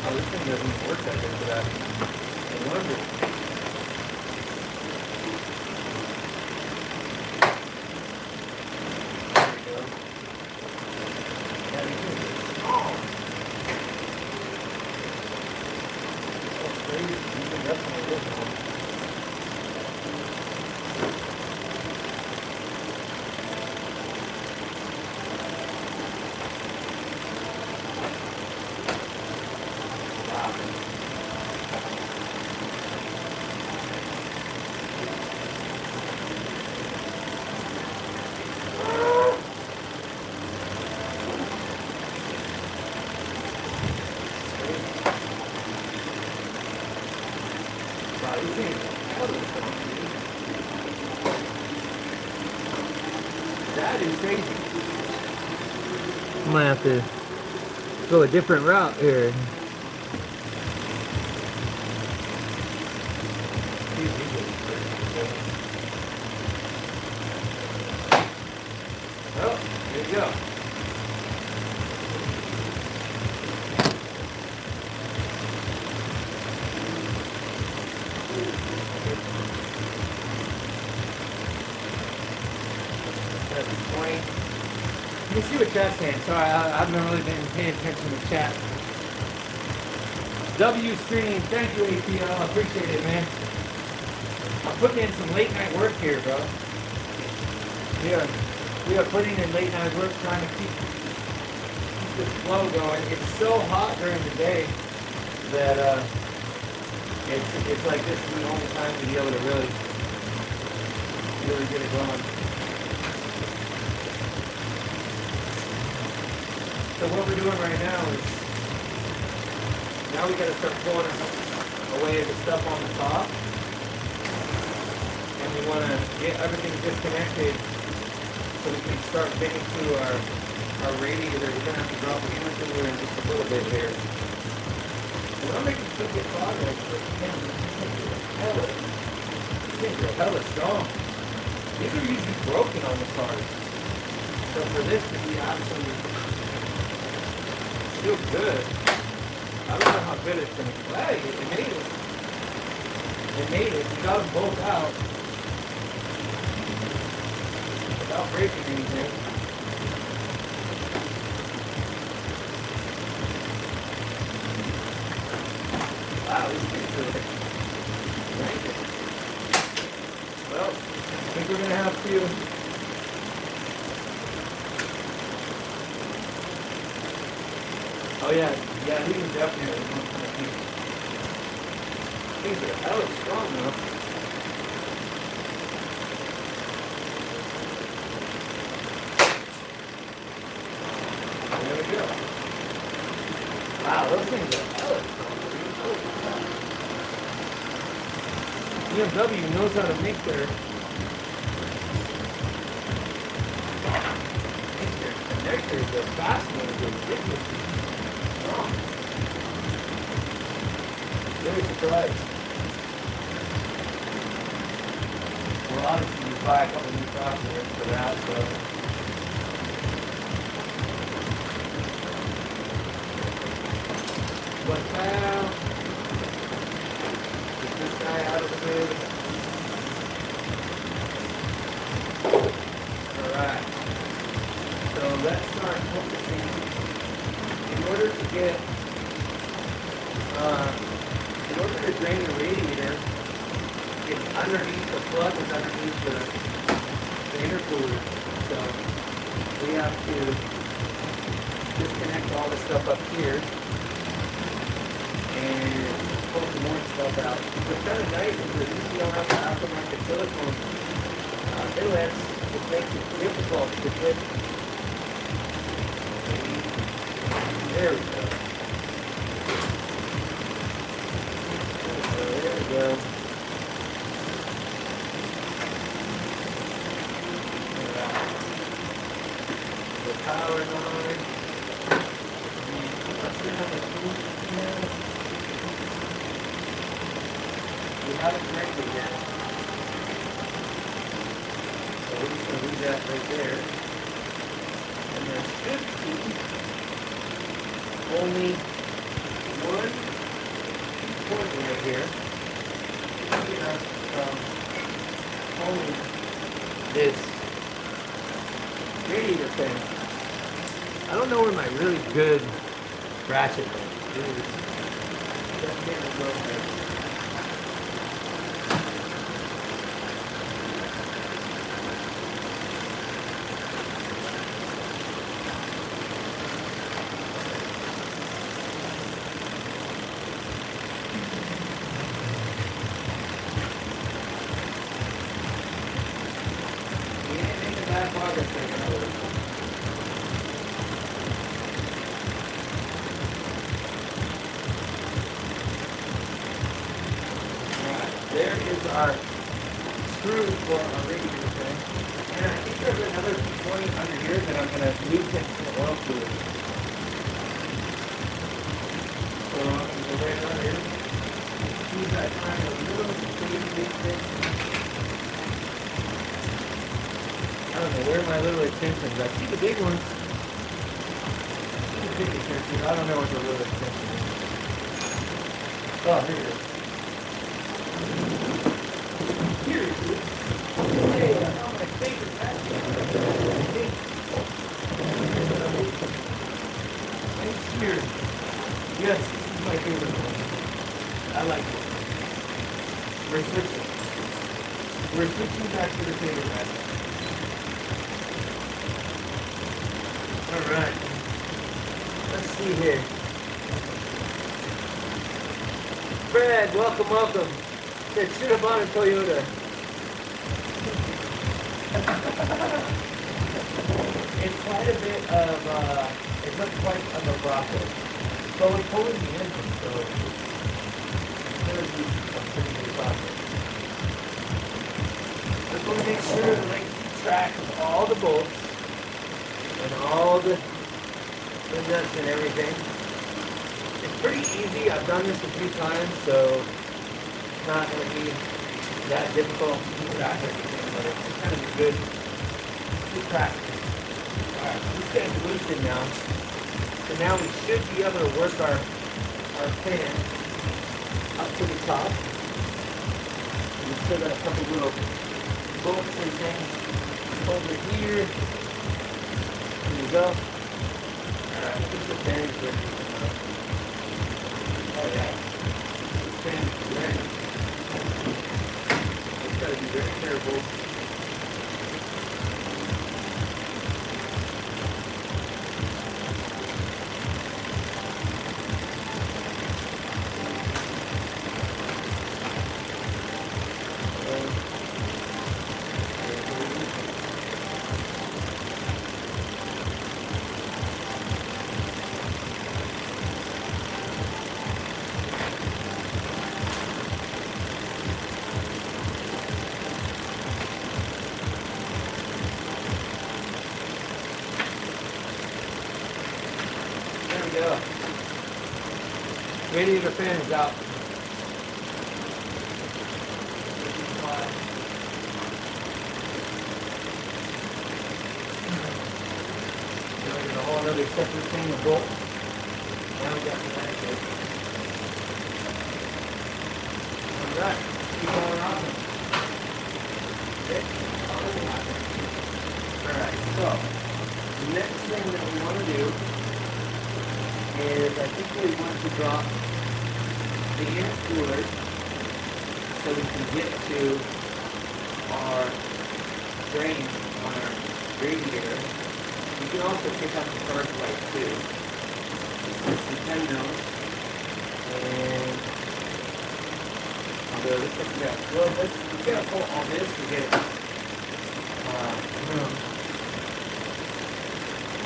Oh, this thing doesn't work that good for that. I wonder. There we go. Yeah, you can. Oh! That's crazy. You can definitely live on. That is crazy. I might have to go a different route here. Well, there you go. That's 20. Let me see what chat's saying. Sorry, I haven't really been paying attention to chat. W stream, thank you APL, I appreciate it, man. I'm putting in some late night work here, bro. We are putting in late night work trying to keep this flow going. It's so hot during the day that it's like this is the only time to be able to really get it going. So what we're doing right now is now we got to start pulling away the stuff on the top, and we want to get everything disconnected so we can start getting to our radiator. We're going to have to drop the intercooler in just a little bit here. We're making some good progress, but man, these things are hella strong. These are usually broken on the cars. So for this to be absolutely still good, I don't know how good it's going to be. Hey, it made it. It made it. We got them both out without breaking anything. Wow, these things are cranking. Well, I think we're going to have to oh yeah, he can definitely one kind of thing. Things are hella strong though. There we go. Wow, those things are hella strong. BMW knows how to make their connectors, their fasteners, ridiculous. Very surprised. Well, obviously you buy a couple new fasteners for that, so. But now, get this guy out of the way. Alright. So let's start focusing. In order to get, in order to drain the radiator, it's underneath the plug, is underneath the intercooler. So we have to disconnect all the stuff up here and pull some more stuff out. What's kind of nice is that you don't have to have them like the silicone inlets, which makes it difficult to get. There we go. There we go. The power line. We haven't connected yet. So we're just going to leave that right there. And there should be only one point right here. Only this radiator thing. I don't know where my really good ratchet is. There is our screw for our radiator thing. And I think there's another 20 under here that I'm going to loosen the oil fluid. So I'm going to go right on here. Use that time a little bit. I don't know where my little extensions. I see the big ones. I see the big extensions. I don't know what the little extension is. Oh, here it is. Here it is. Hey, I found my favorite vacuum. here. Yes, this is my favorite one. I like it. We're switching. We're switching back to the favorite one. Alright. Let's see here. Fred, welcome, welcome. Said should have bought a Toyota. It's quite a bit of, it's not quite of a process. So we're pulling the engine, so it's going to be a pretty good process. Just want to make sure that I keep track of all the bolts and all the nuts and everything. It's pretty easy. I've done this a few times, so it's not going to be that difficult to keep track of everything, but it's kind of a good practice. Alright, this guy's loosened now. So now we should be able to work our fan up to the top. We still got a couple little bolts and things over here. There you go. Alright, I think the fan is ready. Oh yeah. This fan is ready. Just gotta be very careful. Yeah. Radiator fan is out. Now we got a whole other separate thing of bolt. Now we got the blanket. Alright, keep on rocking. Okay, alright, so the next thing that we want to do is I think we want to drop the intercooler so we can get to our drain on our radiator. You can also pick up the charge light too. There's some 10 mils. And so this is, yeah, well, we gotta pull on this to get it.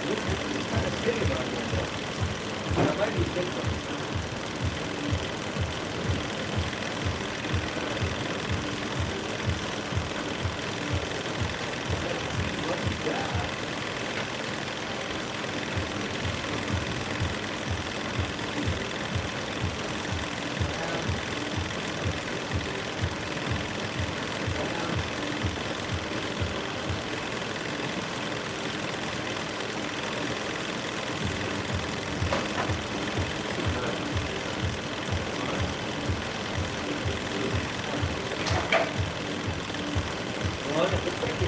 This is kind of sitting on here. That might be different. What's that?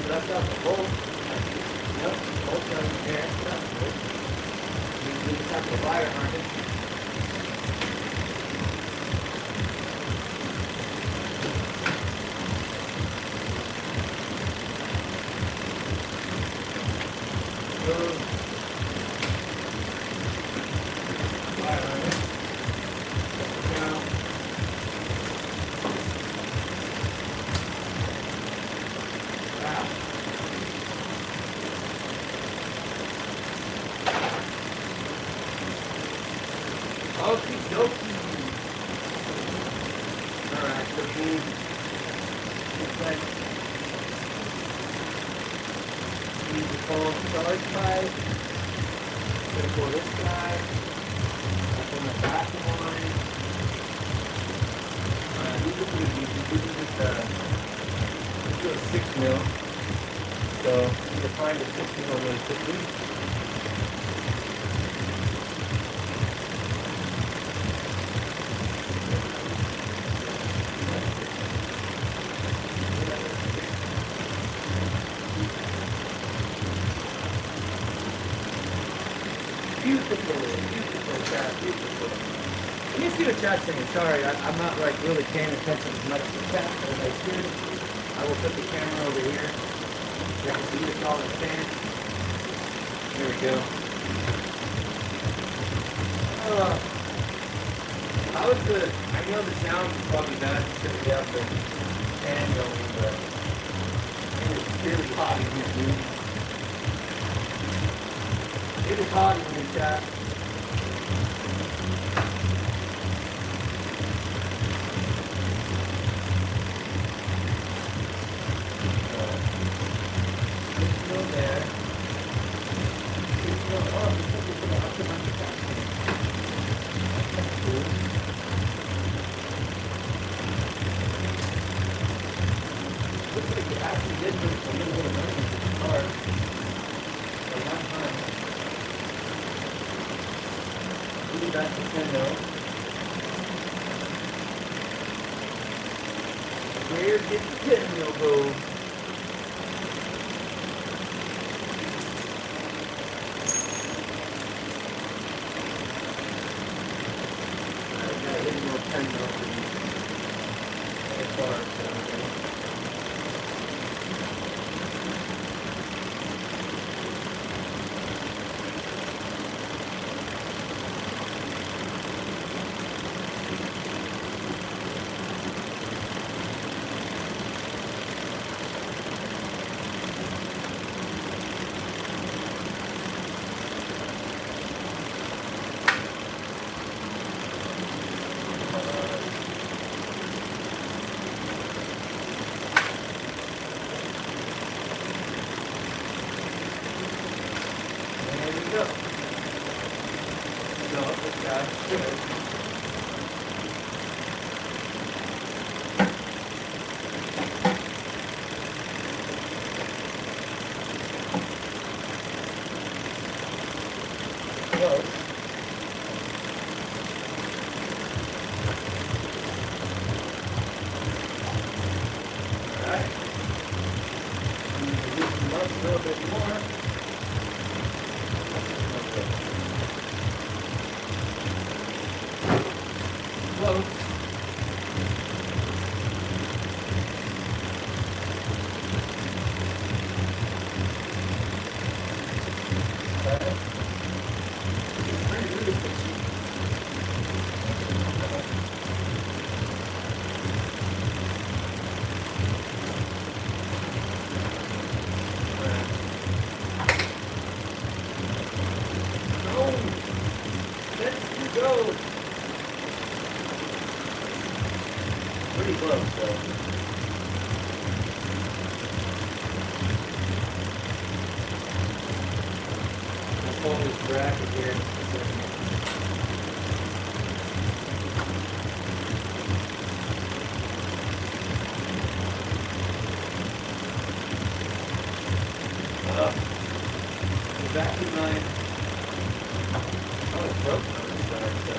Left out the bolt. Nope, bolt doesn't there. That's good. We just have the wire harness. Wire harness. Now. Wow. Okie dokie. Alright, so we looks like we need to pull the charge pipe. Gonna pull this guy. Up on the back one. These are pretty easy. This is just a 6 mil. So you can find a 6 mil really quickly. Beautiful, beautiful chat, beautiful. Let me see what chat's saying. Sorry, I'm not like really paying attention as much to chat as I should. I will put the camera over here. You can see what's all it's saying. There we go. How is the? I know the sound is probably bad because we have the fan going, but it is really hot in here, dude. It is hot in here, chat. It's still there. It's still up. It's still up to my capacity. That's cool. Looks like it actually did do a little bit of running to the car. A long time. Ooh, that's Nintendo. Where did Nintendo go? I got a little more Nintendo for you. As far as go. So, this guy's good. Close. Alright. Loosen up a little bit more. Close. Okay. It's pretty beautiful. Let's go. Pretty close, though. I'll pull this bracket here in just a second. The vacuum line. Oh, it's broken on this side, so.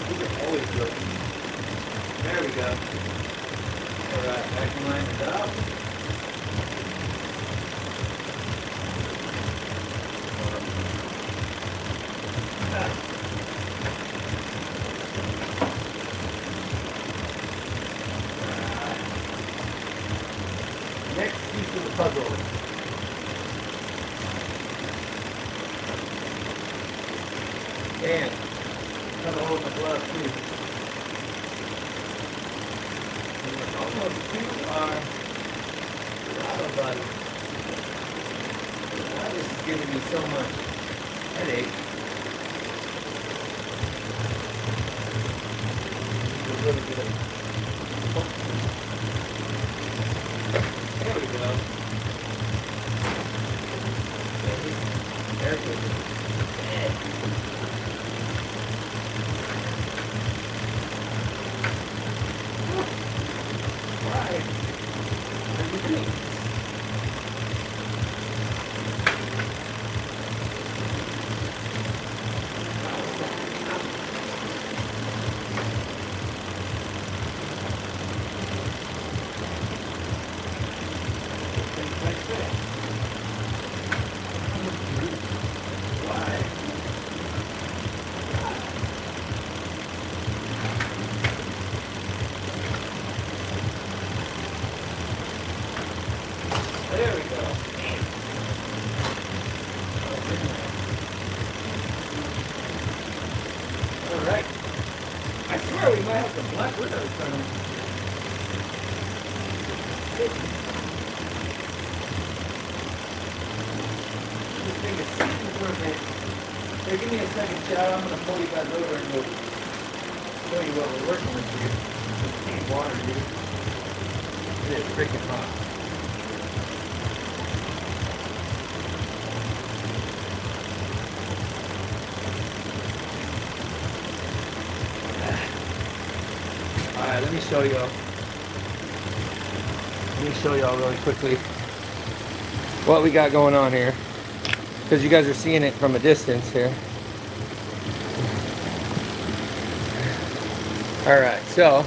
These are always broken. There we go. Alright, vacuum line is up. Next piece of the puzzle. Damn. Trying to hold my glove too. Almost two are throttle body. This is giving me so much headache. It's really good. There we go. There we go. Why? What are you doing? This thing is seeking for a bit. Here, give me a second, Chad. I'm gonna pull you guys over and we'll show you what we're working with here. It's clean water, dude. It is freaking hot. Alright, let me show y'all. Let me show y'all really quickly what we got going on here, because you guys are seeing it from a distance here. Alright, so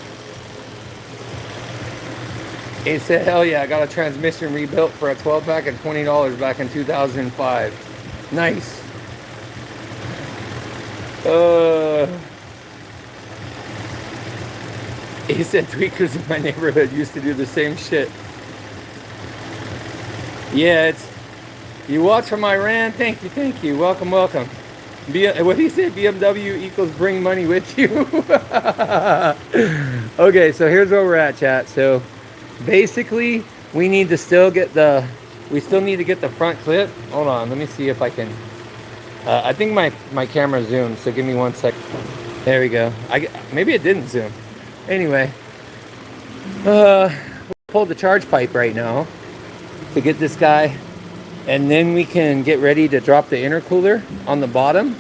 he said, hell yeah, I got a transmission rebuilt for a 12-pack and $20 back in 2005. Nice. He said tweakers in my neighborhood used to do the same shit. Yeah, it's, you watch from Iran. Thank you. Welcome. What did he say? BMW equals bring money with you. Okay, so here's where we're at, chat. So basically, we need to still get the, front clip. Hold on, let me see if I can. I think my camera zoomed, so give me 1 sec. There we go. Maybe it didn't zoom. Anyway, we'll pull the charge pipe right now to get this guy, and then we can get ready to drop the intercooler on the bottom.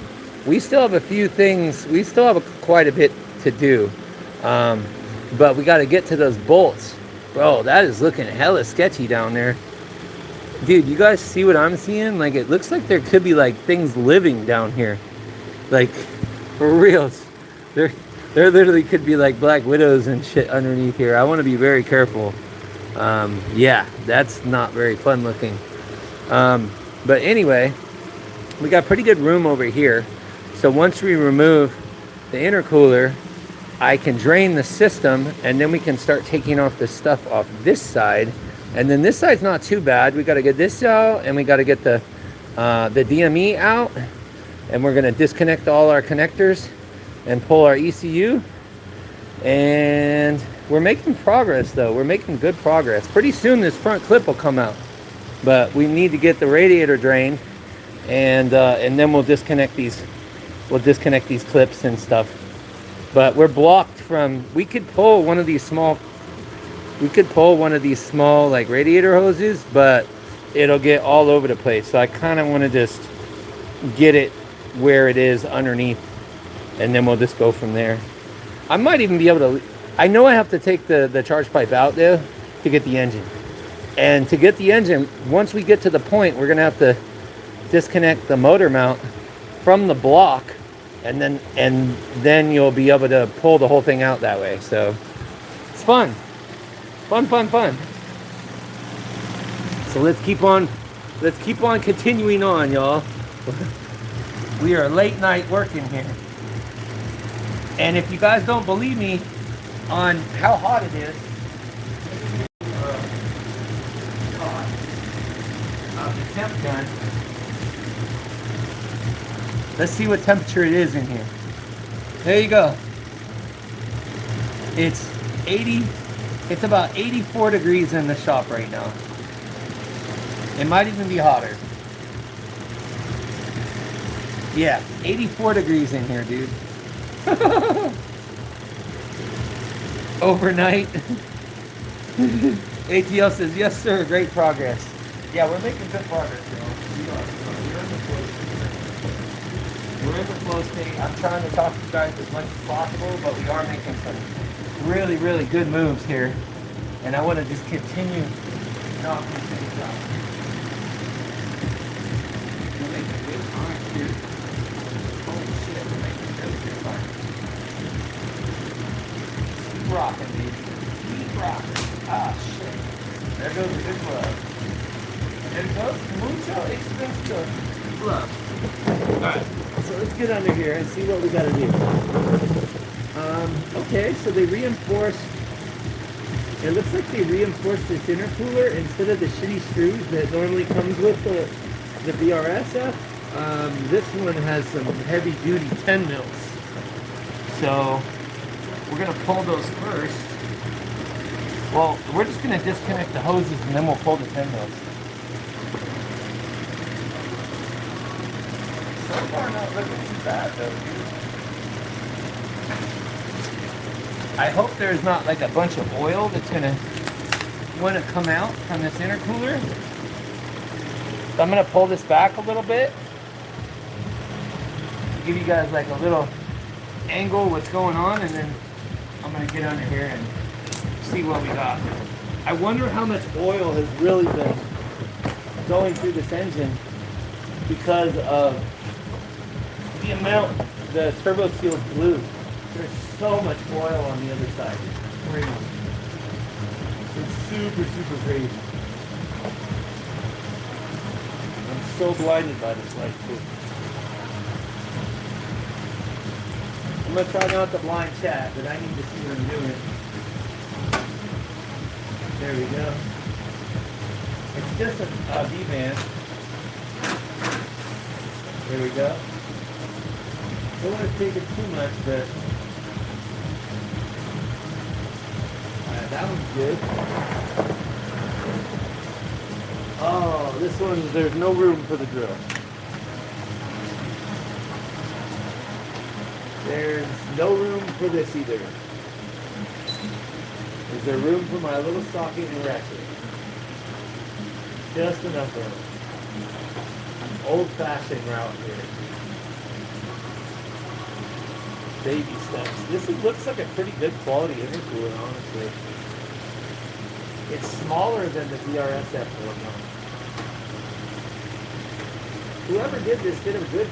We still have a few things, quite a bit to do, but we got to get to those bolts. Bro, that is looking hella sketchy down there. Dude, you guys see what I'm seeing? Like, it looks like there could be like things living down here, like for reals. There literally could be like black widows and shit underneath here. I want to be very careful. Yeah, that's not very fun looking. But anyway, we got pretty good room over here. So once we remove the intercooler, I can drain the system, and then we can start taking off the stuff off this side. And then this side's not too bad. We got to get this out, and we got to get the DME out, and we're going to disconnect all our connectors and pull our ECU. And we're making progress, though. We're making good progress. Pretty soon this front clip will come out, but we need to get the radiator drained, and then we'll disconnect these clips and stuff. But we're blocked from, we could pull one of these small like radiator hoses, but it'll get all over the place. So I kind of want to just get it where it is underneath, and then we'll just go from there. I might even be able to, I know I have to take the charge pipe out there to get the engine. And to get the engine, once we get to the point, we're going to have to disconnect the motor mount from the block, and then you'll be able to pull the whole thing out that way. So it's fun. Fun. So let's keep on continuing on, y'all. We are late night working here. And if you guys don't believe me on how hot it is, the temp gun. Let's see what temperature it is in here. There you go. It's 80. It's about 84 degrees in the shop right now. It might even be hotter. Yeah, 84 degrees in here, dude. Overnight. ATL says, yes, sir, great progress. Yeah, we're making good progress, y'all. We're in the flow state. I'm trying to talk to you guys as much as possible, but we are making some really, really good moves here. And I want to just continue knocking things out. We're making good progress here. Holy shit, we're making really good progress. Keep rocking, baby. Keep rocking. Ah, shit. There goes a good glove. There goes mucho expensive glove. Alright, so let's get under here and see what we gotta do. Okay, so they reinforced, it looks like they reinforced this intercooler instead of the shitty screws that normally comes with the VRSF. This one has some heavy duty 10 mils. So we're gonna pull those first. Well, we're just gonna disconnect the hoses and then we'll pull the pinwheels. So far not looking too bad though, dude. I hope there's not like a bunch of oil that's gonna want to come out from this intercooler. So I'm gonna pull this back a little bit. Give you guys like a little angle what's going on, and then I'm gonna get under here and see what we got. I wonder how much oil has really been going through this engine because of the amount the turbo seal blew. There's so much oil on the other side. It's crazy. It's super, super crazy. I'm so blinded by this light too. I'm gonna try not to blind chat, but I need to see what I'm doing. There we go. It's just a V-band. There we go. Don't want to take it too much, but alright, that one's good. Oh, this one, there's no room for the drill. There's no room for this either. Is there room for my little socket and ratchet? Just enough room. Old-fashioned route here. Baby steps. This looks like a pretty good quality intercooler, honestly. It's smaller than the VRSF one. Whoever did this did a good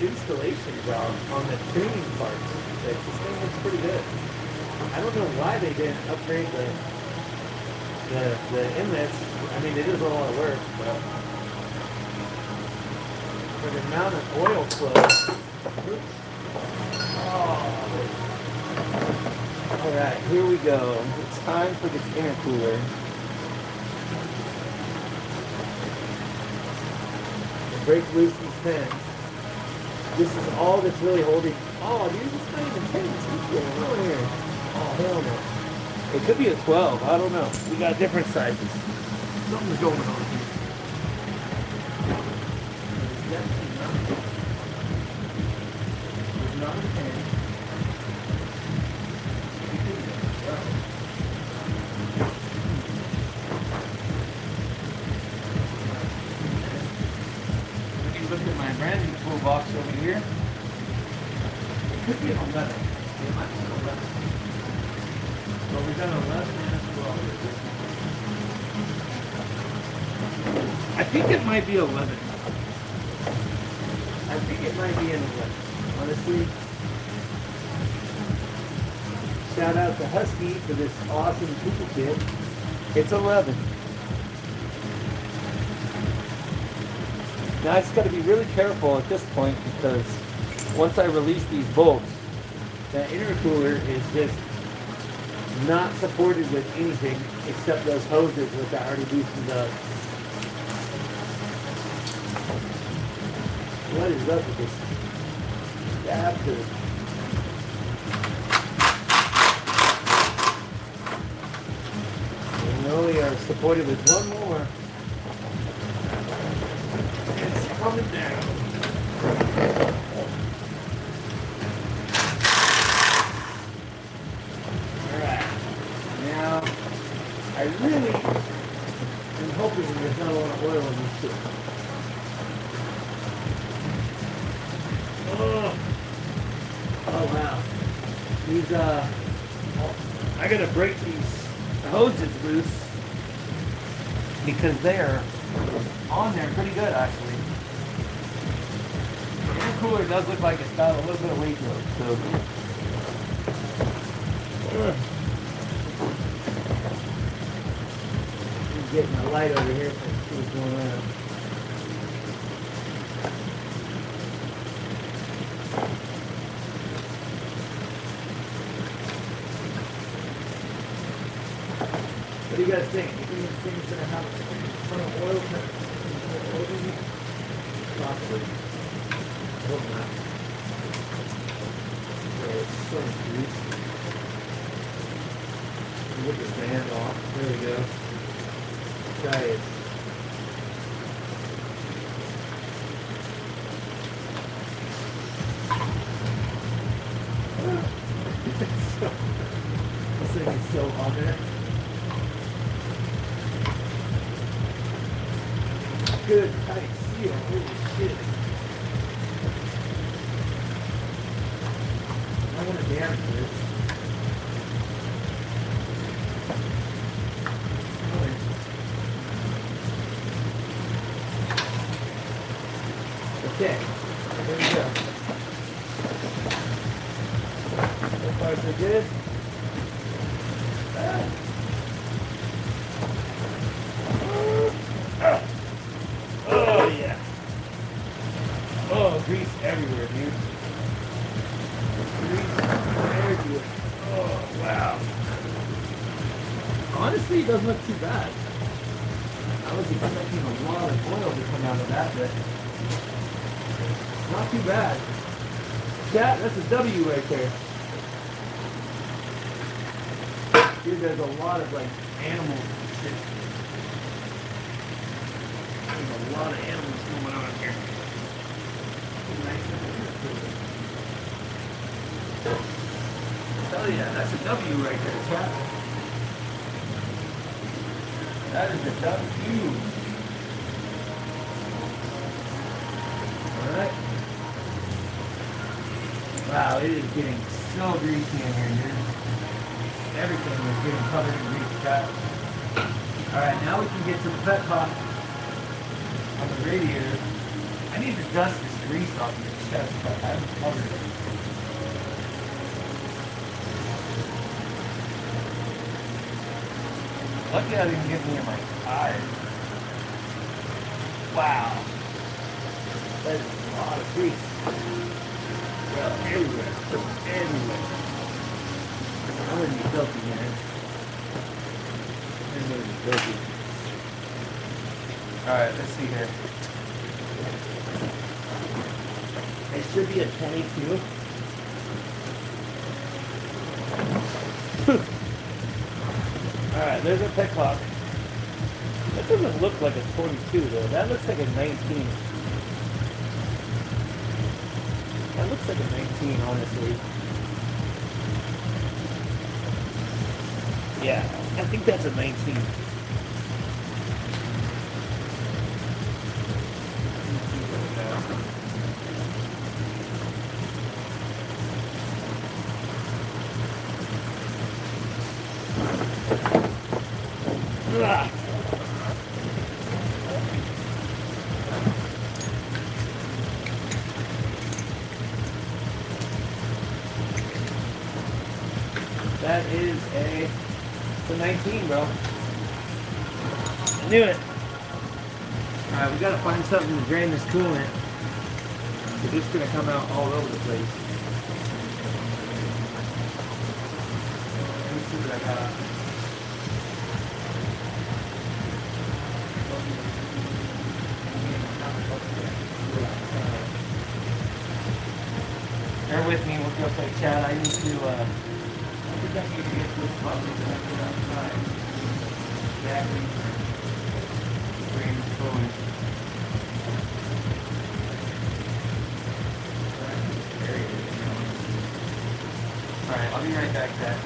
installation job on the tuning parts. Like, this thing looks pretty good. I don't know why they didn't upgrade the inlets. I mean, it is a lot of work, but for the amount of oil flow. Oops. Oh. All right, here we go. It's time for this intercooler. Break loose these pins. This is all that's really holding. Oh, dude, it's not even 10. What's going on here? Oh, hell no. It could be a 12. I don't know. We got different sizes. Something's going on here. There's not a 10. Look at my brand new toolbox over here. It could be an 11. It might be an 11. But we got an 11 and a 12. I think it might be 11. I think it might be an 11. Honestly. Shout out to Husky for this awesome toolkit. It's 11. Now I just got to be really careful at this point because once I release these bolts, the intercooler is just not supported with anything except those hoses which I already loosened up. What is up with this adapter? We only are supported with one more. Coming down. Alright. Now, I really am hoping there's not a lot of oil in this shit. Oh wow. These, I gotta break these hoses loose because they are on there pretty good actually. The intercooler does look like it's got a little bit of weight to it, so. I'm getting a light over here so I can see what's going on. What do you guys think? You think this thing's gonna have a ton of oil in it? Possibly. I hope not. Yeah, it's so greasy. get this band off. There we go. Try it. This thing is so hot there. Good tight seal. Holy shit. I want to damage this. Okay, there we go. So far so good. Oh yeah. Oh, grease everywhere, dude. Grease everywhere. Oh wow. Honestly, it doesn't look too bad. I was expecting a lot of oil to come out of that, but not too bad. Chat, that's a W right there. Dude, there's a lot of like animals and shit. There's a lot of animals going on here. Tell ya, that's a W right there, chat. That is a W. Alright. Wow, it is getting so greasy in here, dude. Everything is getting covered in grease, chat. Alright, now we can get to the pet pot on the radiator. I need to dust this grease off of the chest, but I haven't covered it. Lucky I didn't get me in my tires. Wow. That is a lot of grease. Well, everywhere. Everywhere. I'm gonna be filthy, man. I'm gonna be filthy. Alright, let's see here. It should be a 22. Alright, there's a pet clock. That doesn't look like a 22 though. That looks like a 19. That looks like a 19, honestly. Yeah, I think that's a 19. Ugh. That is a 19, bro. I knew it. Alright, we gotta find something to drain this coolant. It's just gonna come out all over the place. Let me see what I got. Bear with me, we'll go play chat. I need to, I think I need to get this button connected outside. Exactly. Bring this going. Alright, I'll be right back, Dad.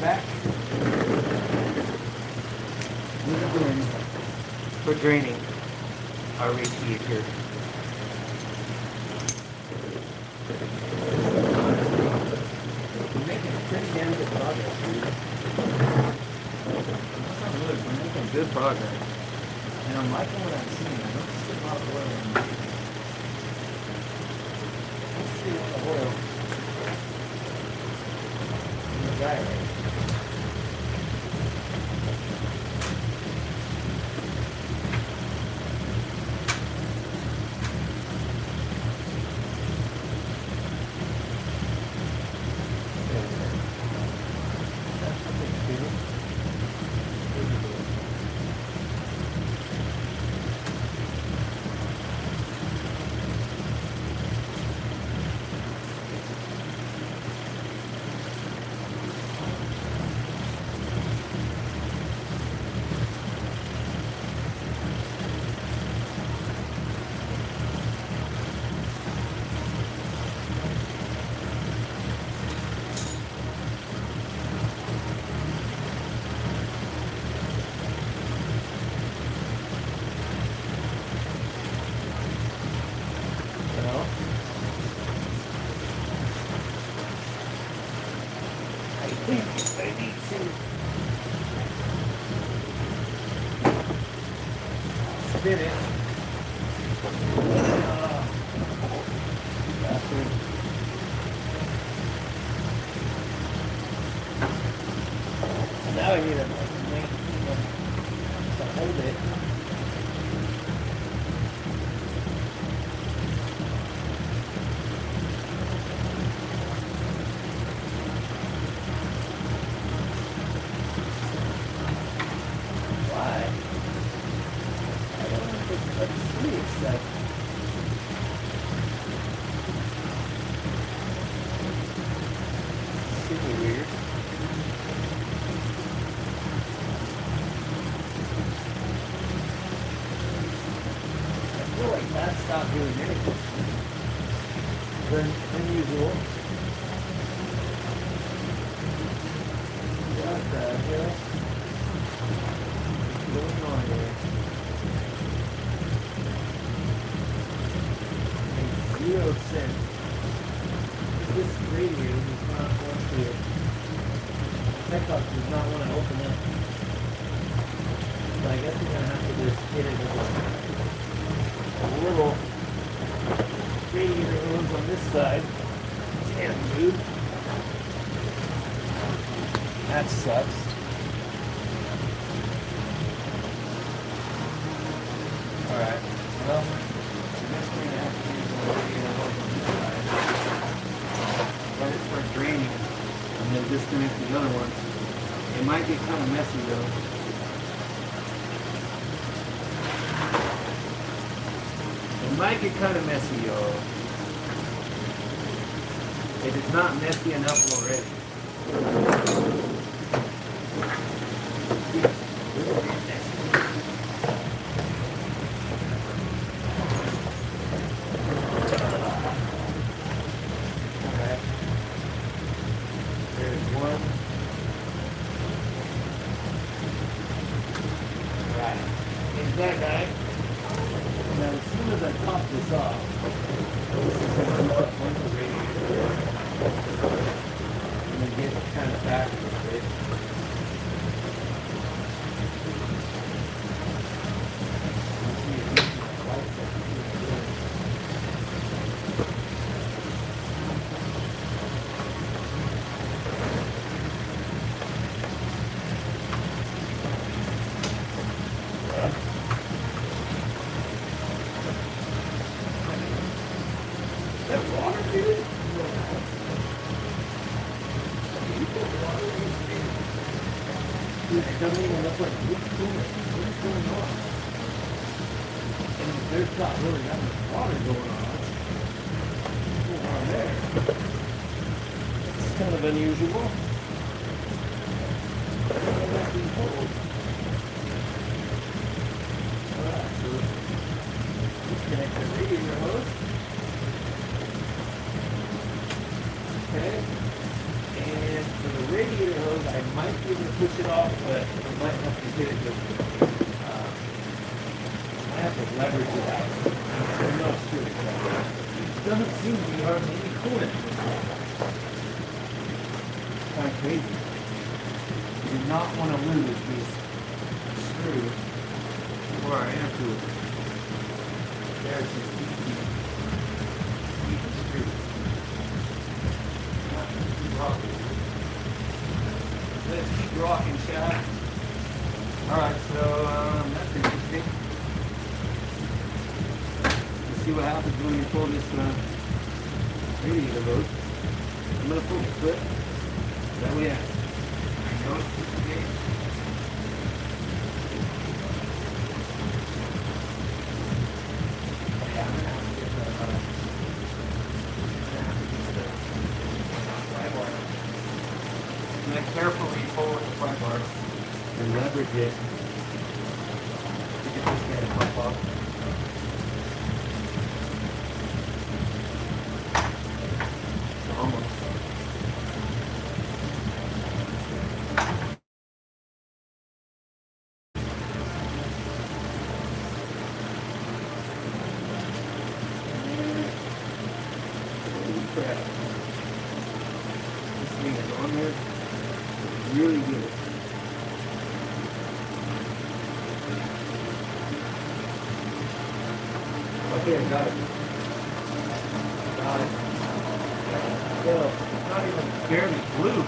back. For draining our radiator. We're making pretty damn good progress, dude. We're making good progress. And I'm liking what I'm seeing. I don't see a lot of oil in there. Let's see what the oil in the gyro. Spin it. Bastard. Now I need a link to hold it. Why? I don't know if it's like super weird. I feel like that stopped doing anything than usual. What the hell? What's going on here? Makes 0 sense. This radiator does not want to. Pickup does not want to open up. So I guess we're gonna have to just hit it with a little radiator hose on this side. Damn, dude. That sucks. Alright, well, I guess we're gonna have to use a radiator hose on this side. Let it start draining, and then disconnect the other one. It might get kind of messy though. It might get kind of messy, y'all. It is not messy enough already. That guy. Now, as soon as I pop this off, this is going to look like the radiator. I'm going to get kind of back a little bit. Let's see if these lights are good. It doesn't even look like what's going on? And there's not really that much water going on. What's going on there? It's kind of unusual. Alright, so disconnect the radiator hose. Okay. And for the radiator radiator hose, I might be able to push it off, but I might have to hit it with, I have to leverage it out. I'm not sure exactly. It doesn't seem to be hardly any coolant. It's kind of crazy. You do not want to lose these screws or our air tube. There's some easy screws. Let's keep rocking, shall we? Alright, so that's interesting. Let's see what happens when you pull this radiator hose. I'm going to pull the clip. That way I know it's disengaged. Yeah, I'm going to have to get and then carefully pull with the front bar and leverage it to get this guy to pop up. Almost. Holy crap. This thing is on there. Really good. Okay, I got it. Got it. Still, it's not even barely blue.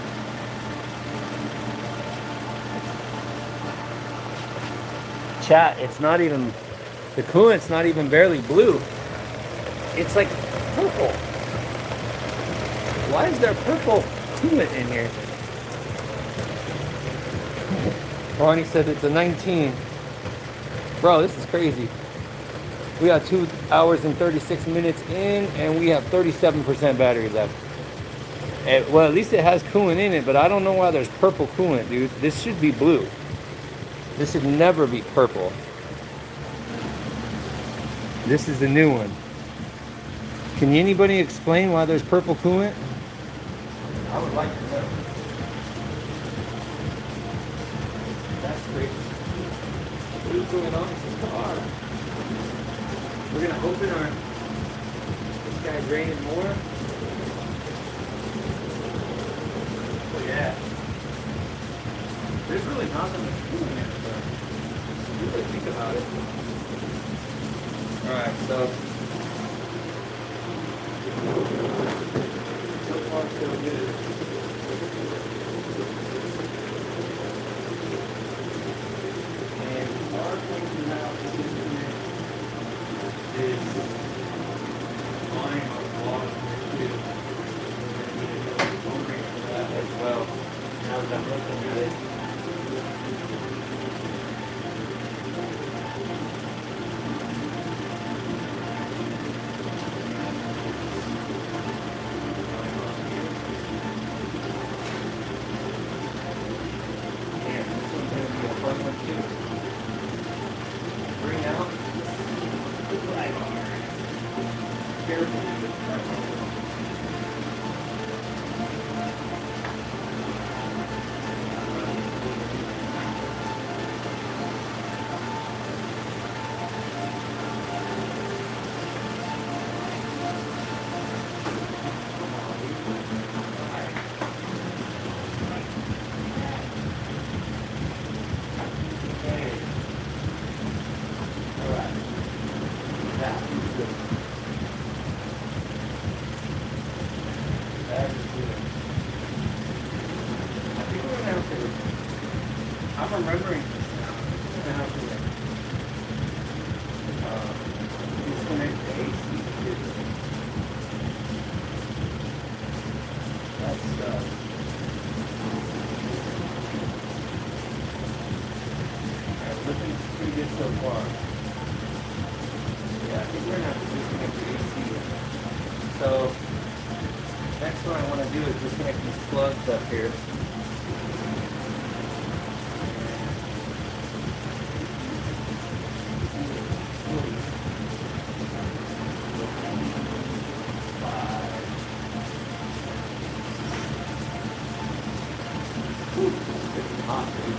Chat, it's not even, the coolant's not even barely blue. It's like purple. Why is there purple coolant in here? Ronnie said it's a 19. Bro, this is crazy. We got 2 hours and 36 minutes in, and we have 37% battery left. And, well, at least it has coolant in it, but I don't know why there's purple coolant, dude. This should be blue. This should never be purple. This is the new one. Can anybody explain why there's purple coolant? I would like to know. That's crazy. What is going on with this car? We're gonna open our. This guy's raining more. Oh yeah. There's really not that much coolant in it, though. If you really think about it. All right, so far so good. Our thinking now is buying a lot of too. For that as well. Now that I'm looking at it. Yeah, this one's going to be a fun one too. Bring out the flag bar. Careful with the flag bar. I'm remembering this now. We're gonna have to disconnect the AC. That's alright, looking pretty good so far. Yeah, I think we're gonna have to disconnect the AC. So next one I want to do is disconnect these plugs up here. hot, dude.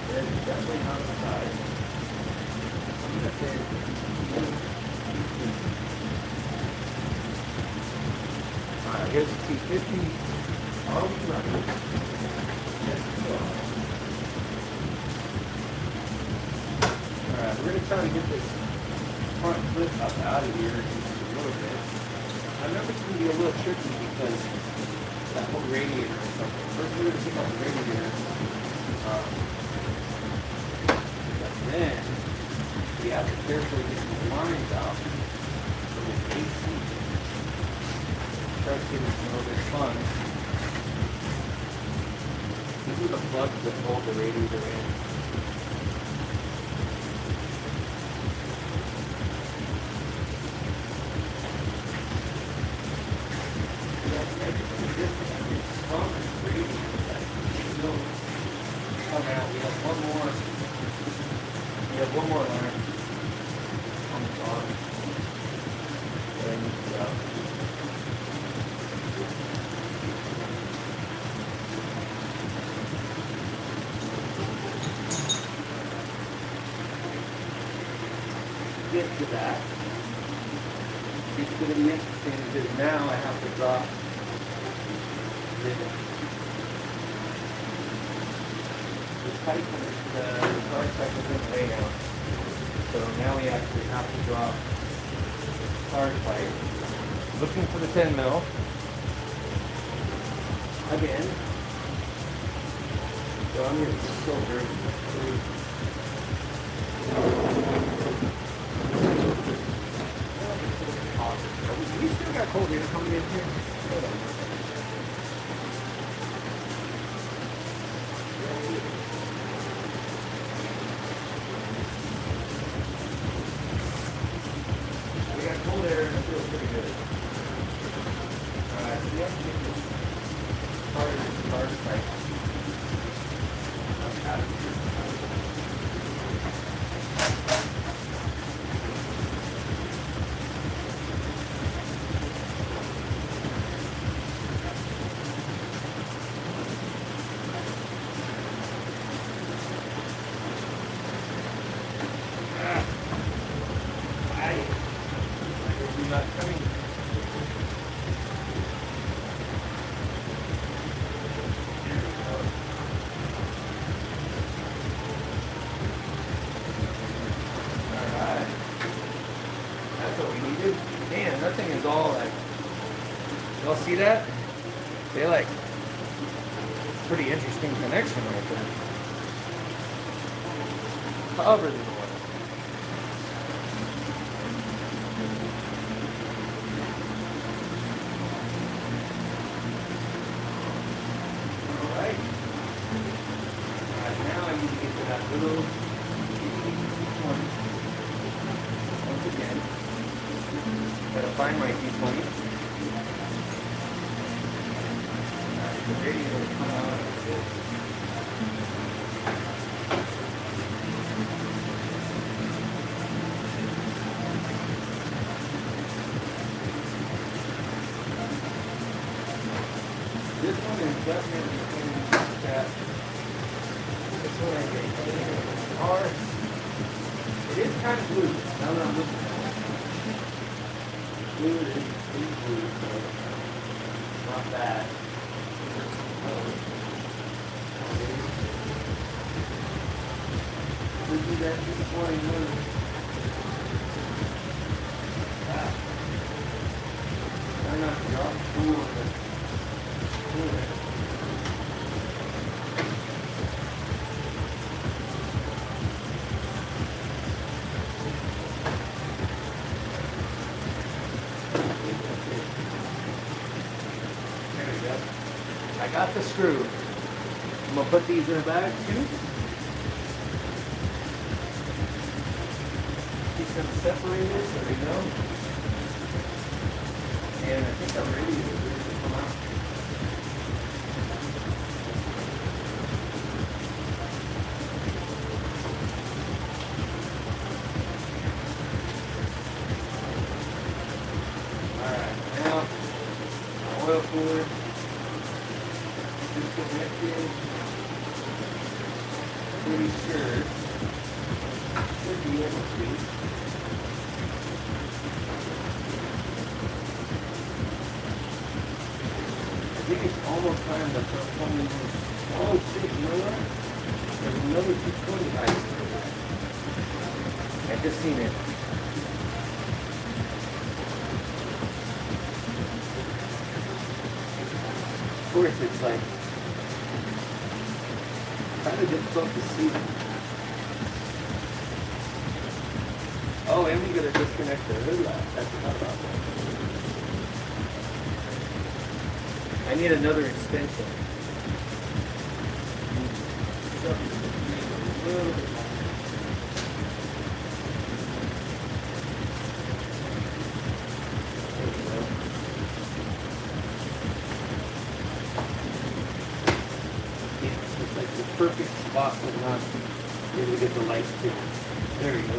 It's definitely not the size. I'm gonna say alright, here's the T50. Are we ready? Yes, we are. Alright, we're gonna try to get this front flip up out of here just a little bit. I know it's gonna be a little tricky because that whole radiator or something. First we're gonna take out the radiator. But then we have to carefully get these lines out for this AC. Try to give it a little bit of fun. These are the plugs that hold the radiator in. One more line on the bottom. Then get to that. It's going to be interesting because now I have to drop the pipe the guard cycle didn't lay down. So now we actually have to drop hard pipe. Looking for the 10 mil. Again. So I'm going to filter. We still got cold air coming in here. Hold on. Cold air and it feels pretty good. Alright, so we have to get this part of this card pipe out of here. Not coming. There we go. Alright. That's what we needed. Man, that thing is all like, y'all see that? They like, pretty interesting connection right there. Covered in oil. Little one. Once again, gotta find my key point. The radio will come out like this. This one is definitely that. It is kind of blue, now that I'm looking at it. Blue is blue, so not bad. We do that this morning, try not to drop cool on the cooler. I got the screw. I'm gonna put these in a bag too. Just gonna separate this so we know. And I think I'm ready to come out. Alright, now oil cooler. disconnected. Pretty sure. Should be able to. I think it's almost time to start plumbing in. Oh shit, you know what? There's another 220 ice. I just seen it. Of course, it's like kind of difficult to see. Oh, and we gotta disconnect the hood latch. I forgot about that. I need another extension. It's like the perfect spot to not be able to get the lights to. There we go.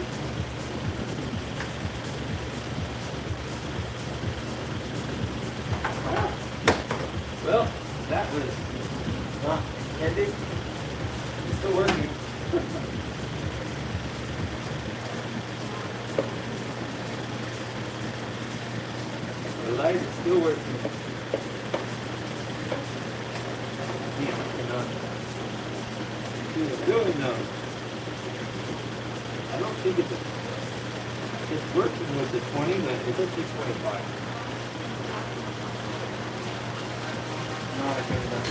Well, that was not ending. It's still working. The light is still working. Yeah, I cannot see what it's doing now. I don't think it's working with the 20, but it's actually 25. Not a good enough.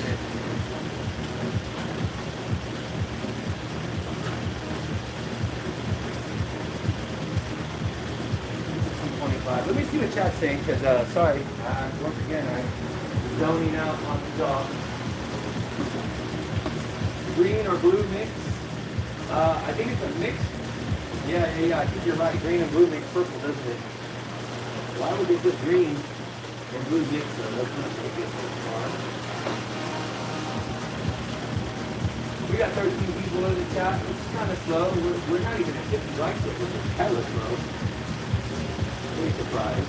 25. Let me see what chat's saying, because, sorry, once again, I'm zoning out on the job. Green or blue mix? I think it's a mix. Yeah, I think you're right. Green and blue makes purple, doesn't it? Why would they put green and blue mix though? That's not going to get so far. We got 13 people in the chat. It's kind of slow. We're not even at 50 likes yet. We're just hella slow. Really surprised.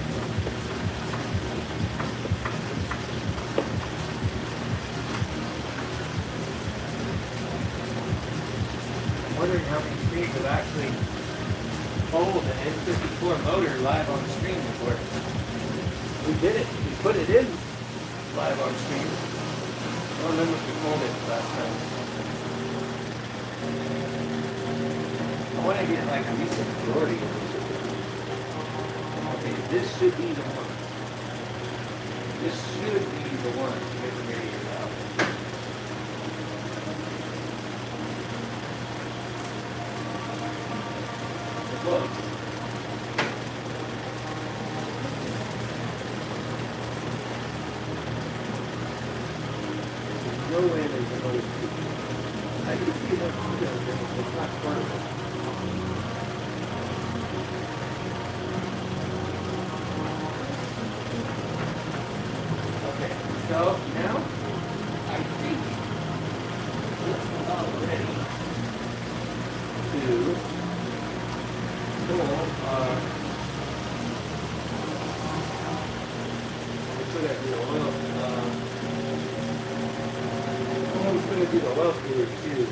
I'm wondering how many streams have actually pulled the N54 motor live on stream before. We did it. We put it in live on stream. I don't remember if we pulled it last time. I want to get like at least a majority of it. Okay, this should be the one. This should be the one. Get the radiator out. Close. There's no way there's another two. I can see that it's not perfect. Okay, so now I think it's about ready to do the oil cooler too.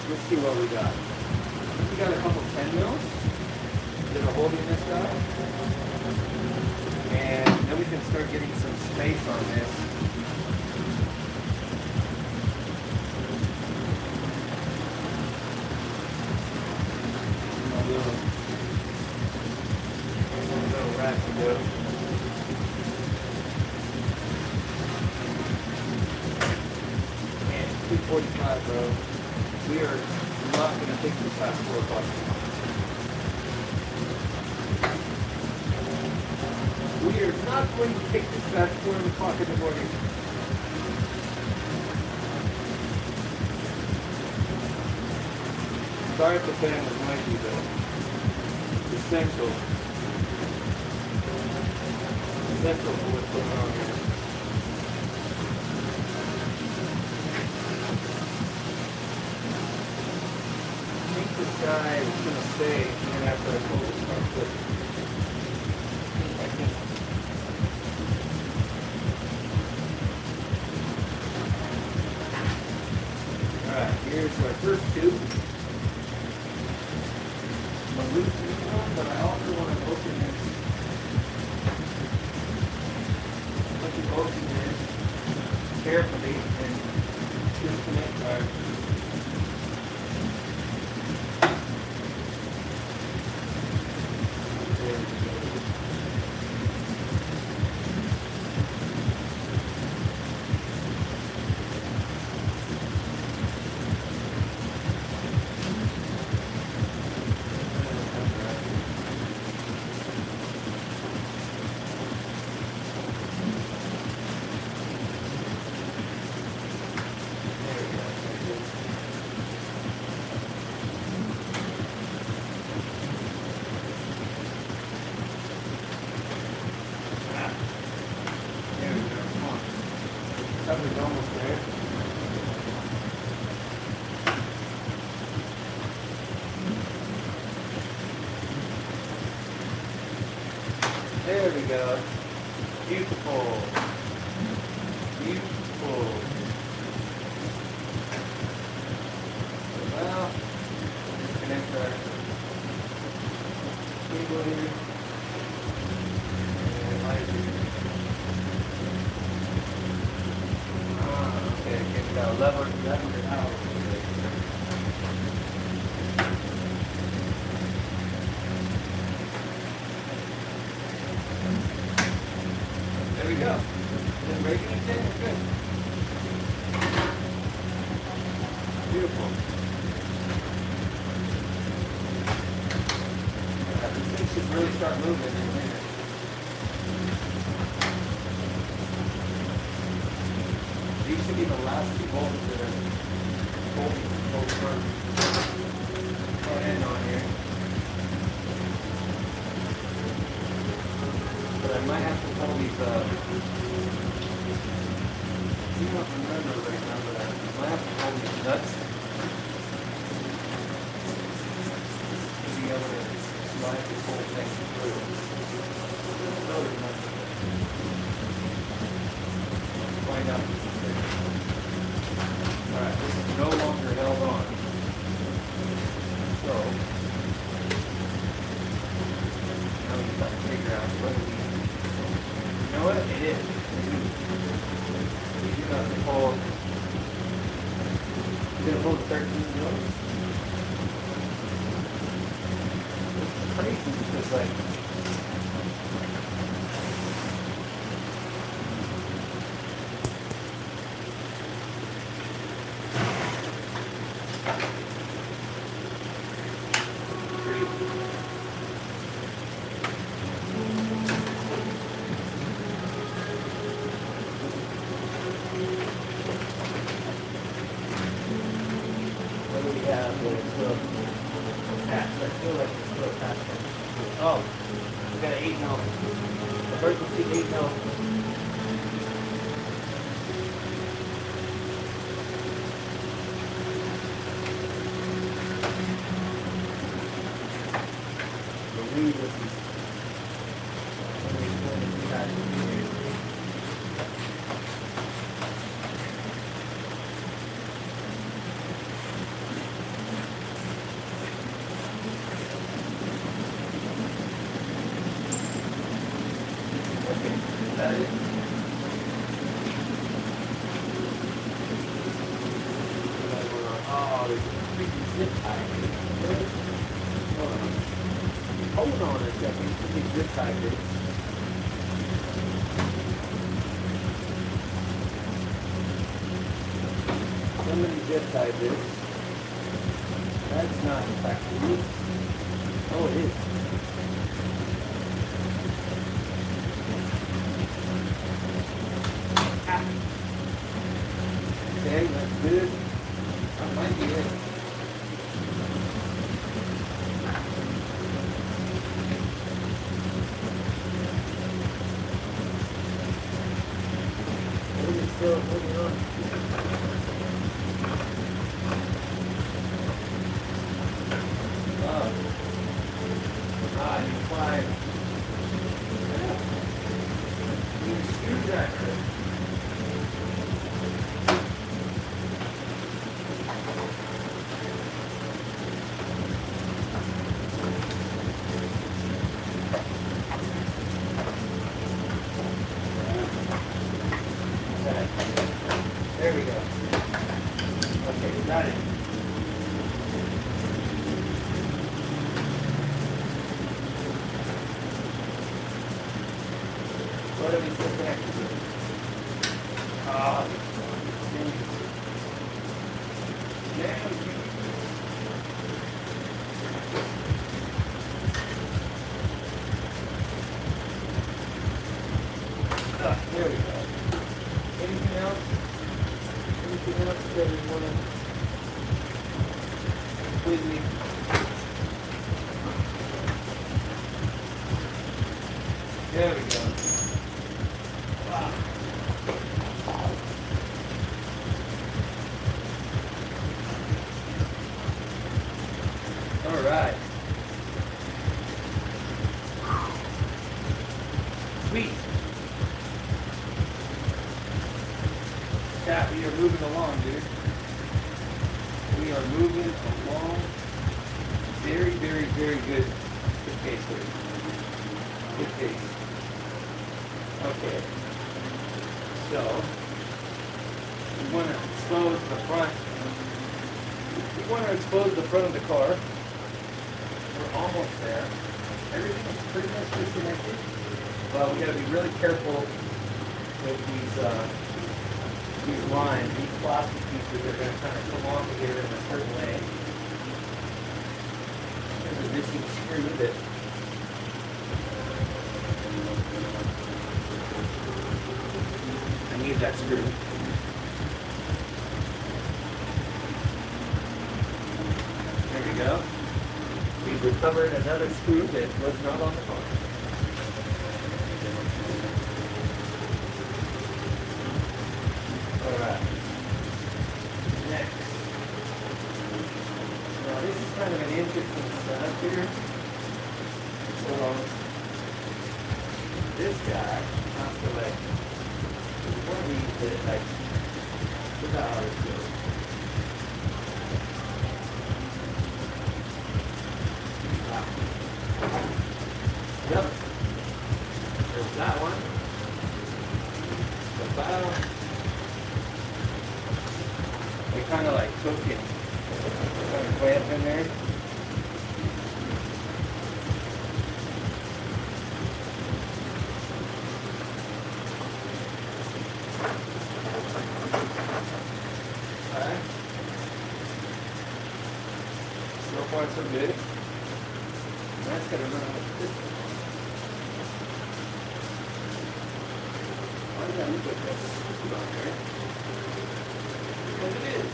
Let's see what we got. We got a couple 10 mils that are holding this up. And then we can start getting some space on this. Little rack to go. And 2:45, bro. We are not going to take this past 4 o'clock. We are not going to take this past 4 o'clock in the morning. Sorry if the fan was noisy, but essential. Essential for what's going on here. I think this guy is going to stay even after I pull this part. first two. A loose one, but I also want to open this. Let you open this carefully and disconnect our. There we go. Cover's almost there. There we go. Beautiful. Beautiful. Well, disconnect our cable here. And light here. Okay, get that lever it out. There we go. Is it breaking anything? Good. Beautiful. This thing should really start moving in a minute. These should be the last two bolts that are holding both front end on here. But I might have to pull these up. You don't remember right now, but I might have to pull these nuts to be able to slide this whole thing through. Those nuts. Find out. Alright, this is no longer held on. So, now we just have to figure out whether we, you know what, it is. We do have to pull, we're going to pull the 13 mils. Which is crazy because like, oh, we got an 8 mil. Emergency 8 mil. I believe this is that is. Oh, there's a freaking zip tie. Hold on a second. Let me zip tie this. Somebody zip tie this. That's not effective. Oh, it is. Okay, that's good. That might be it. What is it still holding on? You find a screwdriver. What are we still connected to? Ah. Damn you. There we go. Anything else? Anything else that we want to completely? There we go. Wow. All right. Sweet. Yeah, we are moving along, dude. We are moving along. Very, very, very good. Good pace here. Good pace. Okay. So, we want to expose the front. We want to expose the front of the car. We're almost there. Everything is pretty much disconnected. But we got to be really careful with these lines, these plastic pieces are going to kind of come off of here in a certain way. There's a missing screw that I need that screw. There we go. We've recovered another screw that was not on the car. Alright. Next. Now this is kind of an interesting setup here. So this guy has to like one of these that like look at how this goes. Yep. There's that one. The bottom. They kind of like took it kind of way up in there. Alright. So far so good. That's gonna run out of this. Why did I look at this? Put on there. Because it is.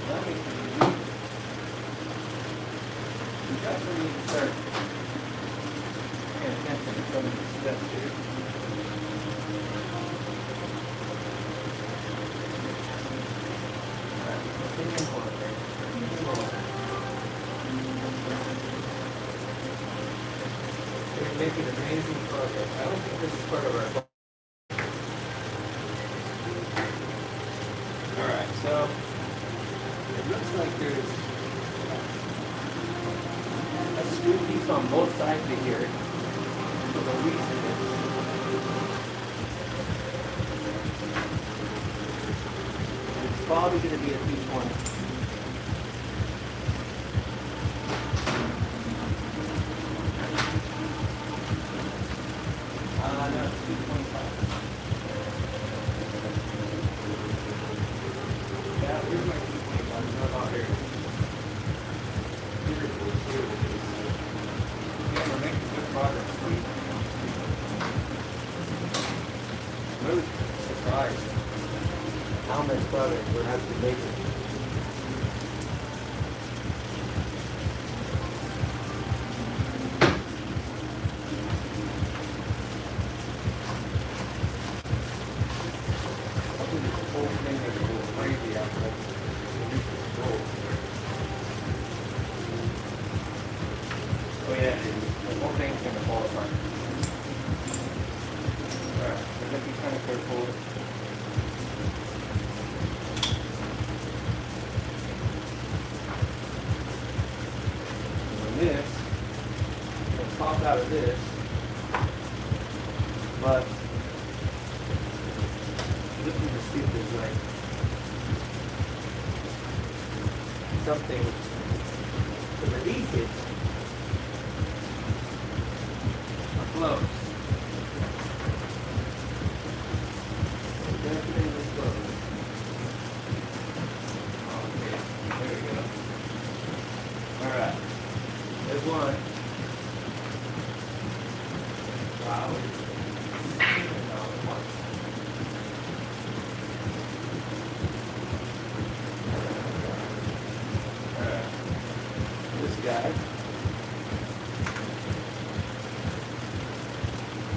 That makes it easy. We definitely need to start paying attention to some of these steps here. Alright, continue on there. Continue on. We're making amazing progress. I don't think this is part of our. Alright, so it looks like there's a screw piece on both sides of here. So the reason is it's probably going to be a P20. No, it's 225. Yeah, here's my 225. Not out here. Here it is. Here it is. Yeah, we're making good progress. I'm really surprised how much progress we're actually making. Oh yeah, the whole thing's gonna fall apart. Alright, we're gonna be kind of careful. And this, we'll pop out of this, but looking to see if there's like something to release it. Close. Wow. This guy.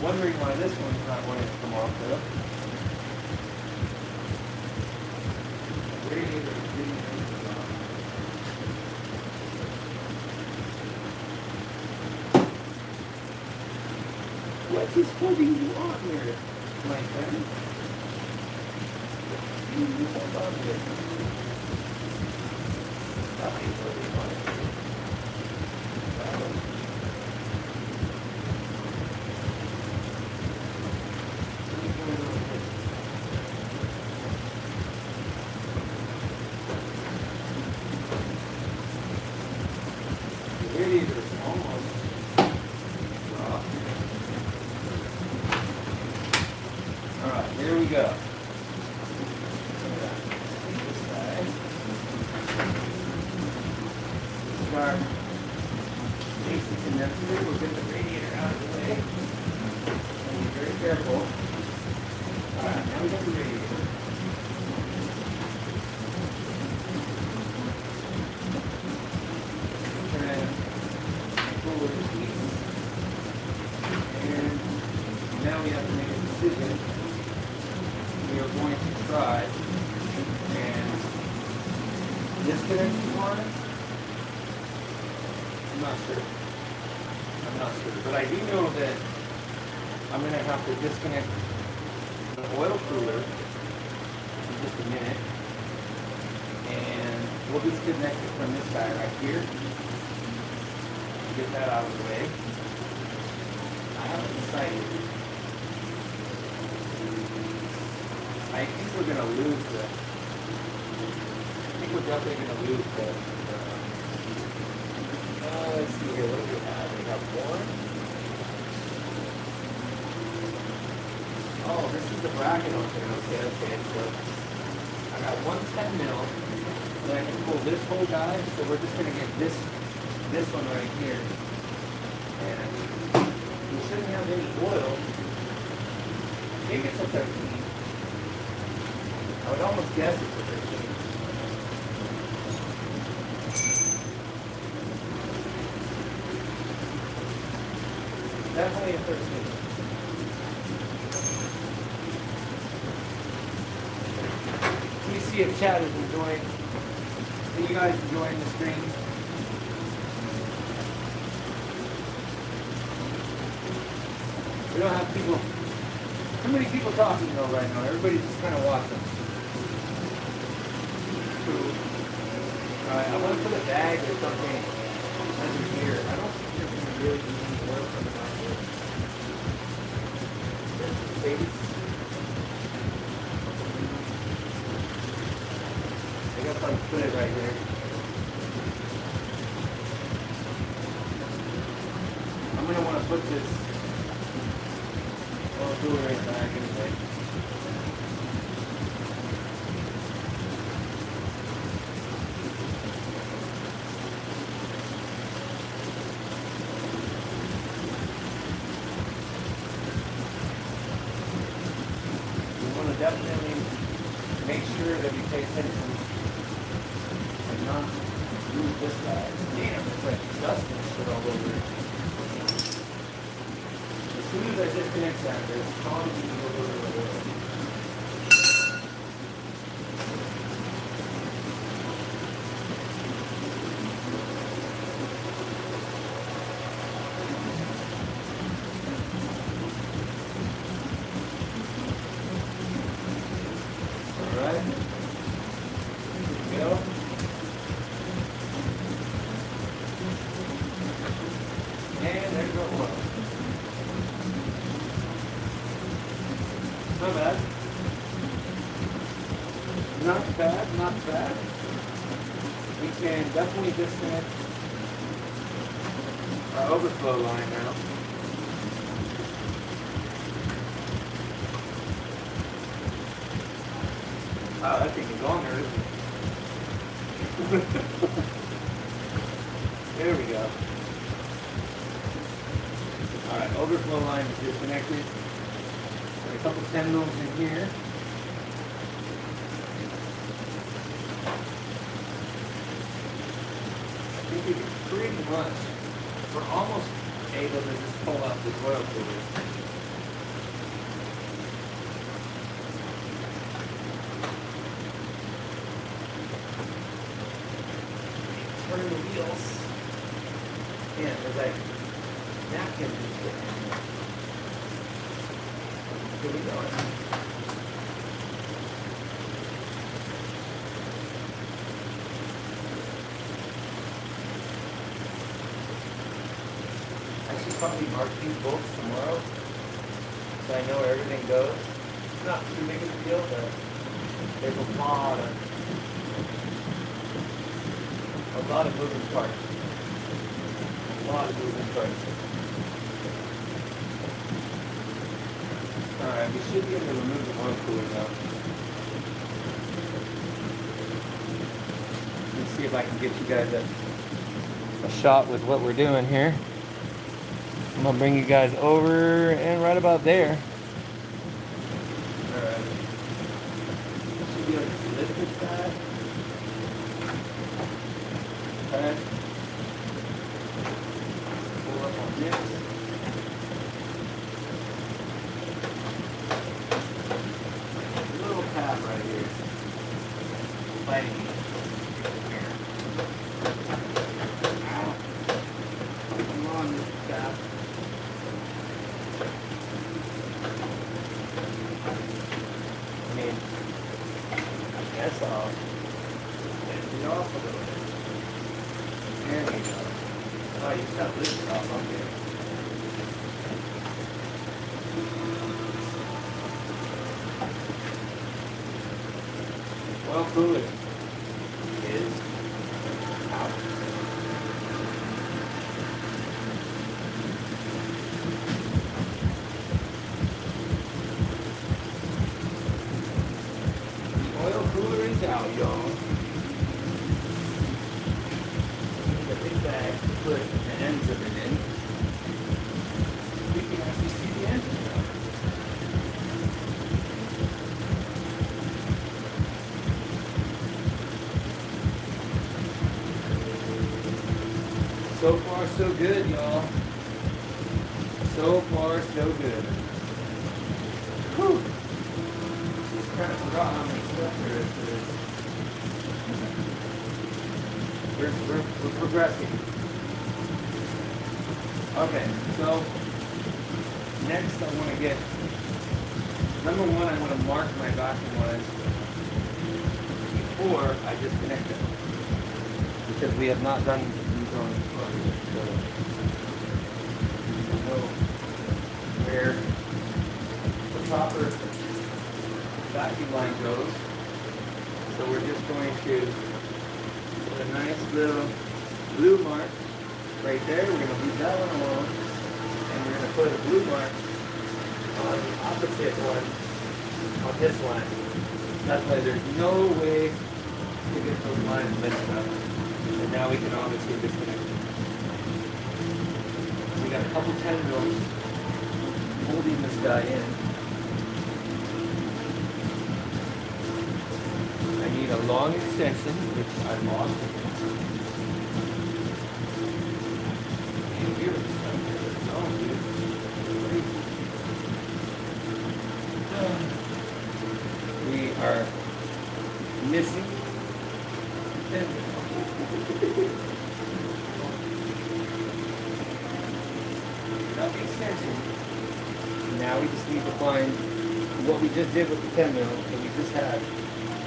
Wondering why this one's not wanting to come off though. Radiator didn't come off. What is holding you on here, my friend? You hold on to it. Stop me holding on to it. The radiator is almost off. Alright, here we go. This side. Start basic condenser. We'll get the radiator out of the way. And be very careful. Alright, now we got the radiator. And now we have to make a decision. We are going to try and disconnect the wire. I'm not sure. But I do know that I'm going to have to disconnect the oil cooler in just a minute. And we'll disconnect it from this guy right here. Get that out of the way. I haven't decided. I think we're going to lose the. I think we're definitely going to lose the. Let's see here. What do we have? We have one. Oh, this is the bracket opener. Okay. So I got one 10 mil. Then I can pull this whole guy. So we're just going to get this one right here. And we shouldn't have any oil. Maybe it's a 13. I would almost guess it's a 13. Definitely a 13. Let me see if Chad is enjoying. Are you guys enjoying the stream? We don't have people. Too many people talking though right now. Everybody's just kind of watching. Cool. Alright, I want to put a bag or something under here. I don't think there's going to really be any oil coming out here. There's the face. I guess I'll put it right here. I'm going to want to put this. I'll do it right back anyway. We want to definitely make sure that we pay attention and not lose this guy. Damn, it's like dust and shit all over it. As soon as I disconnect that, there's probably a little bit of oil. Alright. Here we go. And there's our oil. Not bad. Not bad, not bad. We can definitely disconnect our overflow line now. Wow, that thing is longer, isn't it? There we go. Alright, overflow line is disconnected. Got a couple 10 mils in here. I think we can pretty much, we're almost able to just pull out this oil cooler. Turn the wheels. Yeah, there's like napkins and shit. Here we go. I should probably mark these bolts tomorrow so I know where everything goes. It's not too big of a deal, but there's a lot of moving parts. A lot of moving parts. Alright, we should be able to remove the oil cooler now. Let's see if I can get you guys a shot with what we're doing here. I'm gonna bring you guys over and right about there. Alright. Should be able to lift this guy. Okay. Pull up on this. Little tab right here. Fighting me. Here. Ow. Come on, this tab. I mean, I guess I'll bend it off a little bit. There we go. Oh, you got this off, okay. Well, cooler is out. The oil cooler is out, y'all. Bag to put the ends of it in. We can actually see the engine now. So far, so good, y'all. So far, so good. Whew. Just kind of forgot how many steps there is to this. We're progressing. Okay, so next I want to get, number one, I want to mark my vacuum lines before I disconnect them. Because we have not done these on the front. So I know where the proper vacuum line goes. So we're just going to a nice little blue mark right there. We're going to leave that one alone. And we're going to put a blue mark on the opposite one on this line. That's why there's no way to get those lines mixed up. And now we can obviously disconnect them. We got a couple 10 mils holding this guy in. I need a long extension, which I lost. And here it's oh, dude. We are missing 10. Without the extension, now we just need to find what we just did with the 10 mil that we just had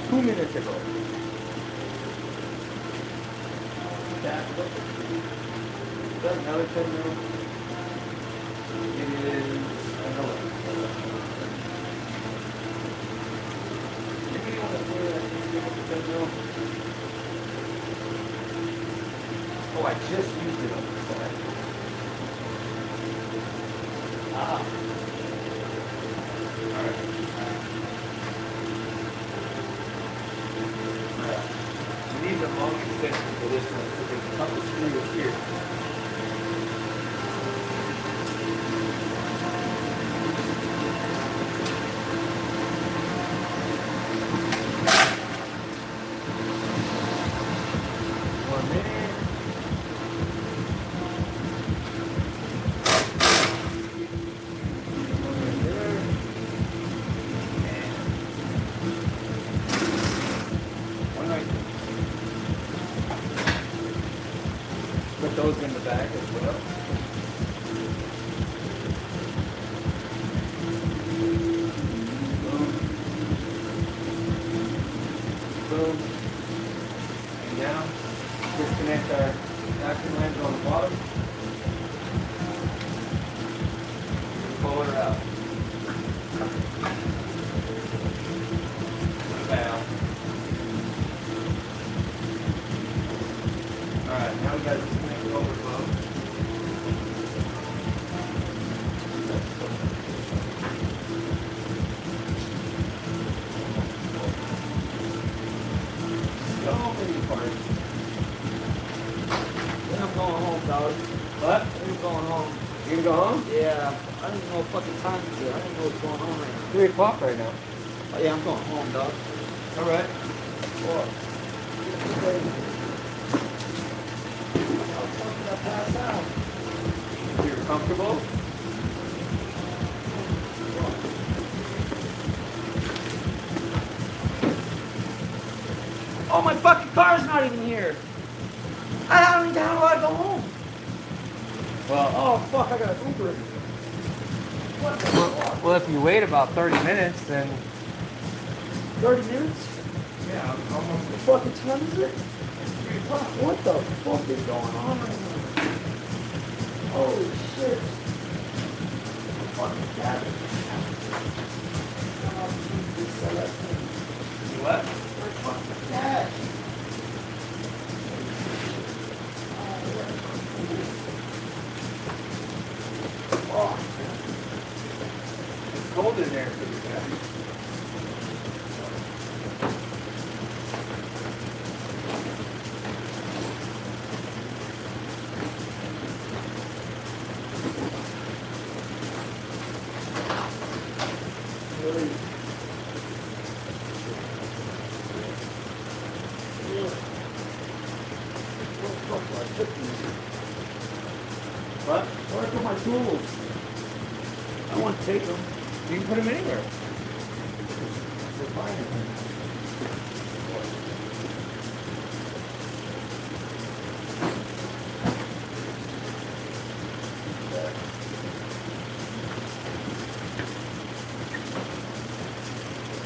2 minutes ago. That's another 10 mil. It is another. Maybe you want to throw that 10 mil. Oh, I just used it on the side. Ah. Alright. We need the long extension for this one, so there's a couple screws here. goes in the bag as well. Boom. Boom. And now, disconnect our action lens on the bottom. Pull her out. Bam. Alright, now we got to disconnect the overflow. So many parts. Then I'm going home, dog. What? I'm going home. You gonna go home? Yeah, I don't even know what fucking time it is. I don't even know what's going on right now. 3 o'clock right now. Oh, yeah, I'm going home, dog. Alright. Fuck. How fucking I pass out? You're comfortable? Oh, my fucking car's not even here. I don't even know how do I go home. Well, Oh, fuck, I got an Uber. What the fuck? well, if you wait about 30 minutes, then 30 minutes? yeah, almost. What fucking time is it? 3 o'clock. What the fuck is going on right now? Holy shit. I'm fucking cabin. Oh, Jesus, I left him. You what? My fucking cash. Oh, It's cold in there for you guys. really? Yeah. What the fuck do I put these? What? Where are my tools? I want to take them. You can put them anywhere. They're fine.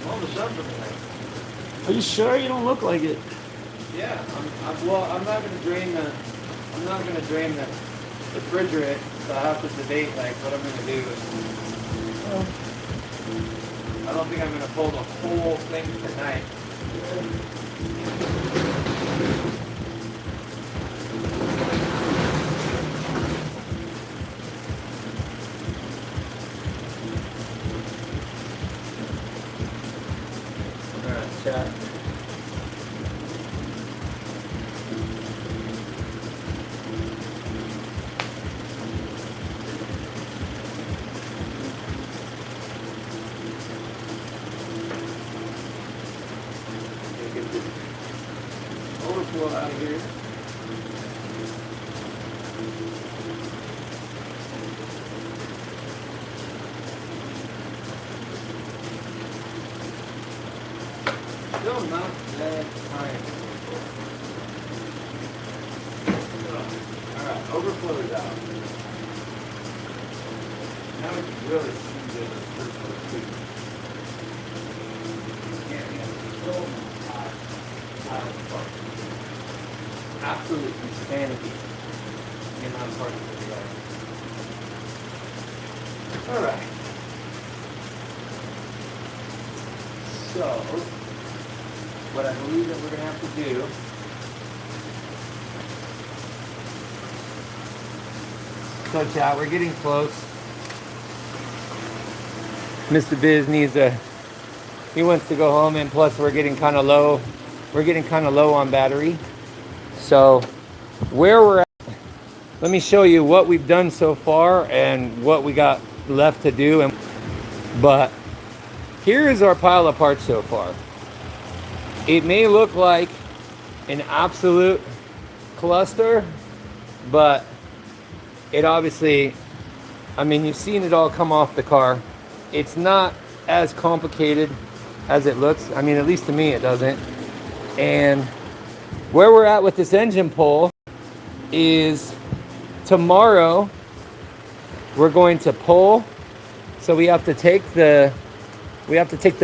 All the sun's from there. Are you sure? You don't look like it. Yeah, I'm not gonna drain the refrigerant, so I have to debate like what I'm gonna do. I don't think I'm gonna pull the whole thing tonight. Alright, chat. Get this overflow out of here. Still not that time. Alright, overflow is out. Now we can really see the first one too. Yeah, so hot. Absolute insanity. The amount of parts that we are. Alright. So, what I believe that we're going to have to do so chat, we're getting close. Mr. Biz he wants to go home, and plus we're getting kind of low. We're getting kind of low on battery. So where we're at, let me show you what we've done so far and what we got left to do. But here is our pile of parts so far. It may look like an absolute cluster, but it obviously, I mean, you've seen it all come off the car. It's not as complicated as it looks. I mean, at least to me it doesn't. And where we're at with this engine pull is tomorrow we're going to pull. So we have to take the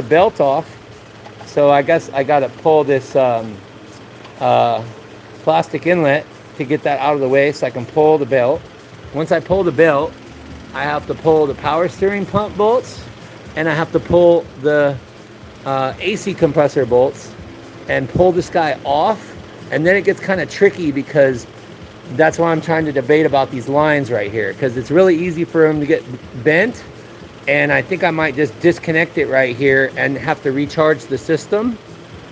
belt off. So I guess I got to pull this plastic inlet to get that out of the way so I can pull the belt. Once I pull the belt, I have to pull the power steering pump bolts, and I have to pull the AC compressor bolts and pull this guy off. And then it gets kind of tricky, because that's why I'm trying to debate about these lines right here, because it's really easy for them to get bent. And I think I might just disconnect it right here and have to recharge the system.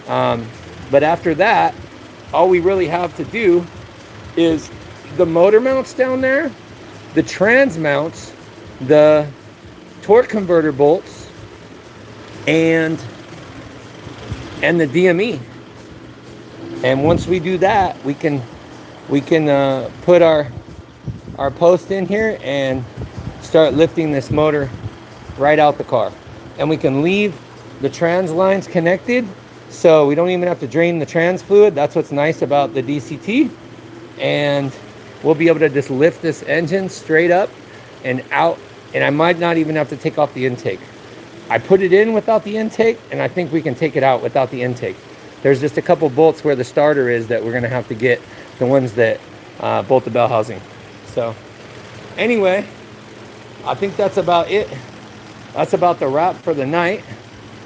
But after that, all we really have to do is the motor mounts down there, the trans mounts, the torque converter bolts, and the DME. And once we do that, we can put our post in here and start lifting this motor right out the car. And we can leave the trans lines connected, so we don't even have to drain the trans fluid. That's what's nice about the DCT. And we'll be able to just lift this engine straight up and out, and I might not even have to take off the intake. I put it in without the intake, and I think we can take it out without the intake. There's just a couple bolts where the starter is that we're gonna have to get, the ones that bolt the bell housing. So anyway, I think that's about it. That's about the wrap for the night.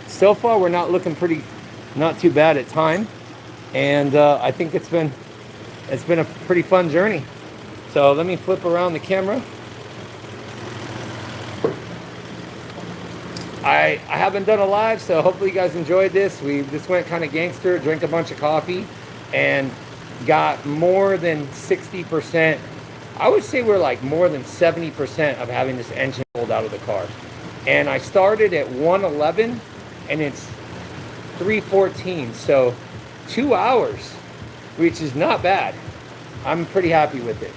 So far, we're not looking not too bad at time. And I think it's been a pretty fun journey. So let me flip around the camera. I haven't done a live, so hopefully you guys enjoyed this. We just went kind of gangster, drank a bunch of coffee, and got more than 60%. I would say we're like more than 70% of having this engine pulled out of the car. And I started at 111, and it's 314, so 2 hours, which is not bad. I'm pretty happy with it.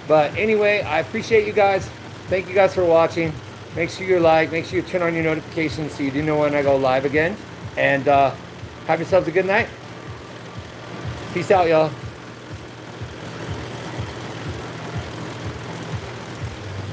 But anyway, I appreciate you guys. Thank you guys for watching. Make sure you like, make sure you turn on your notifications so you do know when I go live again. And have yourselves a good night. Peace out, y'all.